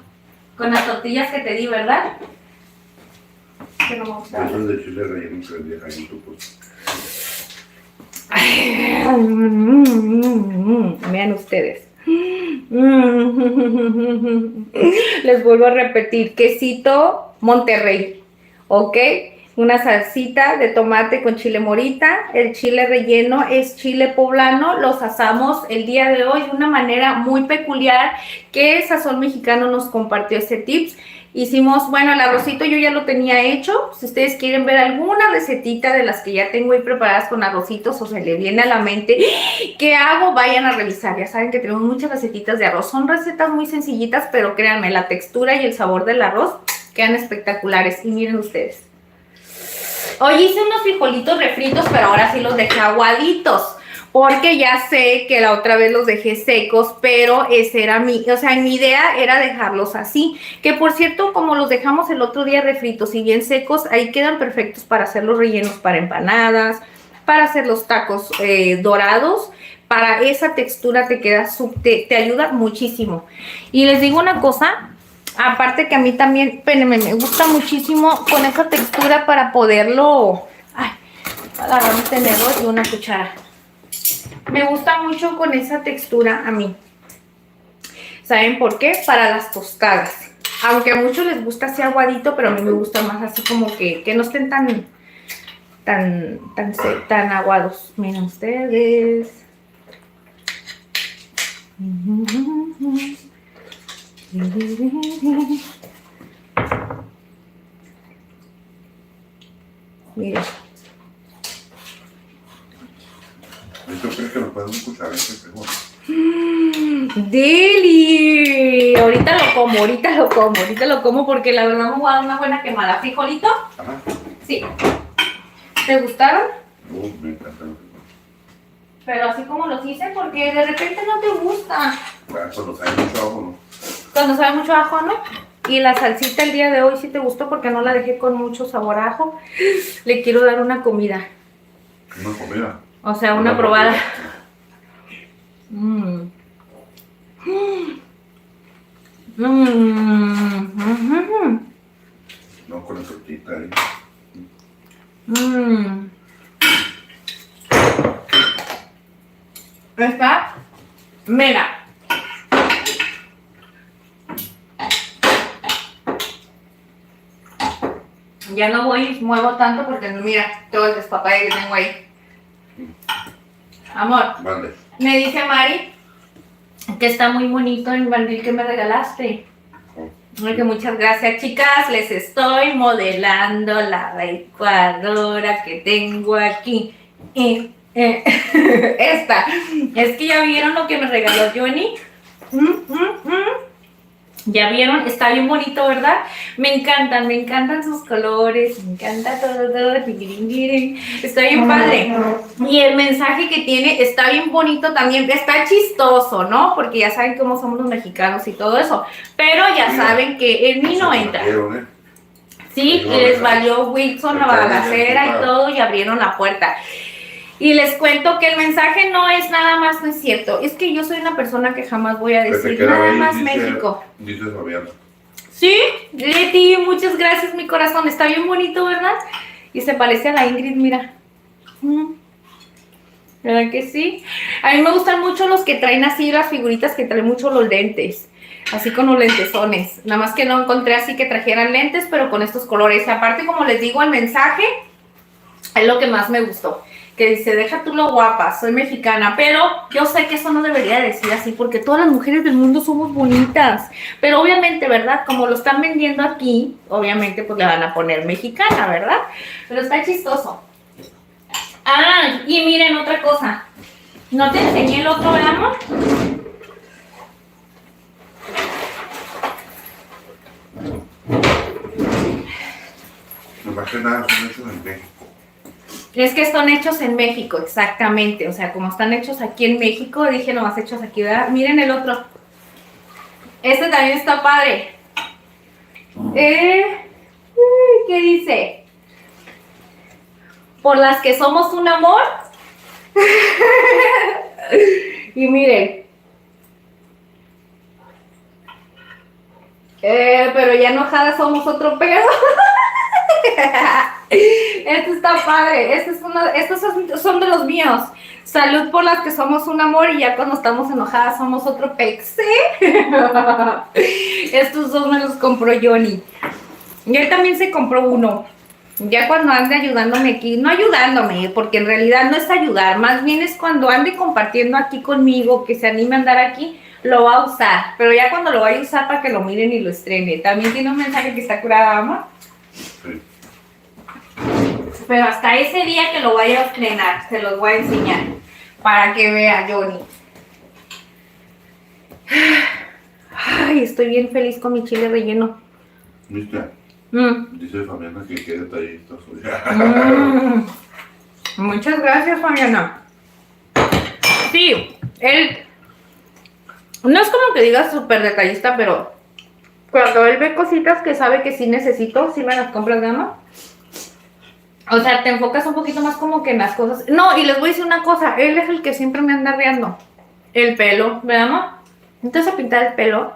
Con las tortillas que te di, ¿verdad? Que no me gusta. Eso es de chile relleno que vendía ahí en tu puesto. Vean ustedes. Les vuelvo a repetir, quesito Monterrey, ¿ok? Una salsita de tomate con chile morita. El chile relleno es chile poblano. Los asamos el día de hoy de una manera muy peculiar que Sazón Mexicano nos compartió ese tips. Hicimos, bueno, el arrocito yo ya lo tenía hecho. Si ustedes quieren ver alguna recetita de las que ya tengo ahí preparadas con arrocitos o se le viene a la mente ¿qué hago? Vayan a revisar. Ya saben que tenemos muchas recetitas de arroz. Son recetas muy sencillitas, pero créanme, la textura y el sabor del arroz quedan espectaculares. Y miren ustedes. Hoy hice unos frijolitos refritos, pero ahora sí los dejé aguaditos. Porque ya sé que la otra vez los dejé secos, pero ese era mi idea era dejarlos así. Que por cierto, como los dejamos el otro día refritos y bien secos, ahí quedan perfectos para hacer los rellenos para empanadas, para hacer los tacos dorados. Para esa textura te queda, te ayuda muchísimo. Y les digo una cosa, aparte que a mí también, me gusta muchísimo con esa textura para poderlo... Ay, agarrar un tenedor y una cuchara. Me gusta mucho con esa textura a mí. ¿Saben por qué? Para las tostadas. Aunque a muchos les gusta así aguadito, pero a mí me gusta más así como que no estén tan aguados. Miren ustedes. Mira. ¿Esto crees que lo puedes escuchar este frijol? ¡Deli! Ahorita lo como porque la verdad me voy a dar una buena quemada. ¿Frijolito? Ajá. Sí. ¿Te gustaron? Me encanta el frijol. Pero así como los hice, porque de repente no te gusta. Claro, cuando sabe mucho ajo, ¿no? Cuando sabe mucho ajo, ¿no? Y la salsita el día de hoy sí te gustó porque no la dejé con mucho sabor a ajo. Le quiero dar una comida. Una comida. O sea, una probada. Mmm. No, con la tortita ahí. Está, mira. Ya no voy y muevo tanto porque mira todo el despapalle que tengo ahí. Amor, Vale. me dice Mari que está muy bonito el mandil que me regalaste. Ay, que muchas gracias, chicas. Les estoy modelando la licuadora que tengo aquí. Esta. Es que ya vieron lo que me regaló Johnny. Ya vieron, está bien bonito, ¿verdad? Me encantan sus colores, me encanta todo. Está bien padre. Y el mensaje que tiene está bien bonito también, está chistoso, ¿no? Porque ya saben cómo somos los mexicanos y todo eso. Pero ya saben que en mí no entra. Sí, y les valió Wilson la balacera y todo y abrieron la puerta. Y les cuento que el mensaje no es nada más, no es cierto. Es que yo soy una persona que jamás voy a decir nada más México. Dice Fabián. Sí, Leti, muchas gracias, mi corazón. Está bien bonito, ¿verdad? Y se parece a la Ingrid, mira. ¿Verdad que sí? A mí me gustan mucho los que traen así las figuritas que traen mucho los lentes. Así con los lentesones. Nada más que no encontré así que trajeran lentes, pero con estos colores. Y aparte, como les digo, el mensaje es lo que más me gustó. Que dice, deja tú lo guapa, soy mexicana, pero yo sé que eso no debería decir así, porque todas las mujeres del mundo somos bonitas, pero obviamente, ¿verdad? Como lo están vendiendo aquí, obviamente pues le van a poner mexicana, ¿verdad? Pero está chistoso. Ah, y miren otra cosa, ¿no te enseñé el otro, amor? No más que nada son hechos en México. Es que son hechos en México, exactamente. O sea, como están hechos aquí en México, dije nomás hechos aquí, ¿verdad? Miren el otro. Este también está padre. ¿Qué dice? Por las que somos un amor. Y miren. Pero ya enojadas somos otro pedo. Este está padre. Estos son de los míos. Salud por las que somos un amor y ya cuando estamos enojadas somos otro pex. Estos dos me los compró Johnny. Y él también se compró uno. Ya cuando ande ayudándome aquí, no ayudándome, porque en realidad no es ayudar, más bien es cuando ande compartiendo aquí conmigo, que se anime a andar aquí, lo va a usar. Pero ya cuando lo vaya a usar para que lo miren y lo estrene. También tiene un mensaje que está curada, amor. Sí. Pero hasta ese día que lo vaya a estrenar, se los voy a enseñar para que vea Johnny. Ay, estoy bien feliz con mi chile relleno. ¿Viste? Dice Fabiana que qué detallista soy. Muchas gracias, Fabiana. Sí, él no es como que diga súper detallista, pero cuando él ve cositas que sabe que sí necesito, sí me las compras, ¿no? O sea, te enfocas un poquito más como que en las cosas. No, y les voy a decir una cosa, él es el que siempre me anda arreando el pelo, ¿verdad, amor? Entonces a pintar el pelo.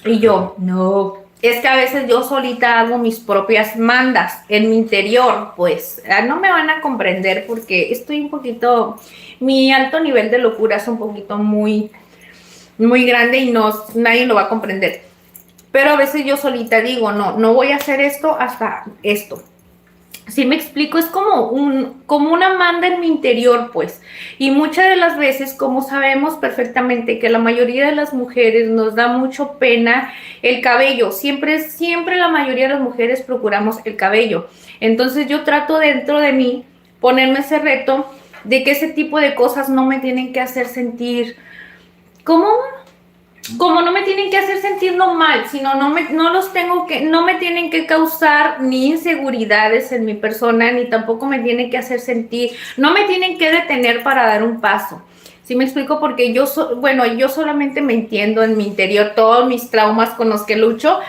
Y yo, no. Es que a veces yo solita hago mis propias mandas en mi interior, pues. No me van a comprender porque estoy un poquito... Mi alto nivel de locura es un poquito muy grande y nadie lo va a comprender. Pero a veces yo solita digo, no voy a hacer esto hasta esto. Si me explico, es como una manda en mi interior, pues. Y muchas de las veces, como sabemos perfectamente que la mayoría de las mujeres nos da mucho pena el cabello, siempre la mayoría de las mujeres procuramos el cabello. Entonces yo trato dentro de mí ponerme ese reto de que ese tipo de cosas no me tienen que hacer sentir como no me tienen que hacer sentir mal, sino no me tienen que causar ni inseguridades en mi persona, ni tampoco me tienen que hacer sentir, no me tienen que detener para dar un paso. ¿Sí me explico? Porque yo solamente me entiendo en mi interior todos mis traumas con los que lucho,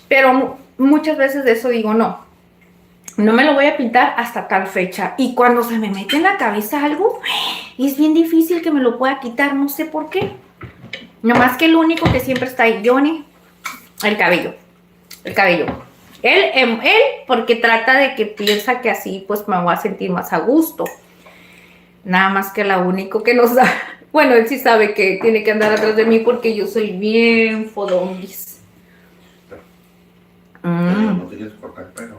pero muchas veces de eso digo, no me lo voy a pintar hasta tal fecha. Y cuando se me mete en la cabeza algo, es bien difícil que me lo pueda quitar, no sé por qué. Nomás que el único que siempre está ahí, Johnny, el cabello. Él porque trata de que piensa que así pues me voy a sentir más a gusto. Nada más que lo único que nos da. Bueno, él sí sabe que tiene que andar atrás de mí porque yo soy bien fodonguis. No tienes que cortar el pelo.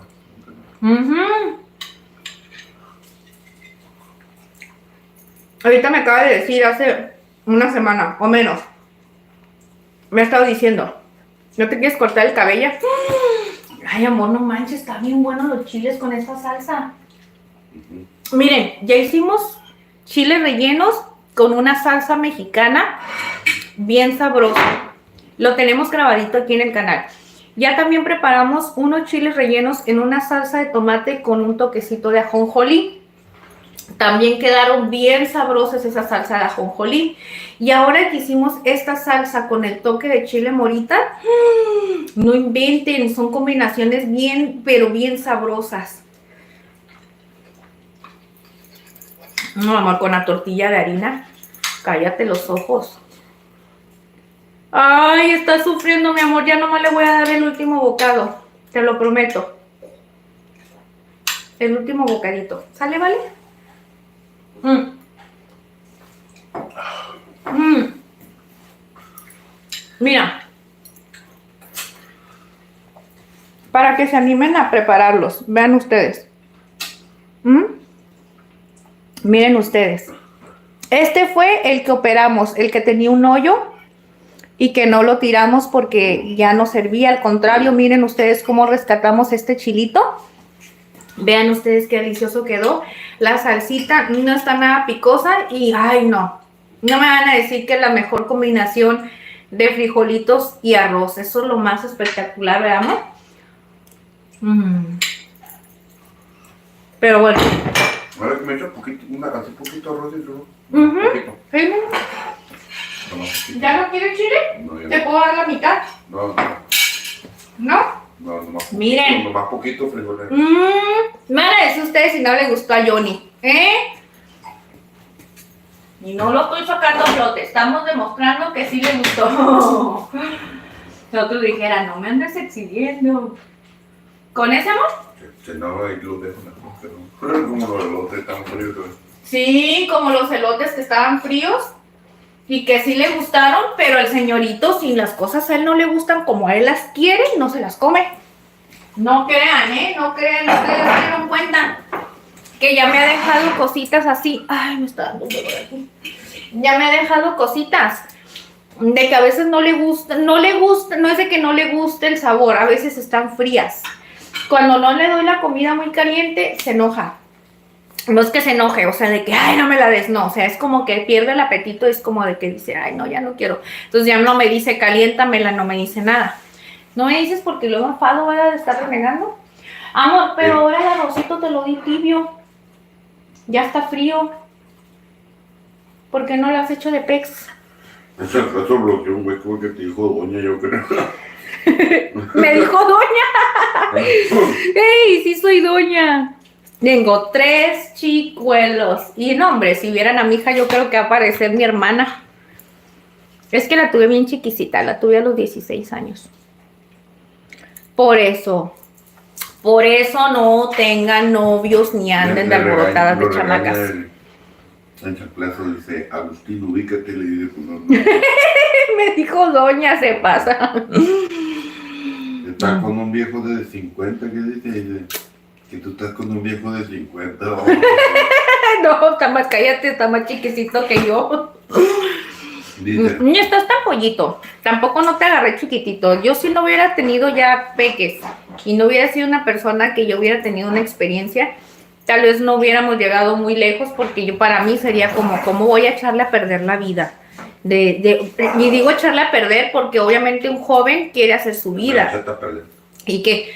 Ahorita me acaba de decir hace una semana o menos. Me ha estado diciendo, ¿no te quieres cortar el cabello? Ay, amor, no manches, están bien buenos los chiles con esa salsa. Miren, ya hicimos chiles rellenos con una salsa mexicana bien sabrosa. Lo tenemos grabadito aquí en el canal. Ya también preparamos unos chiles rellenos en una salsa de tomate con un toquecito de ajonjolí. También quedaron bien sabrosas esa salsa de ajonjolí. Y ahora que hicimos esta salsa con el toque de chile morita, no inventen, son combinaciones bien, pero bien sabrosas. No, amor, con la tortilla de harina, cállate los ojos. Ay, está sufriendo, mi amor, ya nomás le voy a dar el último bocado, te lo prometo. El último bocadito, ¿sale, vale? Mira, para que se animen a prepararlos, vean ustedes. Miren ustedes. Este fue el que operamos, el que tenía un hoyo y que no lo tiramos porque ya no servía. Al contrario, miren ustedes cómo rescatamos este chilito. Vean ustedes qué delicioso quedó. La salsita no está nada picosa y ay no me van a decir que es la mejor combinación de frijolitos y arroz. Eso es lo más espectacular, veamos. Pero bueno. Ahora que me echo hace poquito arroz y todo. Poquito. Sí. ¿Ya no quieres chile? No, ¿Te puedo dar la mitad? No. ¿No? No, nomás miren. Nomás poquito frijoles. Me van a decir ustedes si no le gustó a Johnny, Y no lo estoy sacando a flote, estamos demostrando que sí le gustó. Nosotros dijera, no me andes exhibiendo. ¿Con ese, amor? No, ahí lo dejo pero como los elotes están fríos. Sí, como los elotes que estaban fríos y que sí le gustaron, pero el señorito, si las cosas a él no le gustan como a él las quiere, no se las come. No crean, no crean, ustedes se dieron cuenta que ya me ha dejado cositas así. Ay, me está dando un dolor aquí. Ya me ha dejado cositas de que a veces no le gusta, no es de que no le guste el sabor, a veces están frías. Cuando no le doy la comida muy caliente, se enoja. No es que se enoje, o sea, de que, ay, no me la des, no, o sea, es como que pierde el apetito, es como de que dice, ay, no, ya no quiero. Entonces ya no me dice, caliéntamela, no me dice nada. No me dices porque luego enfado, voy a estar renegando. Amor, pero ahora el arrocito te lo di tibio. Ya está frío. ¿Por qué no lo has hecho de pex? Eso bloqueó un hueco que te dijo doña, yo creo. Me dijo doña. ¡Ey, sí soy doña! Tengo 3 chicuelos. Y no, hombre, si vieran a mi hija, yo creo que va a parecer mi hermana. Es que la tuve bien chiquisita, la tuve a los 16 años. Por eso no tengan novios ni anden de alborotadas de chamacas. En Chaplazo dice, Agustín, ubícate, le dice, pues no. Me dijo doña, se pasa. Está con un viejo de 50 que dice, Que tú estás con un viejo de 50. No, está más, cállate, está más chiquitito que yo. Dice, Ni estás tan pollito. Tampoco no te agarré chiquitito. Yo si no hubiera tenido ya peques y no hubiera sido una persona que yo hubiera tenido una experiencia, tal vez no hubiéramos llegado muy lejos porque yo para mí sería como, ¿cómo voy a echarle a perder la vida? Y digo echarle a perder porque obviamente un joven quiere hacer su me vida. echaste a perder. Y que,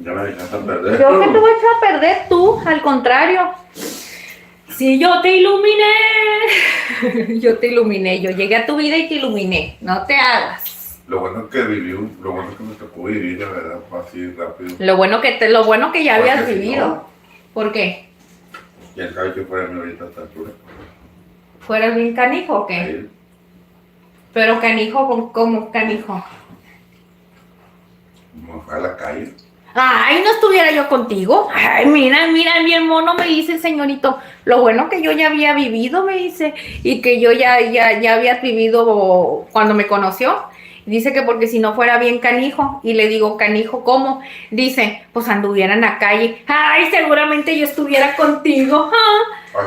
Ya me echaste a perder. creo que te voy a echar a perder tú, al contrario. Si yo te iluminé, yo te iluminé, yo llegué a tu vida y te iluminé, no te hagas. Lo bueno que viví, lo bueno que me tocó vivir, la verdad, fue así rápido. Lo bueno que ya Porque habías si vivido. no, ¿Por qué? ¿quién sabe que fuera mi ahorita a esta altura? ¿Fueras bien canijo o qué? Ahí, Pero canijo, ¿cómo canijo? me fue a la calle. Ay, no estuviera yo contigo. Ay, mira, bien mono, me dice el señorito. Lo bueno que yo ya había vivido, me dice, y que yo ya había vivido cuando me conoció. Dice que porque si no fuera bien canijo, y le digo, canijo, ¿cómo? Dice, pues anduviera en la calle. Ay, seguramente yo estuviera contigo.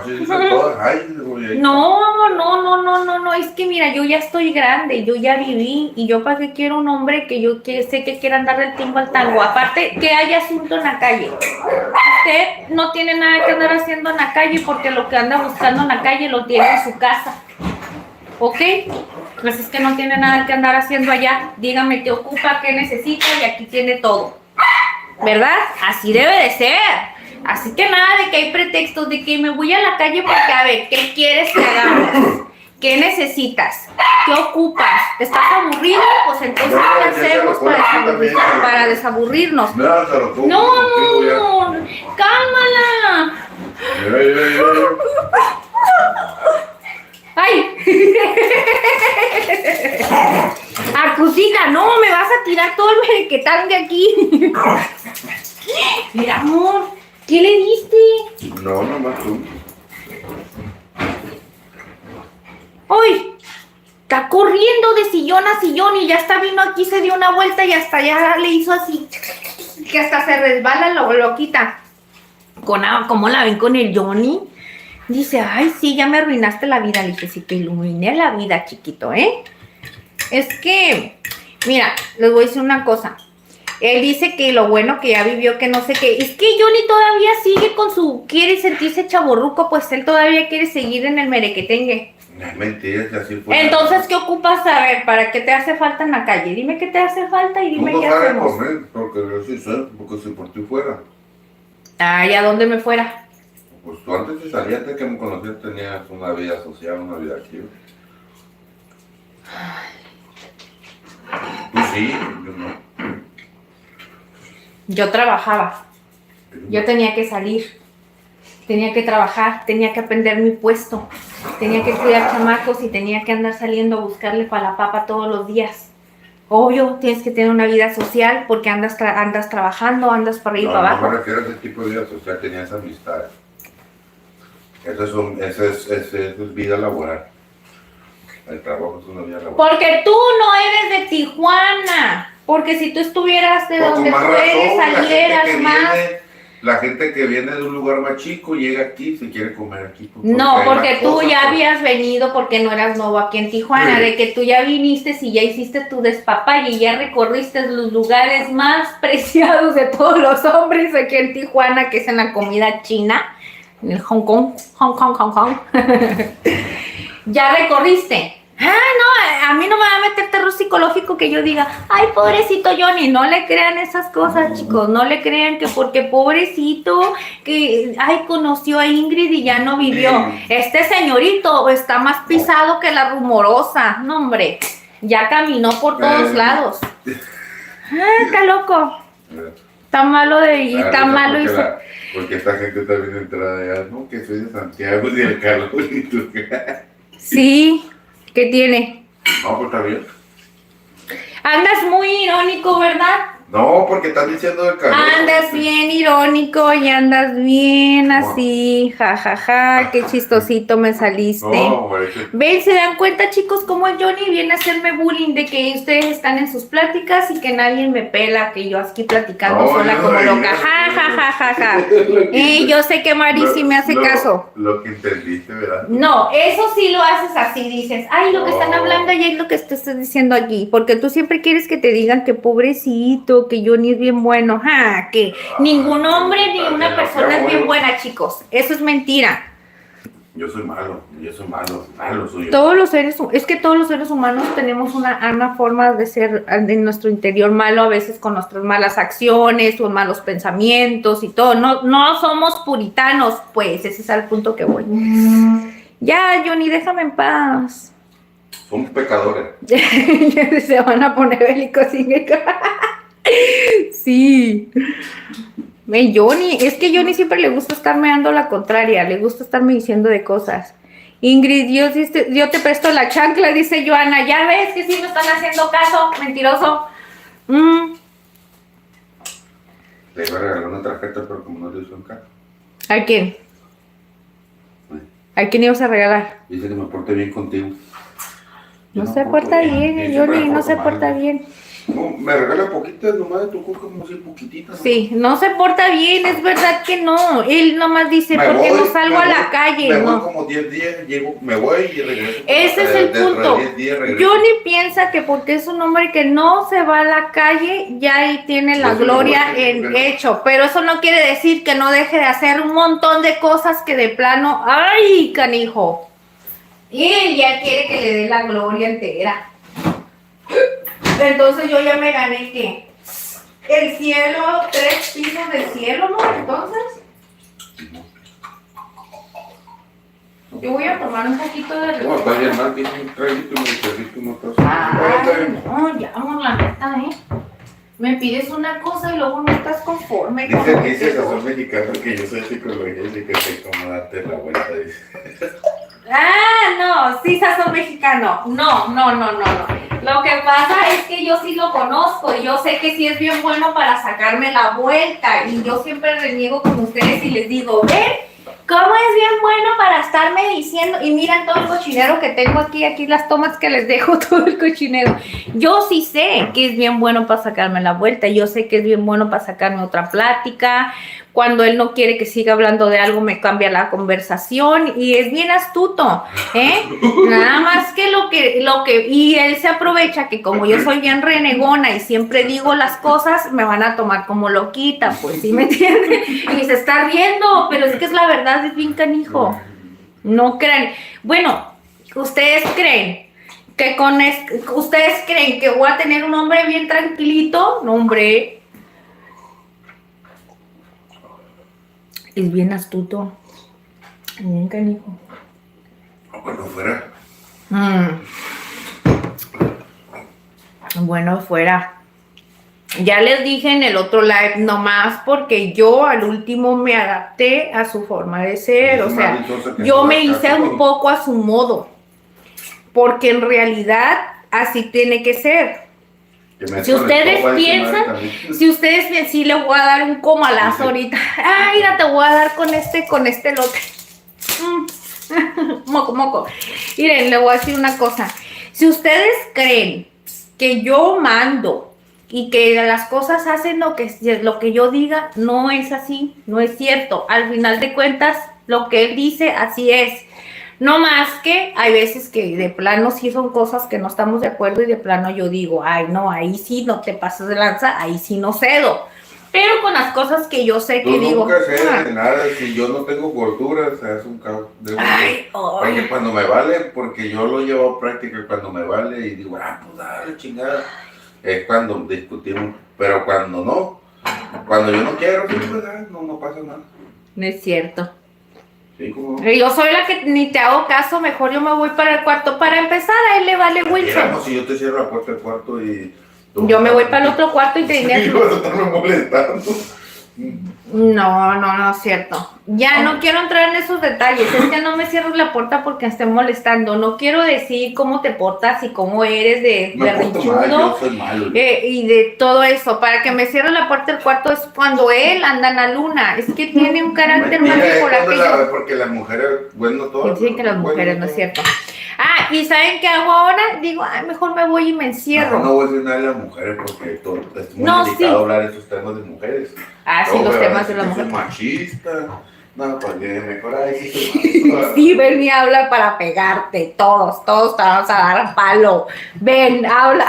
Así dice todas, ay, güey. No, es que mira, yo ya estoy grande, yo ya viví, y yo para qué quiero un hombre que sé que quiera andar del tingo al tango. Aparte, que haya asunto en la calle. Usted no tiene nada que andar haciendo en la calle porque lo que anda buscando en la calle lo tiene en su casa. ¿Ok? Pues es que no tiene nada que andar haciendo allá. Dígame qué ocupa, qué necesita y aquí tiene todo. ¿Verdad? Así debe de ser. Así que nada de que hay pretextos de que me voy a la calle porque a ver, ¿qué quieres que hagamos? ¿Qué necesitas? ¿Qué ocupas? ¿Estás aburrido? Pues entonces ¿qué hacemos para desaburrirnos? No, te lo pongo No, contigo ya. cálmala. ¡Ay! Acusita, no, me vas a tirar todo el merequetán de aquí. Mira, amor, ¿qué le diste? No, nomás tú. ¡Uy! Está corriendo de sillón a sillón y ya hasta vino aquí, se dio una vuelta y hasta ya le hizo así. Que hasta se resbala, lo quita. ¿Cómo la ven con el Johnny? Dice, ay, sí, ya me arruinaste la vida. Le dije, sí, te iluminé la vida, chiquito, ¿eh? Es que, mira, les voy a decir una cosa. Él dice que lo bueno que ya vivió, que no sé qué. Es que Johnny todavía sigue con su... Quiere sentirse chavorruco, pues él todavía quiere seguir en el merequetengue. No es mentira, que así fue. Entonces, ¿qué ocupas saber? ¿Para qué te hace falta en la calle? Dime qué te hace falta y dime Tú no qué sabes hacemos. comer, porque yo sí sé, porque si por ti fuera. Ay, ¿a dónde me fuera? Pues tú antes de salir, antes que me conocías, tenías una vida social, una vida activa. Tú sí, yo no. Yo trabajaba. Yo tenía que salir. Tenía que trabajar. Tenía que aprender mi puesto. Tenía que cuidar chamacos y tenía que andar saliendo a buscarle para la papa todos los días. Obvio, tienes que tener una vida social porque andas trabajando, andas para arriba y para abajo. No me refiero a ese tipo de vida social, tenías amistades. Esa es vida laboral. El trabajo es una vida laboral. Porque tú no eres de Tijuana. Porque si tú estuvieras de donde Con más tú eres, razón, salieras más. La gente que viene de un lugar más chico llega aquí, se quiere comer aquí. No, hay porque más tú cosas, ya pues. habías venido porque no eras nuevo aquí en Tijuana, Sí. de que tú ya viniste y ya hiciste tu despapalle y ya recorriste los lugares más preciados de todos los hombres aquí en Tijuana, que es en la comida china, en el Hong Kong. Ya recorriste. Ah, no, a mí no me va a meter terror psicológico que yo diga, ay, pobrecito Johnny, no le crean esas cosas, chicos, no le crean que porque pobrecito, que, ay, conoció a Ingrid y ya no vivió. Este señorito está más pisado que la rumorosa, no, hombre, ya caminó por todos lados. Ah, está loco, está malo de ahí, está malo y porque esta gente también entrada allá, no, que soy de Santiago y el calor y tú. sí. ¿Qué tiene? No, pues está bien. Andas muy irónico, ¿verdad? No, porque están diciendo de calor. Andas bien irónico y andas bien así, jajaja, qué chistosito me saliste. No, güey. ¿Ven? ¿Se dan cuenta, chicos, cómo el Johnny viene a hacerme bullying de que ustedes están en sus pláticas y que nadie me pela, que yo aquí platicando sola como loca? Ja. Yo sé que Mari sí me hace caso. Lo que entendiste, ¿verdad? No, eso sí lo haces así, dices, ay, lo que están hablando y es lo que tú estás diciendo aquí, porque tú siempre quieres que te digan que pobrecito, que Johnny es bien bueno, que ningún hombre ni una persona es bien buena, chicos, eso es mentira. Yo soy malo soy yo. Todos los seres humanos tenemos una forma de ser en nuestro interior malo, a veces con nuestras malas acciones o malos pensamientos y todo. No somos puritanos, pues, ese es el punto que voy. Ya, Johnny, déjame en paz. Somos pecadores. Se van a poner bélicos sin Sí. Johnny, es que Johnny siempre le gusta estarme dando la contraria, le gusta estarme diciendo de cosas. Ingrid, yo te presto la chancla, dice Joana. Ya ves que sí me están haciendo caso, mentiroso. Le iba a regalar una tarjeta, pero como no le hizo en caso. ¿A quién? ¿A quién ibas a regalar? Dice que me porte bien contigo. No se porta bien, Johnny, no se porta bien. No, me regala poquitas nomás de tu coca, como si poquititas. ¿No? Sí, no se porta bien, es verdad que no. Él nomás dice, porque no salgo a la calle. Me no. voy como 10 días, me voy y regreso. Ese es el punto. Johnny piensa que porque es un hombre que no se va a la calle, ya ahí tiene la gloria en hecho. Pero eso no quiere decir que no deje de hacer un montón de cosas que de plano, ¡ay, canijo! Y él ya quiere que le dé la gloria entera. Entonces yo ya me gané que el cielo, 3 pisos del cielo, ¿no? Entonces yo voy a tomar un poquito de refresco. No, está bien mal, tiene un traguito y me necesito una cosa. No, ya vamos la neta, Me pides una cosa y luego no estás conforme. Dice Sazón Mexicano que yo soy psicología y que te como darte la vuelta, dice. No, sí, Sazón Mexicano. No. Lo que pasa es que yo sí lo conozco y yo sé que sí es bien bueno para sacarme la vuelta. Y yo siempre reniego con ustedes y les digo, ven, cómo es bien bueno para estarme diciendo. Y miren todo el cochinero que tengo aquí las tomas que les dejo, todo el cochinero. Yo sí sé que es bien bueno para sacarme la vuelta. Yo sé que es bien bueno para sacarme otra plática. Cuando él no quiere que siga hablando de algo, me cambia la conversación y es bien astuto, Nada más que y él se aprovecha que como yo soy bien renegona y siempre digo las cosas, me van a tomar como loquita, pues, ¿sí me entienden? Y se está riendo, pero es que es la verdad, es bien canijo. No crean. Bueno, ustedes creen que voy a tener un hombre bien tranquilito. No, hombre. Es bien astuto. Bien canijo. Bueno, fuera. Bueno, fuera. Ya les dije en el otro live, nomás porque yo al último me adapté a su forma de ser. O sea, yo me hice un poco a su modo. Porque en realidad así tiene que ser. Si ustedes piensan, sí le voy a dar un comalazo ahorita. Ay, mira, te voy a dar con este lote. Moco. Miren, le voy a decir una cosa. Si ustedes creen que yo mando y que las cosas hacen lo que yo diga, no es así, no es cierto. Al final de cuentas, lo que él dice, así es. No más que hay veces que de plano sí son cosas que no estamos de acuerdo y de plano yo digo, ay no, ahí sí no te pasas de lanza, ahí sí no cedo. Pero con las cosas que yo sé que digo... Nunca cedes de nada, si yo no tengo gordura, se hace un caos. Porque cuando me vale, porque yo lo llevo a práctica, cuando me vale y digo, pues dale chingada, es cuando discutimos, pero cuando no, cuando yo no quiero, pues no pasa nada. No es cierto. Yo soy la que ni te hago caso, mejor yo me voy para el cuarto. Para empezar, a él le vale Wilson. Mira, si yo te cierro la puerta del cuarto y... Yo me voy para el otro cuarto y te diré... Y vas a estarme molestando. No es cierto. Ya no quiero entrar en esos detalles. Es que no me cierres la puerta porque esté molestando. No quiero decir cómo te portas y cómo eres de berrinchudo. Yo soy malo. Y de todo eso. Para que me cierre la puerta del cuarto es cuando él anda en la luna. Es que tiene un carácter más bipolar que yo. Porque las mujeres, bueno, todas. Dicen que las mujeres, no es cierto. ¿Y saben qué hago ahora? Digo, mejor me voy y me encierro. No voy a decir nada de las mujeres porque es muy delicado hablar de esos temas de mujeres. Sí, los temas de las mujeres. Machista. No, pues mejor ahí sí, ven y habla para pegarte. Todos te vamos a dar palo. Ven, habla.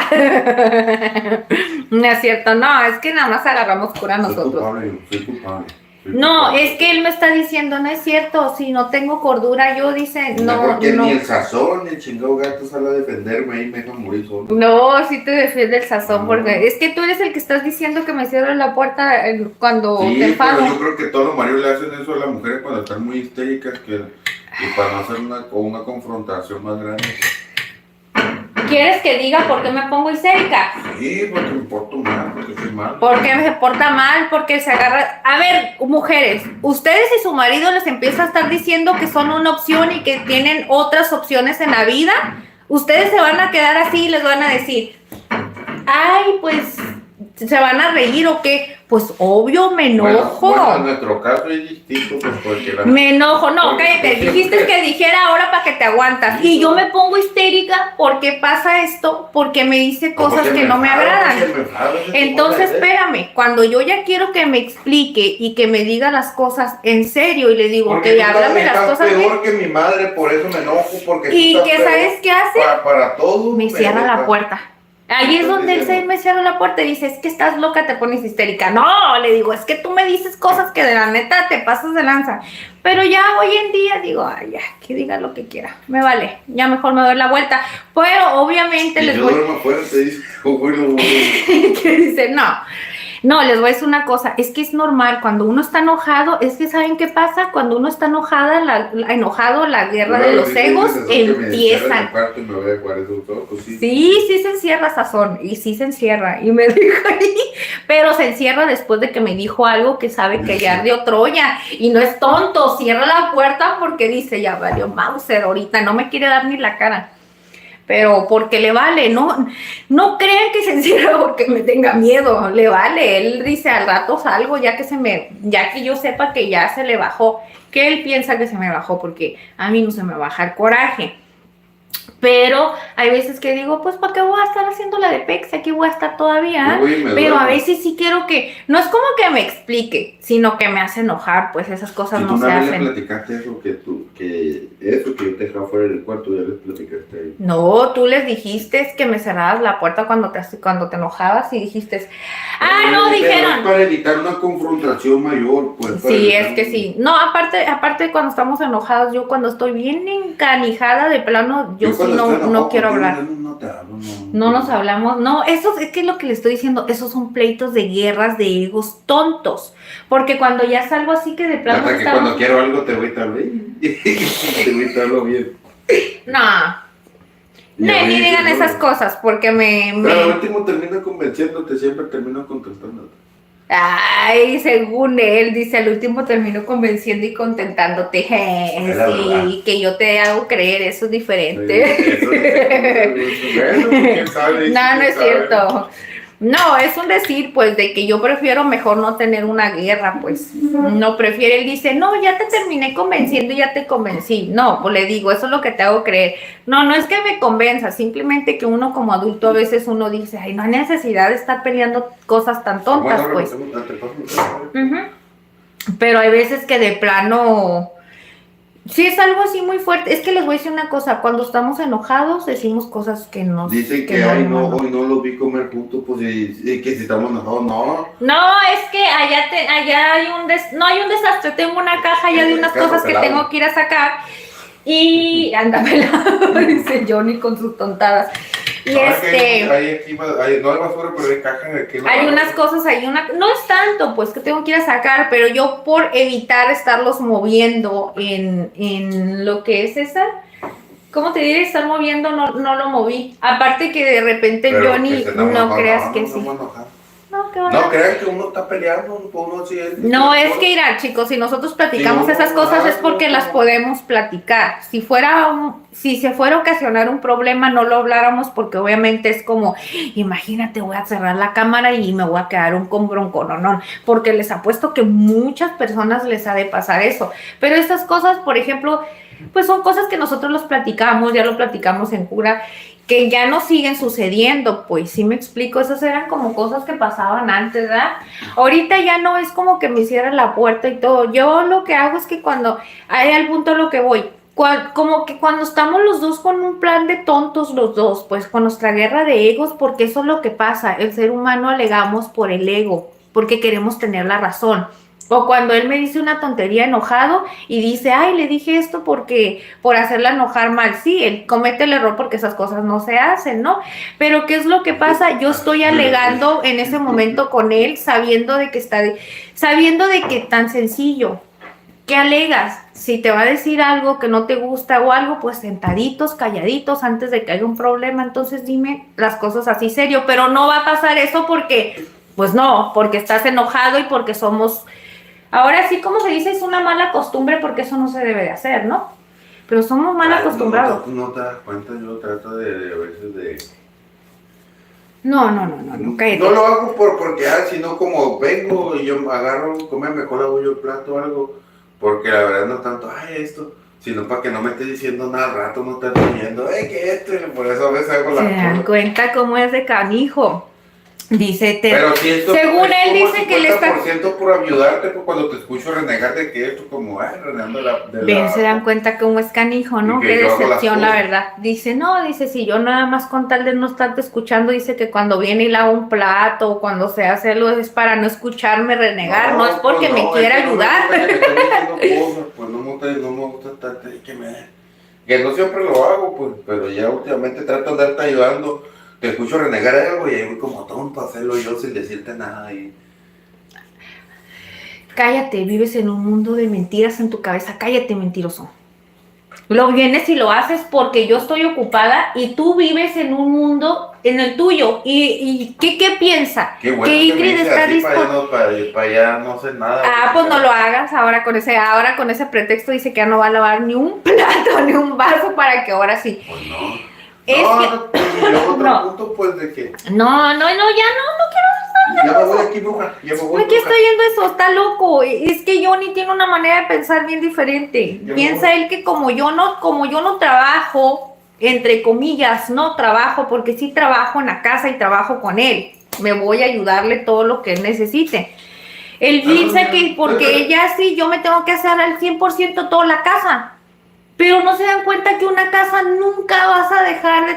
No es cierto, no, es que nada más agarramos cura nosotros. Soy culpable. No, es que él me está diciendo, no es cierto, si no tengo cordura, yo dice, no. Porque ni el sazón, ni el chingado gato sale a defenderme y me deja morir solo. No, sí te defiende el sazón, porque es que tú eres el que estás diciendo que me cierres la puerta cuando te enfado. Pero yo creo que todos los maridos le hacen eso a las mujeres cuando están muy histéricas, y para no hacer una confrontación más grande. ¿Quieres que diga por qué me pongo histérica? Sí, porque me porto mal, porque soy mal. Porque me porta mal, porque se agarra... A ver, mujeres, ustedes y su marido les empieza a estar diciendo que son una opción y que tienen otras opciones en la vida, ustedes se van a quedar así y les van a decir, ay, pues, ¿se van a reír o qué? Pues obvio, me enojo. Bueno, en nuestro caso es distinto, pues porque me enojo, no, cállate, dijiste que dijera ahora para que te aguantas. Sí, y yo me pongo histérica porque pasa esto, porque me dice cosas que no me agradan. Entonces, espérame, cuando yo ya quiero que me explique y que me diga las cosas en serio y le digo, que háblame las cosas peor que mi madre, por eso me enojo, porque y que ¿sabes qué hace? Para todo. Me cierra la puerta. Ahí es donde él me cierra la puerta y dice, es que estás loca, te pones histérica. No, le digo, es que tú me dices cosas que de la neta te pasas de lanza. Pero ya hoy en día digo, ay, ya, que diga lo que quiera. Me vale, ya mejor me doy la vuelta. Pero obviamente les voy... ¿Qué dice? No, les voy a decir una cosa, es que es normal, cuando uno está enojado, es que ¿saben qué pasa? Cuando uno está enojado, la guerra de los egos empiezan. Sí se encierra Sazón, y sí se encierra, y me dijo ahí, pero se encierra después de que me dijo algo que sabe que ya ardió Troya, y no es tonto, cierra la puerta porque dice, ya valió Mauser ahorita, no me quiere dar ni la cara. Pero porque le vale, no crean que se encierra porque me tenga miedo, le vale, él dice al rato salgo ya que yo sepa que ya se le bajó, que él piensa que se me bajó porque a mí no se me baja el coraje. Pero hay veces que digo, pues ¿para qué voy a estar haciendo la de Pex? Aquí voy a estar todavía. Pero a veces sí quiero que, no es como que me explique, sino que me hace enojar, pues esas cosas no se hacen. ¿Tú le platicaste eso que yo te dejaba fuera del cuarto? ¿Ya les platicaste ahí? No, tú les dijiste que me cerrabas la puerta cuando te enojabas y dijiste, dijeron. Para evitar una confrontación mayor, pues. Sí, es que sí. No, aparte cuando estamos enojados, yo cuando estoy bien encanijada de plano, yo sí no quiero hablar. No nos hablamos. No, eso es que es lo que le estoy diciendo. Esos son pleitos de guerras de egos tontos. Porque cuando ya salgo así que de plano. Hasta que cuando quiero algo te voy tal vez. Te voy tal bien. No. Ni digan esas cosas porque Pero al último termino convenciéndote, siempre termino contestándote. Ay, según él, dice, al último termino convenciendo y contentándote. Sí, que yo te hago creer, eso es diferente. No es cierto. No, es un decir, pues, de que yo prefiero mejor no tener una guerra, pues. No prefiere, él dice, no, ya te terminé convenciendo y ya te convencí. No, pues le digo, eso es lo que te hago creer. No es que me convenza, simplemente que uno como adulto a veces uno dice, ay, no hay necesidad de estar peleando cosas tan tontas, pues. Pero hay veces que de plano... Sí, es algo así muy fuerte. Es que les voy a decir una cosa, cuando estamos enojados decimos cosas que nos... Dicen que hoy no los vi comer juntos, pues y que si estamos enojados, no. No, es que allá hay un desastre. Tengo una caja ya de unas cosas que tengo que ir a sacar. Y ándamela, dice Johnny con sus tontadas. Y no hay basura, pero hay caja de que hay unas cosas, no es tanto pues que tengo que ir a sacar, pero yo por evitar estarlos moviendo en lo que es esa, ¿cómo te diré? Estar moviendo, no lo moví. Aparte que de repente pero Johnny, no creas que sí. No, qué No crean que uno está peleando, uno sí es... No, es que irá, chicos, si nosotros platicamos esas cosas es porque las podemos platicar. Si se fuera a ocasionar un problema, no lo habláramos porque obviamente es como, imagínate, voy a cerrar la cámara y me voy a quedar con broncononón, porque les apuesto que muchas personas les ha de pasar eso. Pero estas cosas, por ejemplo, pues son cosas que nosotros los platicamos, ya lo platicamos en cura, que ya no siguen sucediendo, pues sí me explico, esas eran como cosas que pasaban antes, ¿verdad? Ahorita ya no es como que me cierran la puerta y todo, yo lo que hago es que cuando, hay al punto a lo que voy, como que cuando estamos los dos con un plan de tontos los dos, pues con nuestra guerra de egos, porque eso es lo que pasa, el ser humano alegamos por el ego, porque queremos tener la razón. O cuando él me dice una tontería enojado y dice, ay, le dije esto por hacerla enojar mal. Sí, él comete el error porque esas cosas no se hacen, ¿no? Pero ¿qué es lo que pasa? Yo estoy alegando en ese momento con él, sabiendo de que tan sencillo. ¿Qué alegas? Si te va a decir algo que no te gusta o algo, pues sentaditos, calladitos, antes de que haya un problema, entonces dime las cosas así serio, pero no va a pasar eso porque, pues no, porque estás enojado y porque somos... Ahora sí, como se dice, es una mala costumbre porque eso no se debe de hacer, ¿no? Pero somos mal acostumbrados. No te das cuenta, yo trato de a veces de... No, cállate. No lo hago porque, sino como vengo y yo agarro, mejor hago yo el plato o algo, porque la verdad no tanto, esto, sino para que no me esté diciendo nada al rato, no esté riendo, que esto, por eso a veces hago la... Se dan cuenta cómo es de canijo. Dice, pero si esto según él dice que le está... por ayudarte, pues cuando te escucho renegar de que esto como, renegando se dan cuenta cómo es canijo, ¿no? Qué decepción, la verdad. Dice, si yo nada más con tal de no estarte escuchando, dice que cuando viene y lava un plato o cuando se hace algo es para no escucharme renegar, no es porque me quiera ayudar. Pues no me gusta estar que no siempre lo hago, pues, pero ya últimamente trato de andarte ayudando. Te escucho renegar algo y ahí voy como tonto a hacerlo yo sin decirte nada. Cállate, vives en un mundo de mentiras en tu cabeza. Cállate, mentiroso. Lo vienes y lo haces porque yo estoy ocupada y tú vives en un mundo, en el tuyo. ¿Y qué piensa? Qué bueno que Ingrid está dispuesta. Para allá no sé nada. Pues no lo hagas ahora con ese pretexto. Dice que ya no va a lavar ni un plato ni un vaso para que ahora sí. Pues no. Punto, pues, de que... No, ya no quiero. Ya me voy aquí, bruja. Aquí estoy viendo eso, está loco. Es que Johnny tiene una manera de pensar bien diferente. Piensa él que como yo no trabajo, entre comillas, no trabajo, porque sí trabajo en la casa y trabajo con él. Me voy a ayudarle todo lo que él necesite. Él piensa que porque ella sí, yo me tengo que hacer al 100% toda la casa. Pero no se dan cuenta que una casa nunca vas a dejar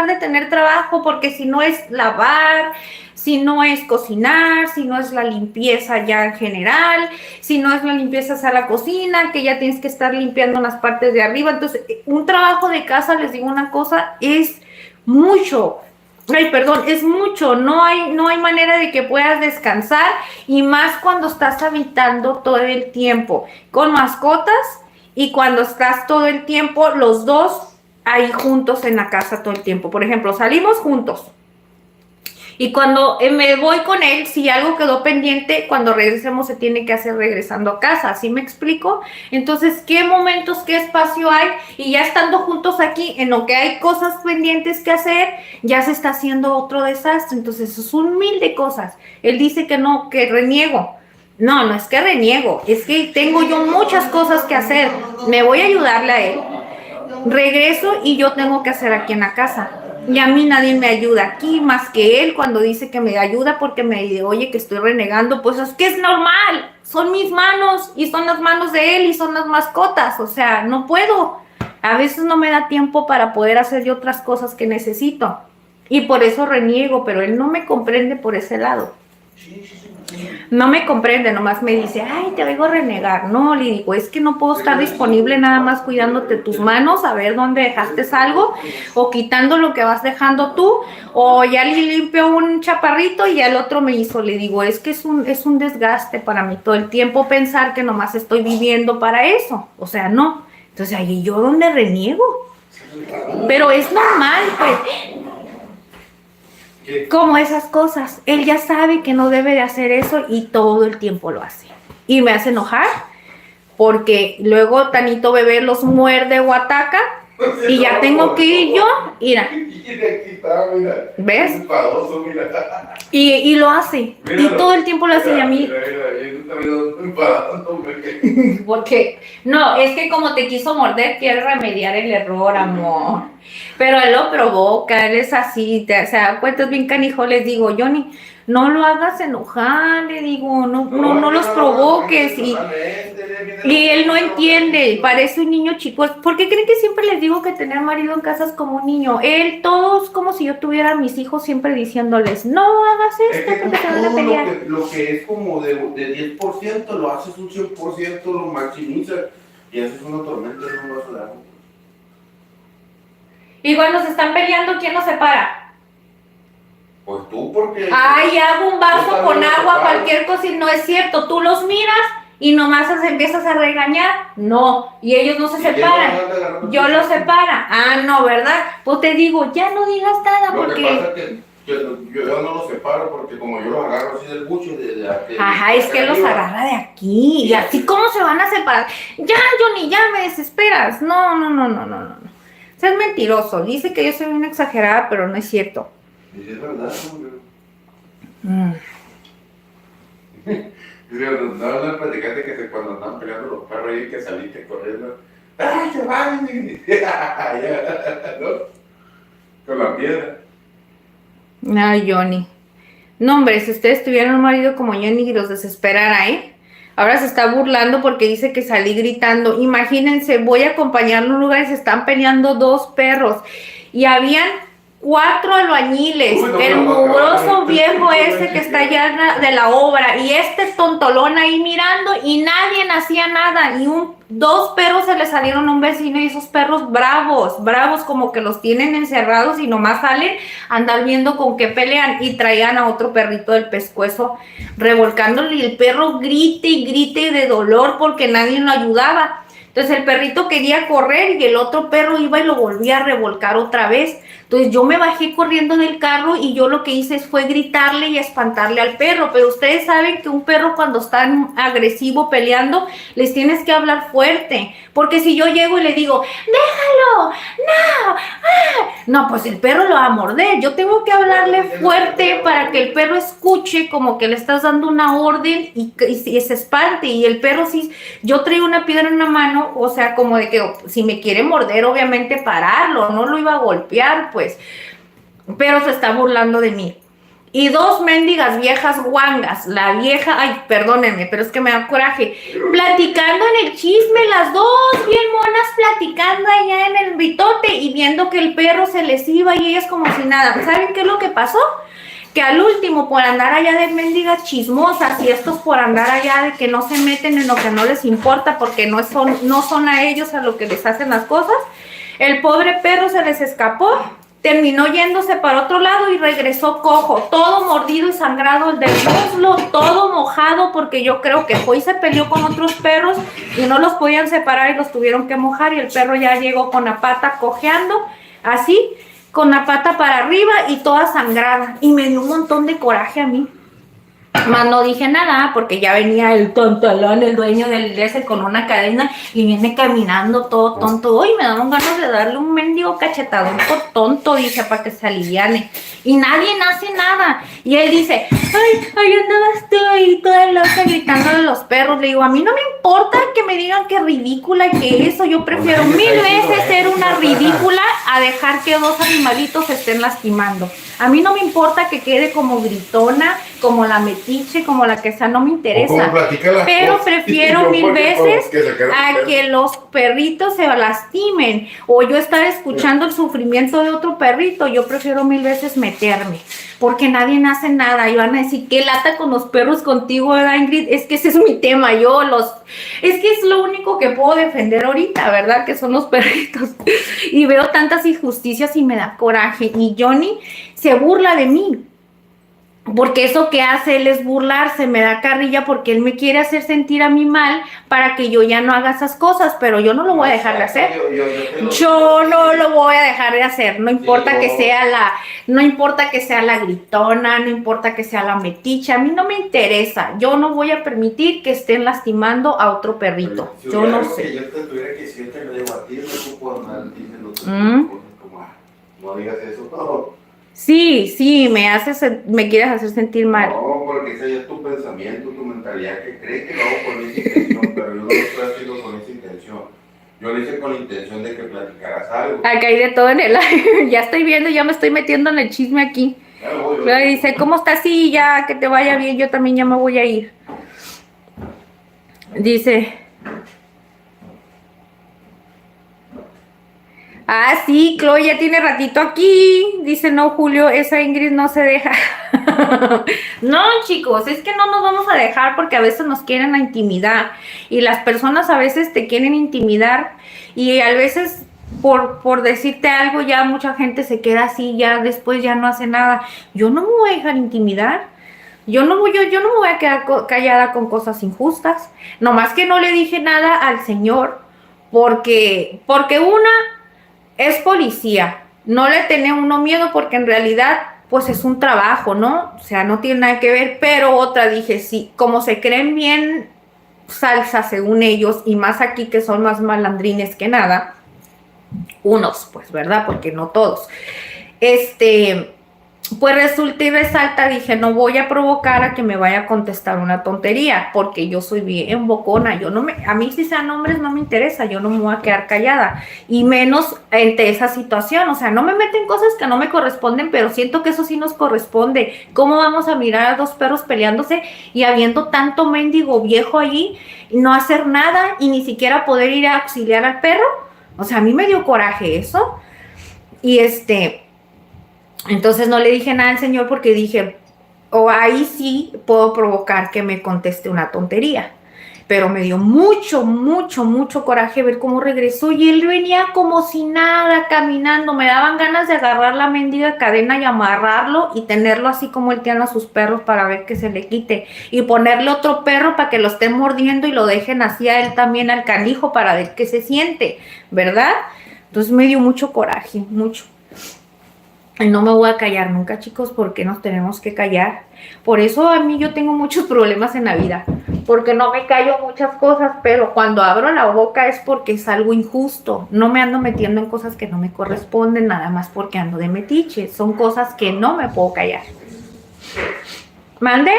de tener trabajo, porque si no es lavar, si no es cocinar, si no es la limpieza ya en general, si no es la limpieza hacia la cocina, que ya tienes que estar limpiando las partes de arriba. Entonces, un trabajo de casa, les digo una cosa, es mucho. Es mucho, no hay manera de que puedas descansar, y más cuando estás habitando todo el tiempo con mascotas y cuando estás todo el tiempo los dos ahí juntos en la casa todo el tiempo. Por ejemplo, salimos juntos y cuando me voy con él, si algo quedó pendiente, cuando regresemos se tiene que hacer regresando a casa, ¿sí me explico? Entonces, ¿qué momentos, qué espacio hay? Y ya estando juntos aquí, en lo que hay cosas pendientes que hacer, ya se está haciendo otro desastre. Entonces, es un mil de cosas. Él dice que no, que reniego. No es que reniego, es que tengo yo muchas cosas que hacer. Me voy a ayudarle a él. Regreso y yo tengo que hacer aquí en la casa. Y a mí nadie me ayuda aquí más que él cuando dice que me ayuda porque me dice, oye, que estoy renegando. Pues es que es normal, son mis manos y son las manos de él y son las mascotas. O sea, no puedo. A veces no me da tiempo para poder hacer yo otras cosas que necesito. Y por eso reniego, pero él no me comprende por ese lado. No me comprende, nomás me dice, ay, te vengo a renegar. No, le digo, es que no puedo estar disponible nada más cuidándote tus manos, a ver dónde dejaste algo, o quitando lo que vas dejando tú, o ya le limpio un chaparrito y ya el otro me hizo. Le digo, es que es un desgaste para mí todo el tiempo pensar que nomás estoy viviendo para eso. O sea, no. Entonces, ahí yo donde reniego. Pero es normal, pues. ¿Qué? Como esas cosas. Él ya sabe que no debe de hacer eso y todo el tiempo lo hace. Y me hace enojar porque luego Tanito bebé los muerde o ataca y ya tengo que ir yo. Mira. Mira. ¿Ves? Enfadoso, mira. Y lo hace. Míralo, y todo el tiempo lo hace y a mí. Porque, no, es que como te quiso morder, quiere remediar el error, amor. Pero él lo provoca, él es así, se da cuenta, es bien canijo, les digo, Johnny, no lo hagas enojar, le digo, no los provoques. Y él no entiende, parece un niño chico. ¿Por qué creen que siempre les digo que tener marido en casa es como un niño? Él, todos como si yo tuviera a mis hijos siempre diciéndoles, no hagas esto porque te van a pelear. Lo que es como de 10%, lo haces un 100%, lo maximizas y haces una tormenta en un vaso de agua. Y cuando se están peleando, ¿quién los separa? Pues tú, porque... Ay, hago un vaso con agua, cualquier cosa, y no es cierto. Tú los miras y nomás empiezas a regañar. No, y ellos no se separan. Yo los separa. Ah, no, ¿verdad? Pues te digo, ya no digas nada porque... Lo que pasa es que yo no los separo porque como yo los agarro así del bucho Ajá, es que los agarra de aquí. Y así, ¿cómo se van a separar? Ya, Johnny, ya me desesperas. No. Es mentiroso. Dice que yo soy una exagerada, pero no es cierto. Y es verdad, hombre. No platicaste que cuando andaban peleando los perros ahí que saliste corriendo. ¡Ay, se van! ¿No? Con la piedra. Ay, Johnny. No, hombre, si ustedes tuvieran un marido como Johnny y los desesperara, ¿eh? Ahora se está burlando porque dice que salí gritando. Imagínense, voy a acompañarlo a un lugar y se están peleando 2 perros. Y habían 4 albañiles. El mugroso viejo ese que está allá de la obra. Y este tontolón ahí mirando y nadie hacía nada. Y 2 perros se le salieron a un vecino y esos perros bravos como que los tienen encerrados y nomás salen a andar viendo con qué pelean y traían a otro perrito del pescuezo revolcándole y el perro grite y grite de dolor porque nadie lo ayudaba. Entonces el perrito quería correr y el otro perro iba y lo volvía a revolcar otra vez. Entonces yo me bajé corriendo del carro y yo lo que hice fue gritarle y espantarle al perro. Pero ustedes saben que un perro cuando está agresivo peleando, les tienes que hablar fuerte. Porque si yo llego y le digo, déjalo, no, no, pues el perro lo va a morder. Yo tengo que hablarle fuerte para que el perro escuche como que le estás dando una orden y se espante. Y el perro sí, yo traigo una piedra en la mano, o sea, como de que si me quiere morder, obviamente pararlo, no lo iba a golpear, pues. Pero se está burlando de mí. Y 2 mendigas viejas guangas. La vieja, ay, perdónenme, pero es que me da coraje. Platicando en el chisme, las 2 bien monas platicando allá en el bitote y viendo que el perro se les iba y ellas como si nada. ¿Saben qué es lo que pasó? Que al último, por andar allá de mendigas chismosas y estos por andar allá de que no se meten en lo que no les importa porque no son a ellos a lo que les hacen las cosas, el pobre perro se les escapó. Terminó yéndose para otro lado y regresó cojo, todo mordido y sangrado del muslo, todo mojado porque yo creo que fue y se peleó con otros perros y no los podían separar y los tuvieron que mojar y el perro ya llegó con la pata cojeando, así, con la pata para arriba y toda sangrada y me dio un montón de coraje a mí. Más no dije nada porque ya venía el tontolón, el dueño del ese con una cadena y viene caminando todo tonto. Hoy me daban ganas de darle un mendigo cachetadón por tonto, dice, para que se aliviane. Y nadie hace nada. Y él dice, ay, andabas tú ahí toda loca gritando de los perros. Le digo, a mí no me importa que me digan que ridícula y que eso. Yo prefiero 1000 veces ser una ridícula a dejar que 2 animalitos se estén lastimando. A mí no me importa que quede como gritona, como la metiche, como la que sea, no me interesa. Pero prefiero 1000 veces a que los perritos se lastimen o yo estar escuchando el sufrimiento de otro perrito. Yo prefiero 1000 veces meterme. Porque nadie hace nada. Y van a decir, ¿qué lata con los perros contigo, ¿verdad, Ingrid? Es que ese es mi tema. Es que es lo único que puedo defender ahorita, ¿verdad? Que son los perritos. Y veo tantas injusticias y me da coraje. Y Johnny se burla de mí. Porque eso que hace él es burlarse, me da carrilla porque él me quiere hacer sentir a mí mal para que yo ya no haga esas cosas, pero yo no lo voy a dejar de hacer. Yo no lo voy a dejar de hacer, no importa que sea no importa que sea la gritona, no importa que sea la meticha, a mí no me interesa. Yo no voy a permitir que estén lastimando a otro perrito. Yo no sé. Yo te tuviera que decir, te lo digo a ti, no puedo andar diciendo como, no digas eso, no. Sí, me quieres hacer sentir mal. No, porque ese ya es tu pensamiento, tu mentalidad, que cree que lo hago con esa intención, pero yo no lo estoy haciendo con esa intención. Yo lo hice con la intención de que platicaras algo. Acá hay de todo en el aire. Ya estoy viendo, ya me estoy metiendo en el chisme aquí. Pero dice, ¿cómo estás? Sí, ya, que te vaya bien, yo también ya me voy a ir. Dice... Ah, sí, Chloe ya tiene ratito aquí. Dice, no, Julio, esa Ingrid no se deja. No, chicos, es que no nos vamos a dejar porque a veces nos quieren intimidar. Y las personas a veces te quieren intimidar. Y a veces, por decirte algo, ya mucha gente se queda así, ya después ya no hace nada. Yo no me voy a dejar intimidar. Yo no me voy a quedar callada con cosas injustas. Nomás que no le dije nada al señor. Porque una... es policía, no le tiene uno miedo porque en realidad pues es un trabajo, ¿no? O sea, no tiene nada que ver, pero otra dije, sí, como se creen bien salsa según ellos y más aquí que son más malandrines que nada, unos, pues, ¿verdad? Porque no todos. Pues resulta y resalta, dije, no voy a provocar a que me vaya a contestar una tontería, porque yo soy bien bocona, a mí si sean hombres no me interesa, yo no me voy a quedar callada, y menos ante esa situación, o sea, no me meten cosas que no me corresponden, pero siento que eso sí nos corresponde. ¿Cómo vamos a mirar a dos perros peleándose y habiendo tanto mendigo viejo allí, y no hacer nada, y ni siquiera poder ir a auxiliar al perro? O sea, a mí me dio coraje eso, y entonces no le dije nada al señor porque dije, ahí sí puedo provocar que me conteste una tontería. Pero me dio mucho coraje ver cómo regresó y él venía como si nada caminando. Me daban ganas de agarrar la mendiga cadena y amarrarlo y tenerlo así como él tiene a sus perros para ver que se le quite. Y ponerle otro perro para que lo estén mordiendo y lo dejen así a él también al canijo para ver qué se siente, ¿verdad? Entonces me dio mucho coraje, mucho. Y no me voy a callar nunca, chicos, porque nos tenemos que callar. Por eso a mí yo tengo muchos problemas en la vida, porque no me callo muchas cosas, pero cuando abro la boca es porque es algo injusto. No me ando metiendo en cosas que no me corresponden, nada más porque ando de metiche. Son cosas que no me puedo callar. ¿Mande?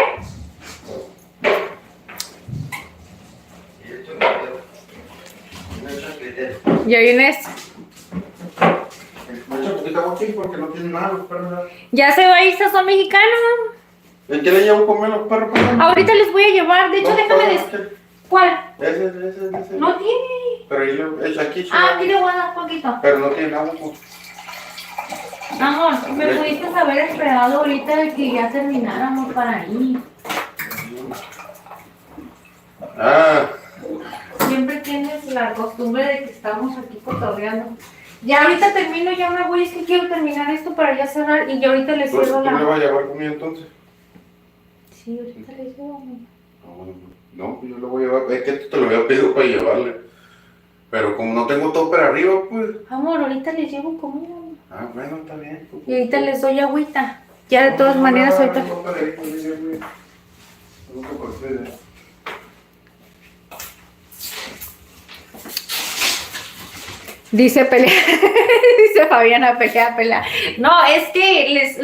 ¿Ya vienes? Porque no tienen nada los perros. Ya se va a ir, son mexicanos. ¿En qué le llevo a comer los perros? Ahorita les voy a llevar, de hecho No, déjame pero ¿Cuál? Ese. No tiene. Pero ahí es aquí. Aquí le voy a dar un poquito. Pero no tiene agua. Pues. Amor, me pudiste haber esperado ahorita de que ya termináramos para ir. Ah. Siempre tienes la costumbre de que estamos aquí cotorreando. Ya ahorita termino, ya me voy, es que quiero terminar esto para ya cerrar y ya ahorita les cierro la... ¿Tú me vas a llevar comida entonces? Sí, ahorita les llevo. No, pues yo lo voy a llevar, es que te lo había pedido para llevarle. Pero como no tengo todo para arriba, pues... Amor, ahorita les llevo comida. Ah, bueno, está bien. Y ahorita les doy agüita. Ya de todas maneras ahorita... Dice pelea, dice Fabiana, pelea. No, es que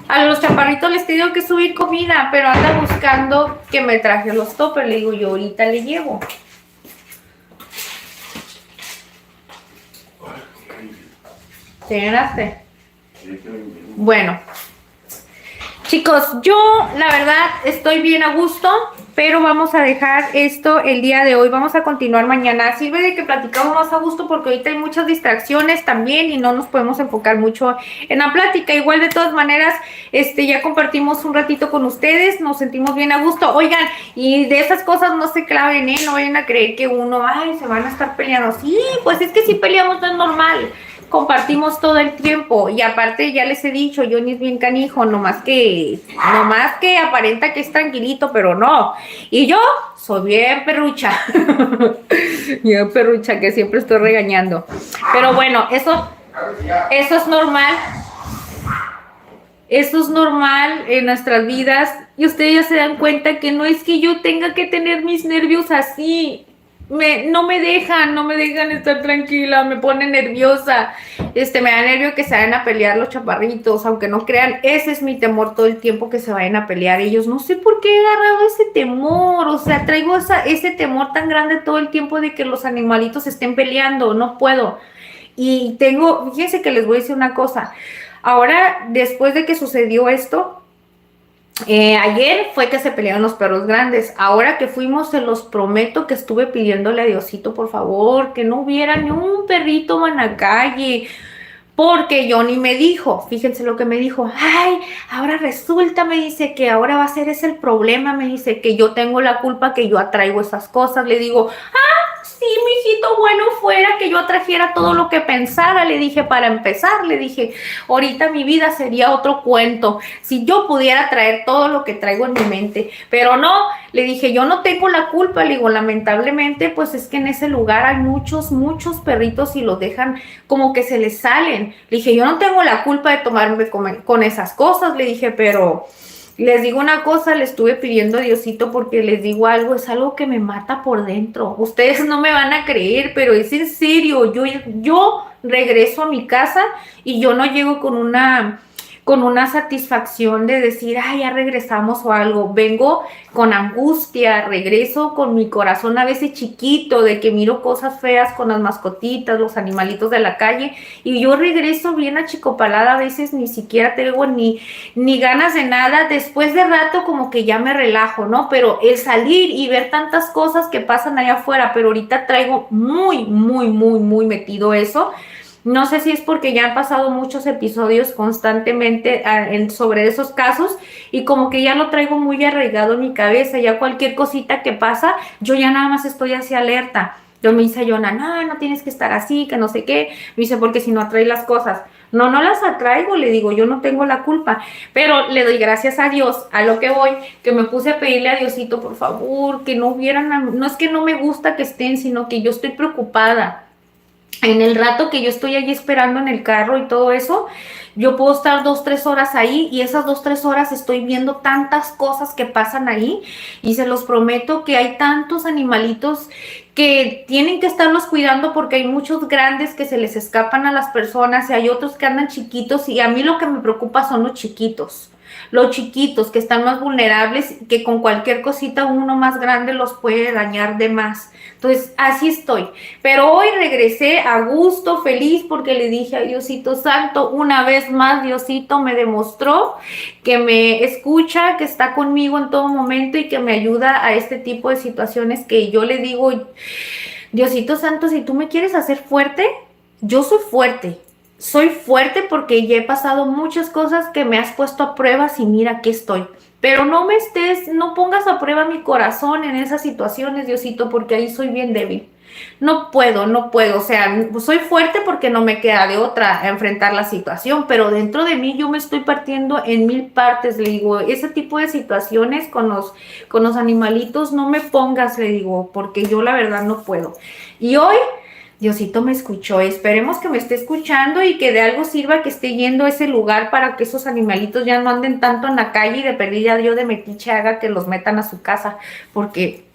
a los chaparritos les tengo que subir comida, pero anda buscando que me traje los toppers. Le digo, yo ahorita le llevo. ¿Te llenaste? Bueno. Chicos, yo la verdad estoy bien a gusto, pero vamos a dejar esto el día de hoy. Vamos a continuar mañana. Sirve de que platicamos más a gusto porque ahorita hay muchas distracciones también y no nos podemos enfocar mucho en la plática. Igual de todas maneras, ya compartimos un ratito con ustedes, nos sentimos bien a gusto. Oigan, y de esas cosas no se claven, no vayan a creer que uno, se van a estar peleando. Sí, pues es que si peleamos no es normal. compartimos todo el tiempo. Y aparte ya les he dicho, Johnny es bien canijo, nomás que aparenta que es tranquilito, pero no. Y yo soy bien perrucha. Bien perrucha, que siempre estoy regañando. Pero bueno, eso es normal. Eso es normal en nuestras vidas. Y ustedes ya se dan cuenta que no es que yo tenga que tener mis nervios así. No me dejan estar tranquila, me pone nerviosa, me da nervio que se vayan a pelear los chaparritos, aunque no crean, ese es mi temor todo el tiempo, que se vayan a pelear ellos. No sé por qué he agarrado ese temor, o sea, traigo ese temor tan grande todo el tiempo de que los animalitos estén peleando, no puedo. Y fíjense que les voy a decir una cosa, ahora, después de que sucedió esto, ayer fue que se pelearon los perros grandes. Ahora que fuimos, se los prometo que estuve pidiéndole a Diosito, por favor, que no hubiera ni un perrito en la calle. Porque Johnny me dijo, fíjense lo que me dijo, ay, ahora resulta, me dice, que ahora va a ser ese el problema, me dice, que yo tengo la culpa, que yo atraigo esas cosas. Le digo, sí, mijito, bueno fuera que yo atrajera todo lo que pensara. Le dije, para empezar, le dije, ahorita mi vida sería otro cuento, si yo pudiera traer todo lo que traigo en mi mente, pero no, le dije, yo no tengo la culpa. Le digo, lamentablemente, pues es que en ese lugar hay muchos perritos y los dejan como que se les salen. Le dije, yo no tengo la culpa de tomarme con esas cosas. Le dije, pero les digo una cosa, le estuve pidiendo a Diosito, porque les digo algo, es algo que me mata por dentro. Ustedes no me van a creer, pero es en serio. Yo regreso a mi casa y yo no llego con una satisfacción de decir, ay, ya regresamos o algo. Vengo con angustia, regreso con mi corazón a veces chiquito, de que miro cosas feas con las mascotitas, los animalitos de la calle, y yo regreso bien achicopalada, a veces ni siquiera tengo ni ganas de nada. Después de rato como que ya me relajo, ¿no? Pero el salir y ver tantas cosas que pasan allá afuera, pero ahorita traigo muy metido eso. No sé si es porque ya han pasado muchos episodios constantemente sobre esos casos, y como que ya lo traigo muy arraigado en mi cabeza. Ya cualquier cosita que pasa, yo ya nada más estoy así alerta. Yo me dice Jonah, no tienes que estar así, que no sé qué. Me dice, porque si no atrae las cosas. No las atraigo, le digo, yo no tengo la culpa. Pero le doy gracias a Dios, a lo que voy, que me puse a pedirle a Diosito, por favor, que no hubieran, no es que no me gusta que estén, sino que yo estoy preocupada. En el rato que yo estoy allí esperando en el carro y todo eso, yo puedo estar 2-3 horas ahí, y esas 2-3 horas estoy viendo tantas cosas que pasan ahí, y se los prometo que hay tantos animalitos que tienen que estarlos cuidando, porque hay muchos grandes que se les escapan a las personas, y hay otros que andan chiquitos, y a mí lo que me preocupa son los chiquitos que están más vulnerables, que con cualquier cosita uno más grande los puede dañar de más. Entonces, así estoy. Pero hoy regresé a gusto, feliz, porque le dije a Diosito Santo, una vez más, Diosito me demostró que me escucha, que está conmigo en todo momento y que me ayuda a este tipo de situaciones, que yo le digo, Diosito Santo, si tú me quieres hacer fuerte, yo soy fuerte. Soy fuerte porque ya he pasado muchas cosas que me has puesto a pruebas, y mira, aquí estoy. Pero no pongas a prueba mi corazón en esas situaciones, Diosito, porque ahí soy bien débil. No puedo, o sea, soy fuerte porque no me queda de otra enfrentar la situación, pero dentro de mí yo me estoy partiendo en 1000 partes. Le digo, ese tipo de situaciones con los animalitos no me pongas, le digo, porque yo la verdad no puedo. Y hoy Diosito me escuchó. Esperemos que me esté escuchando y que de algo sirva que esté yendo a ese lugar, para que esos animalitos ya no anden tanto en la calle, y de perdida yo de metiche haga que los metan a su casa, porque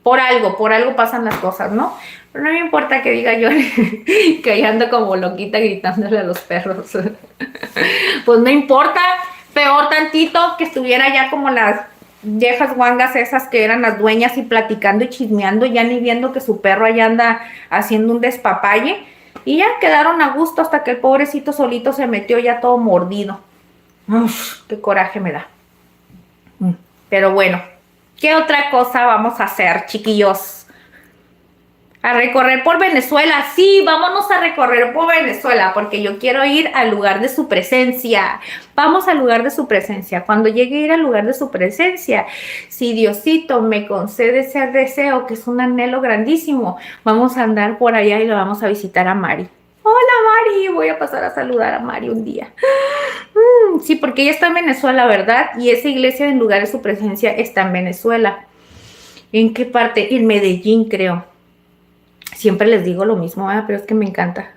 por algo pasan las cosas, ¿no? Pero no me importa que diga yo que ahí ando como loquita gritándole a los perros. Pues no importa, peor tantito que estuviera ya como las viejas guangas esas que eran las dueñas, y platicando y chismeando, ya ni viendo que su perro allá anda haciendo un despapalle, y ya quedaron a gusto hasta que el pobrecito solito se metió ya todo mordido. Uf, qué coraje me da. Pero bueno, ¿qué otra cosa vamos a hacer, chiquillos? A recorrer por Venezuela. Sí, vámonos a recorrer por Venezuela, porque yo quiero ir al lugar de su presencia. Vamos al lugar de su presencia. Cuando llegue a ir al lugar de su presencia, si Diosito me concede ese deseo, que es un anhelo grandísimo, vamos a andar por allá y lo vamos a visitar a Mari. Hola, Mari, voy a pasar a saludar a Mari un día. Sí, porque ella está en Venezuela, ¿verdad? Y esa iglesia, en lugar de su presencia, está en Venezuela. ¿En qué parte? En Medellín, creo. Siempre les digo lo mismo, pero es que me encanta.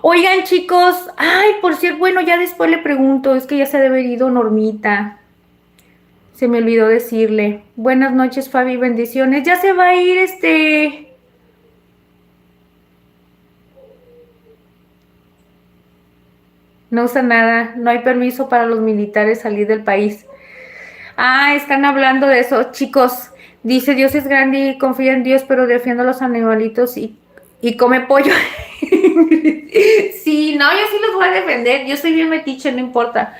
Oigan, chicos, ay, por cierto, bueno, ya después le pregunto, es que ya se ha de haber ido Normita. Se me olvidó decirle. Buenas noches, Fabi, bendiciones. Ya se va a ir No usa nada, no hay permiso para los militares salir del país. Ah, están hablando de eso, chicos. Dice, Dios es grande y confía en Dios, pero defiende a los animalitos y come pollo. Sí, no, yo sí los voy a defender. Yo soy bien metiche, no importa.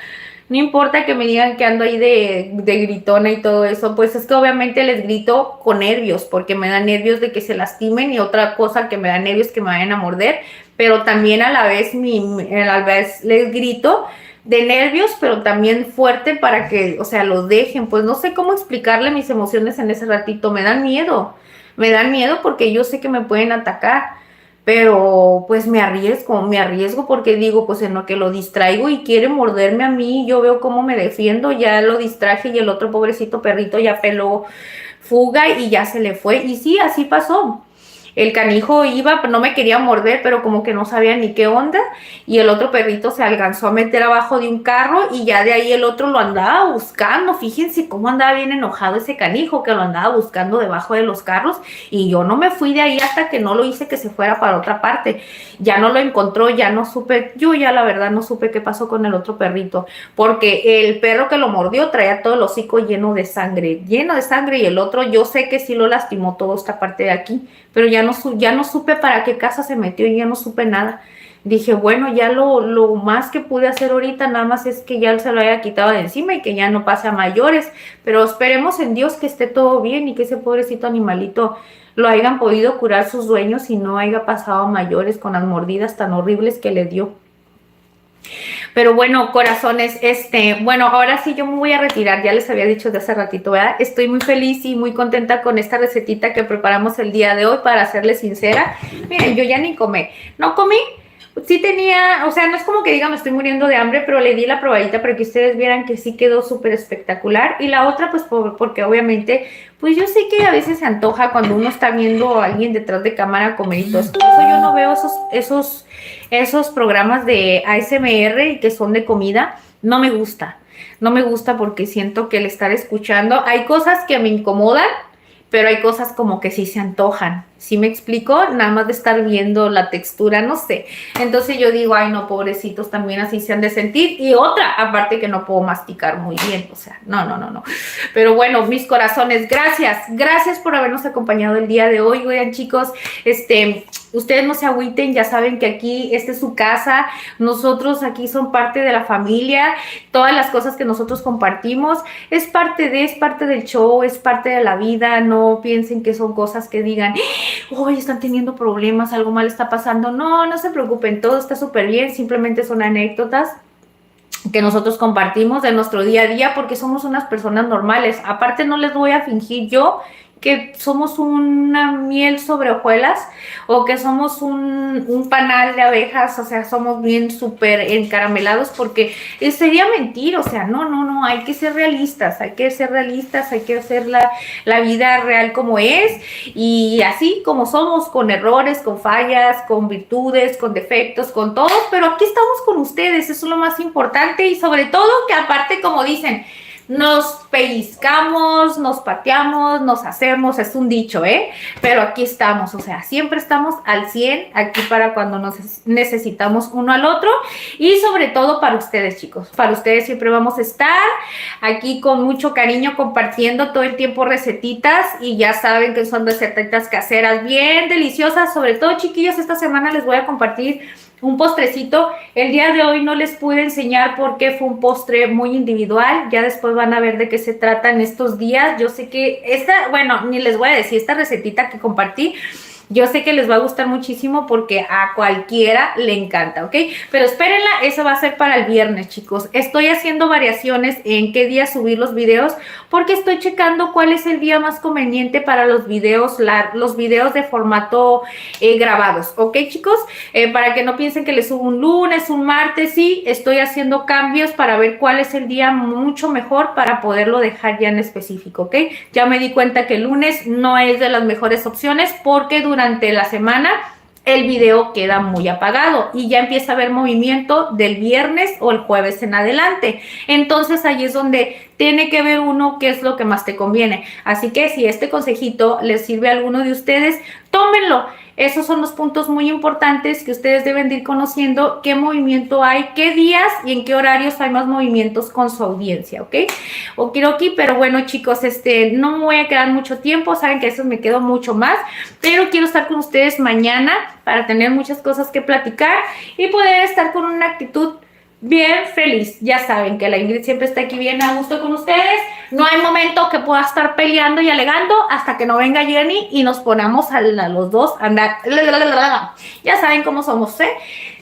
No importa que me digan que ando ahí de gritona y todo eso, pues es que obviamente les grito con nervios, porque me da nervios de que se lastimen y otra cosa que me da nervios que me vayan a morder, pero también a la vez les grito de nervios, pero también fuerte para que, o sea, los dejen. Pues no sé cómo explicarle mis emociones en ese ratito. Me dan miedo porque yo sé que me pueden atacar, pero pues me arriesgo porque digo, pues en lo que lo distraigo y quiere morderme a mí, yo veo cómo me defiendo, ya lo distraje y el otro pobrecito perrito ya peló fuga y ya se le fue. Y sí, así pasó. El canijo iba, no me quería morder, pero como que no sabía ni qué onda, y el otro perrito se alcanzó a meter abajo de un carro y ya de ahí el otro lo andaba buscando. Fíjense cómo andaba bien enojado ese canijo, que lo andaba buscando debajo de los carros, y yo no me fui de ahí hasta que no lo hice que se fuera para otra parte. Ya no lo encontró, ya no supe, yo ya la verdad no supe qué pasó con el otro perrito, porque el perro que lo mordió traía todo el hocico lleno de sangre, y el otro yo sé que sí lo lastimó toda esta parte de aquí, pero ya no supe para qué casa se metió y ya no supe nada. Dije, bueno, ya lo más que pude hacer ahorita nada más es que ya se lo haya quitado de encima y que ya no pase a mayores, pero esperemos en Dios que esté todo bien y que ese pobrecito animalito lo hayan podido curar sus dueños y no haya pasado a mayores con las mordidas tan horribles que le dio. Pero bueno, corazones, bueno, ahora sí yo me voy a retirar, ya les había dicho de hace ratito, ¿verdad? Estoy muy feliz y muy contenta con esta recetita que preparamos el día de hoy, para serles sincera. Miren, yo ya ni no comí, sí tenía, o sea, no es como que diga me estoy muriendo de hambre, pero le di la probadita para que ustedes vieran que sí quedó súper espectacular. Y la otra, pues porque obviamente, pues yo sé que a veces se antoja cuando uno está viendo a alguien detrás de cámara comer y todo eso. Por eso yo no veo esos programas de ASMR y que son de comida. No me gusta porque siento que el estar escuchando, hay cosas que me incomodan, pero hay cosas como que sí se antojan. ¿Sí me explico? Nada más de estar viendo la textura, no sé. Entonces yo digo, ay no, pobrecitos, también así se han de sentir. Y otra, aparte que no puedo masticar muy bien, o sea, no. Pero bueno, mis corazones, gracias por habernos acompañado el día de hoy. Oigan, chicos, ustedes no se agüiten, ya saben que aquí, esta es su casa, nosotros aquí son parte de la familia, todas las cosas que nosotros compartimos, es parte del show, es parte de la vida. No piensen que son cosas que digan, hoy están teniendo problemas, algo mal está pasando. No se preocupen, todo está súper bien, simplemente son anécdotas que nosotros compartimos de nuestro día a día, porque somos unas personas normales. Aparte, no les voy a fingir yo que somos una miel sobre hojuelas o que somos un panal de abejas, o sea, somos bien súper encaramelados, porque sería mentir, o sea, no, hay que ser realistas, hay que hacer la vida real como es, y así como somos, con errores, con fallas, con virtudes, con defectos, con todo, pero aquí estamos con ustedes, eso es lo más importante. Y sobre todo que aparte, como dicen, nos pellizcamos, nos pateamos, nos hacemos, es un dicho, pero aquí estamos, o sea, siempre estamos al 100 aquí para cuando nos necesitamos uno al otro, y sobre todo para ustedes, chicos, para ustedes siempre vamos a estar aquí con mucho cariño, compartiendo todo el tiempo recetitas, y ya saben que son recetitas caseras bien deliciosas. Sobre todo, chiquillos, esta semana les voy a compartir un postrecito. El día de hoy no les pude enseñar porque fue un postre muy individual. Ya después van a ver de qué se trata en estos días. Yo sé que ni les voy a decir, esta recetita que compartí, Yo sé que les va a gustar muchísimo porque a cualquiera le encanta, ¿ok? Pero espérenla, eso va a ser para el viernes, chicos. Estoy haciendo variaciones en qué día subir los videos porque estoy checando cuál es el día más conveniente para los videos de formato grabados, ¿ok, chicos? Para que no piensen que les subo un lunes, un martes, sí, estoy haciendo cambios para ver cuál es el día mucho mejor para poderlo dejar ya en específico, ¿ok? Ya me di cuenta que el lunes no es de las mejores opciones porque durante la semana el video queda muy apagado y ya empieza a haber movimiento del viernes o el jueves en adelante. Entonces ahí es donde tiene que ver uno qué es lo que más te conviene. Así que si este consejito les sirve a alguno de ustedes, tómenlo. Esos son los puntos muy importantes que ustedes deben de ir conociendo, qué movimiento hay, qué días y en qué horarios hay más movimientos con su audiencia, ¿ok? Okidoki, pero bueno, chicos, no me voy a quedar mucho tiempo, saben que eso me quedo mucho más, pero quiero estar con ustedes mañana para tener muchas cosas que platicar y poder estar con una actitud bien feliz. Ya saben que la Ingrid siempre está aquí bien a gusto con ustedes. No hay momento que pueda estar peleando y alegando hasta que no venga Jenny y nos ponamos a los dos a andar. Ya saben cómo somos, ¿eh?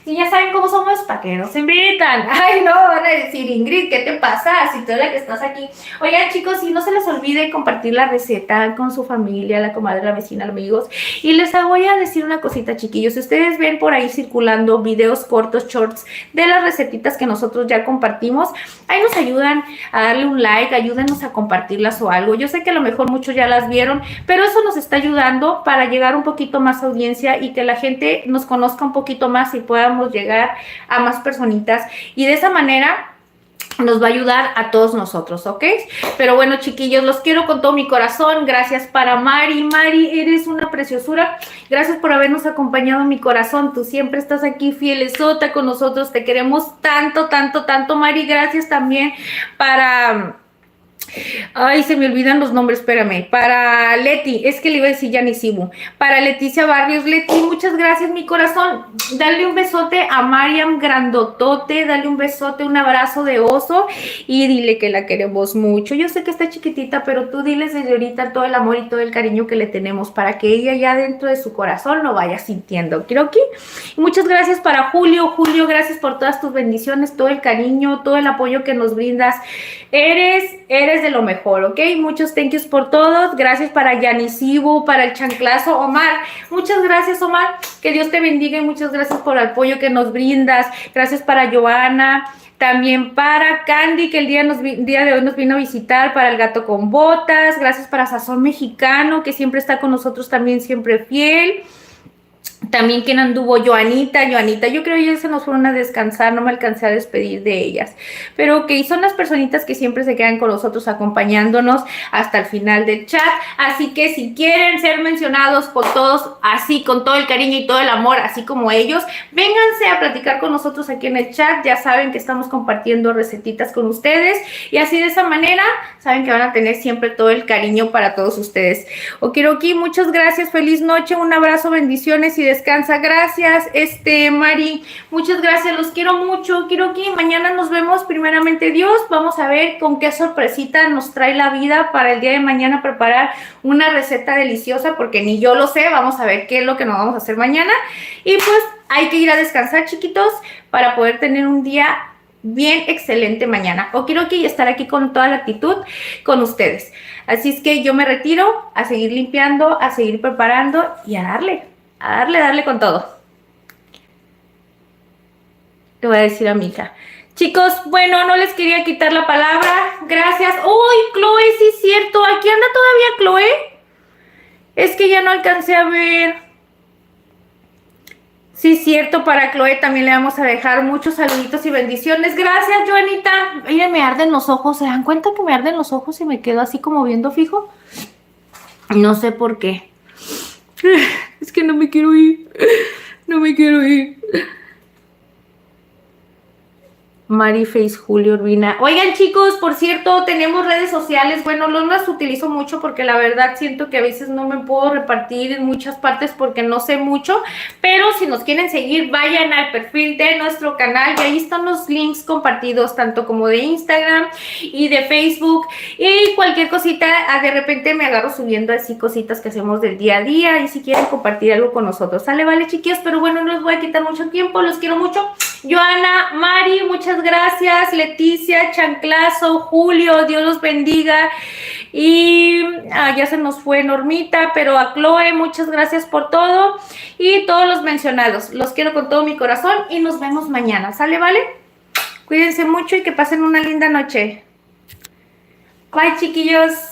Si ya saben cómo somos, ¿para qué nos invitan? Ay, no, van a decir, Ingrid, ¿qué te pasa? Si tú eres la que estás aquí. Oigan, chicos, y no se les olvide compartir la receta con su familia, la comadre, la vecina, los amigos. Y les voy a decir una cosita, chiquillos. Si ustedes ven por ahí circulando videos cortos, shorts, de las recetitas que nosotros ya compartimos, ahí nos ayudan a darle un like, ayúdenos a compartirlas o algo. Yo sé que a lo mejor muchos ya las vieron, pero eso nos está ayudando para llegar un poquito más a audiencia y que la gente nos conozca un poquito más y podamos llegar a más personitas y de esa manera nos va a ayudar a todos nosotros, ¿ok? Pero bueno, chiquillos, los quiero con todo mi corazón. Gracias para Mari. Mari, eres una preciosura. Gracias por habernos acompañado en mi corazón. Tú siempre estás aquí fielesota con nosotros. Te queremos tanto, tanto, tanto, Mari. Gracias también para... Ay, se me olvidan los nombres, espérame. Para Leti, es que le iba a decir Yanisibu. Para Leticia Barrios, Leti, muchas gracias, mi corazón. Dale un besote a Mariam grandotote, dale un besote, un abrazo de oso y dile que la queremos mucho. Yo sé que está chiquitita, pero tú diles desde ahorita todo el amor y todo el cariño que le tenemos para que ella ya dentro de su corazón lo vaya sintiendo. Creo que muchas gracias para Julio. Julio, gracias por todas tus bendiciones, todo el cariño, todo el apoyo que nos brindas. Eres de lo mejor, ¿ok? Muchos thank yous por todos. Gracias para Yanisibu, para el chanclazo. Omar, muchas gracias, Omar. Que Dios te bendiga y muchas gracias por el apoyo que nos brindas. Gracias para Joana. También para Candy, que el día de hoy nos vino a visitar, para el gato con botas. Gracias para Sazón Mexicano, que siempre está con nosotros también, siempre fiel. También quien anduvo, Joanita, yo creo que ellos se nos fueron a descansar, no me alcancé a despedir de ellas, pero ok, son las personitas que siempre se quedan con nosotros acompañándonos hasta el final del chat, así que si quieren ser mencionados por todos, así con todo el cariño y todo el amor, así como ellos, vénganse a platicar con nosotros aquí en el chat, ya saben que estamos compartiendo recetitas con ustedes, y así de esa manera, saben que van a tener siempre todo el cariño para todos ustedes. Okiroki, muchas gracias, feliz noche, un abrazo, bendiciones y descansa. Gracias, Mari, muchas gracias, los quiero mucho. Quiero que mañana nos vemos, primeramente Dios. Vamos a ver con qué sorpresita nos trae la vida para el día de mañana preparar una receta deliciosa, porque ni yo lo sé. Vamos a ver qué es lo que nos vamos a hacer mañana. Y pues hay que ir a descansar, chiquitos, para poder tener un día bien excelente mañana. O quiero que estar aquí con toda la actitud con ustedes. Así es que yo me retiro a seguir limpiando, a seguir preparando y a darle con todo. Le voy a decir a mi hija. Chicos, bueno, no les quería quitar la palabra. Gracias. ¡Uy, Chloe, sí es cierto! ¿Aquí anda todavía Chloe? Es que ya no alcancé a ver. Sí, cierto, para Chloe también le vamos a dejar muchos saluditos y bendiciones. Gracias, Joanita. Miren, me arden los ojos. ¿Se dan cuenta que me arden los ojos y me quedo así como viendo fijo? No sé por qué. Es que no me quiero ir. No me quiero ir. Mariface Julio Urbina. Oigan, chicos, por cierto, tenemos redes sociales. Bueno, no las utilizo mucho porque la verdad siento que a veces no me puedo repartir en muchas partes porque no sé mucho. Pero si nos quieren seguir, vayan al perfil de nuestro canal y ahí están los links compartidos, tanto como de Instagram y de Facebook. Y cualquier cosita, de repente me agarro subiendo así cositas que hacemos del día a día y si quieren compartir algo con nosotros. Sale, vale, chiquillos, pero bueno, no les voy a quitar mucho tiempo. Los quiero mucho. Joana, Mari, muchas gracias. Leticia, Chanclazo, Julio, Dios los bendiga. Y ya se nos fue Normita, pero a Chloe, muchas gracias por todo. Y todos los mencionados, los quiero con todo mi corazón y nos vemos mañana. ¿Sale, vale? Cuídense mucho y que pasen una linda noche. Bye, chiquillos.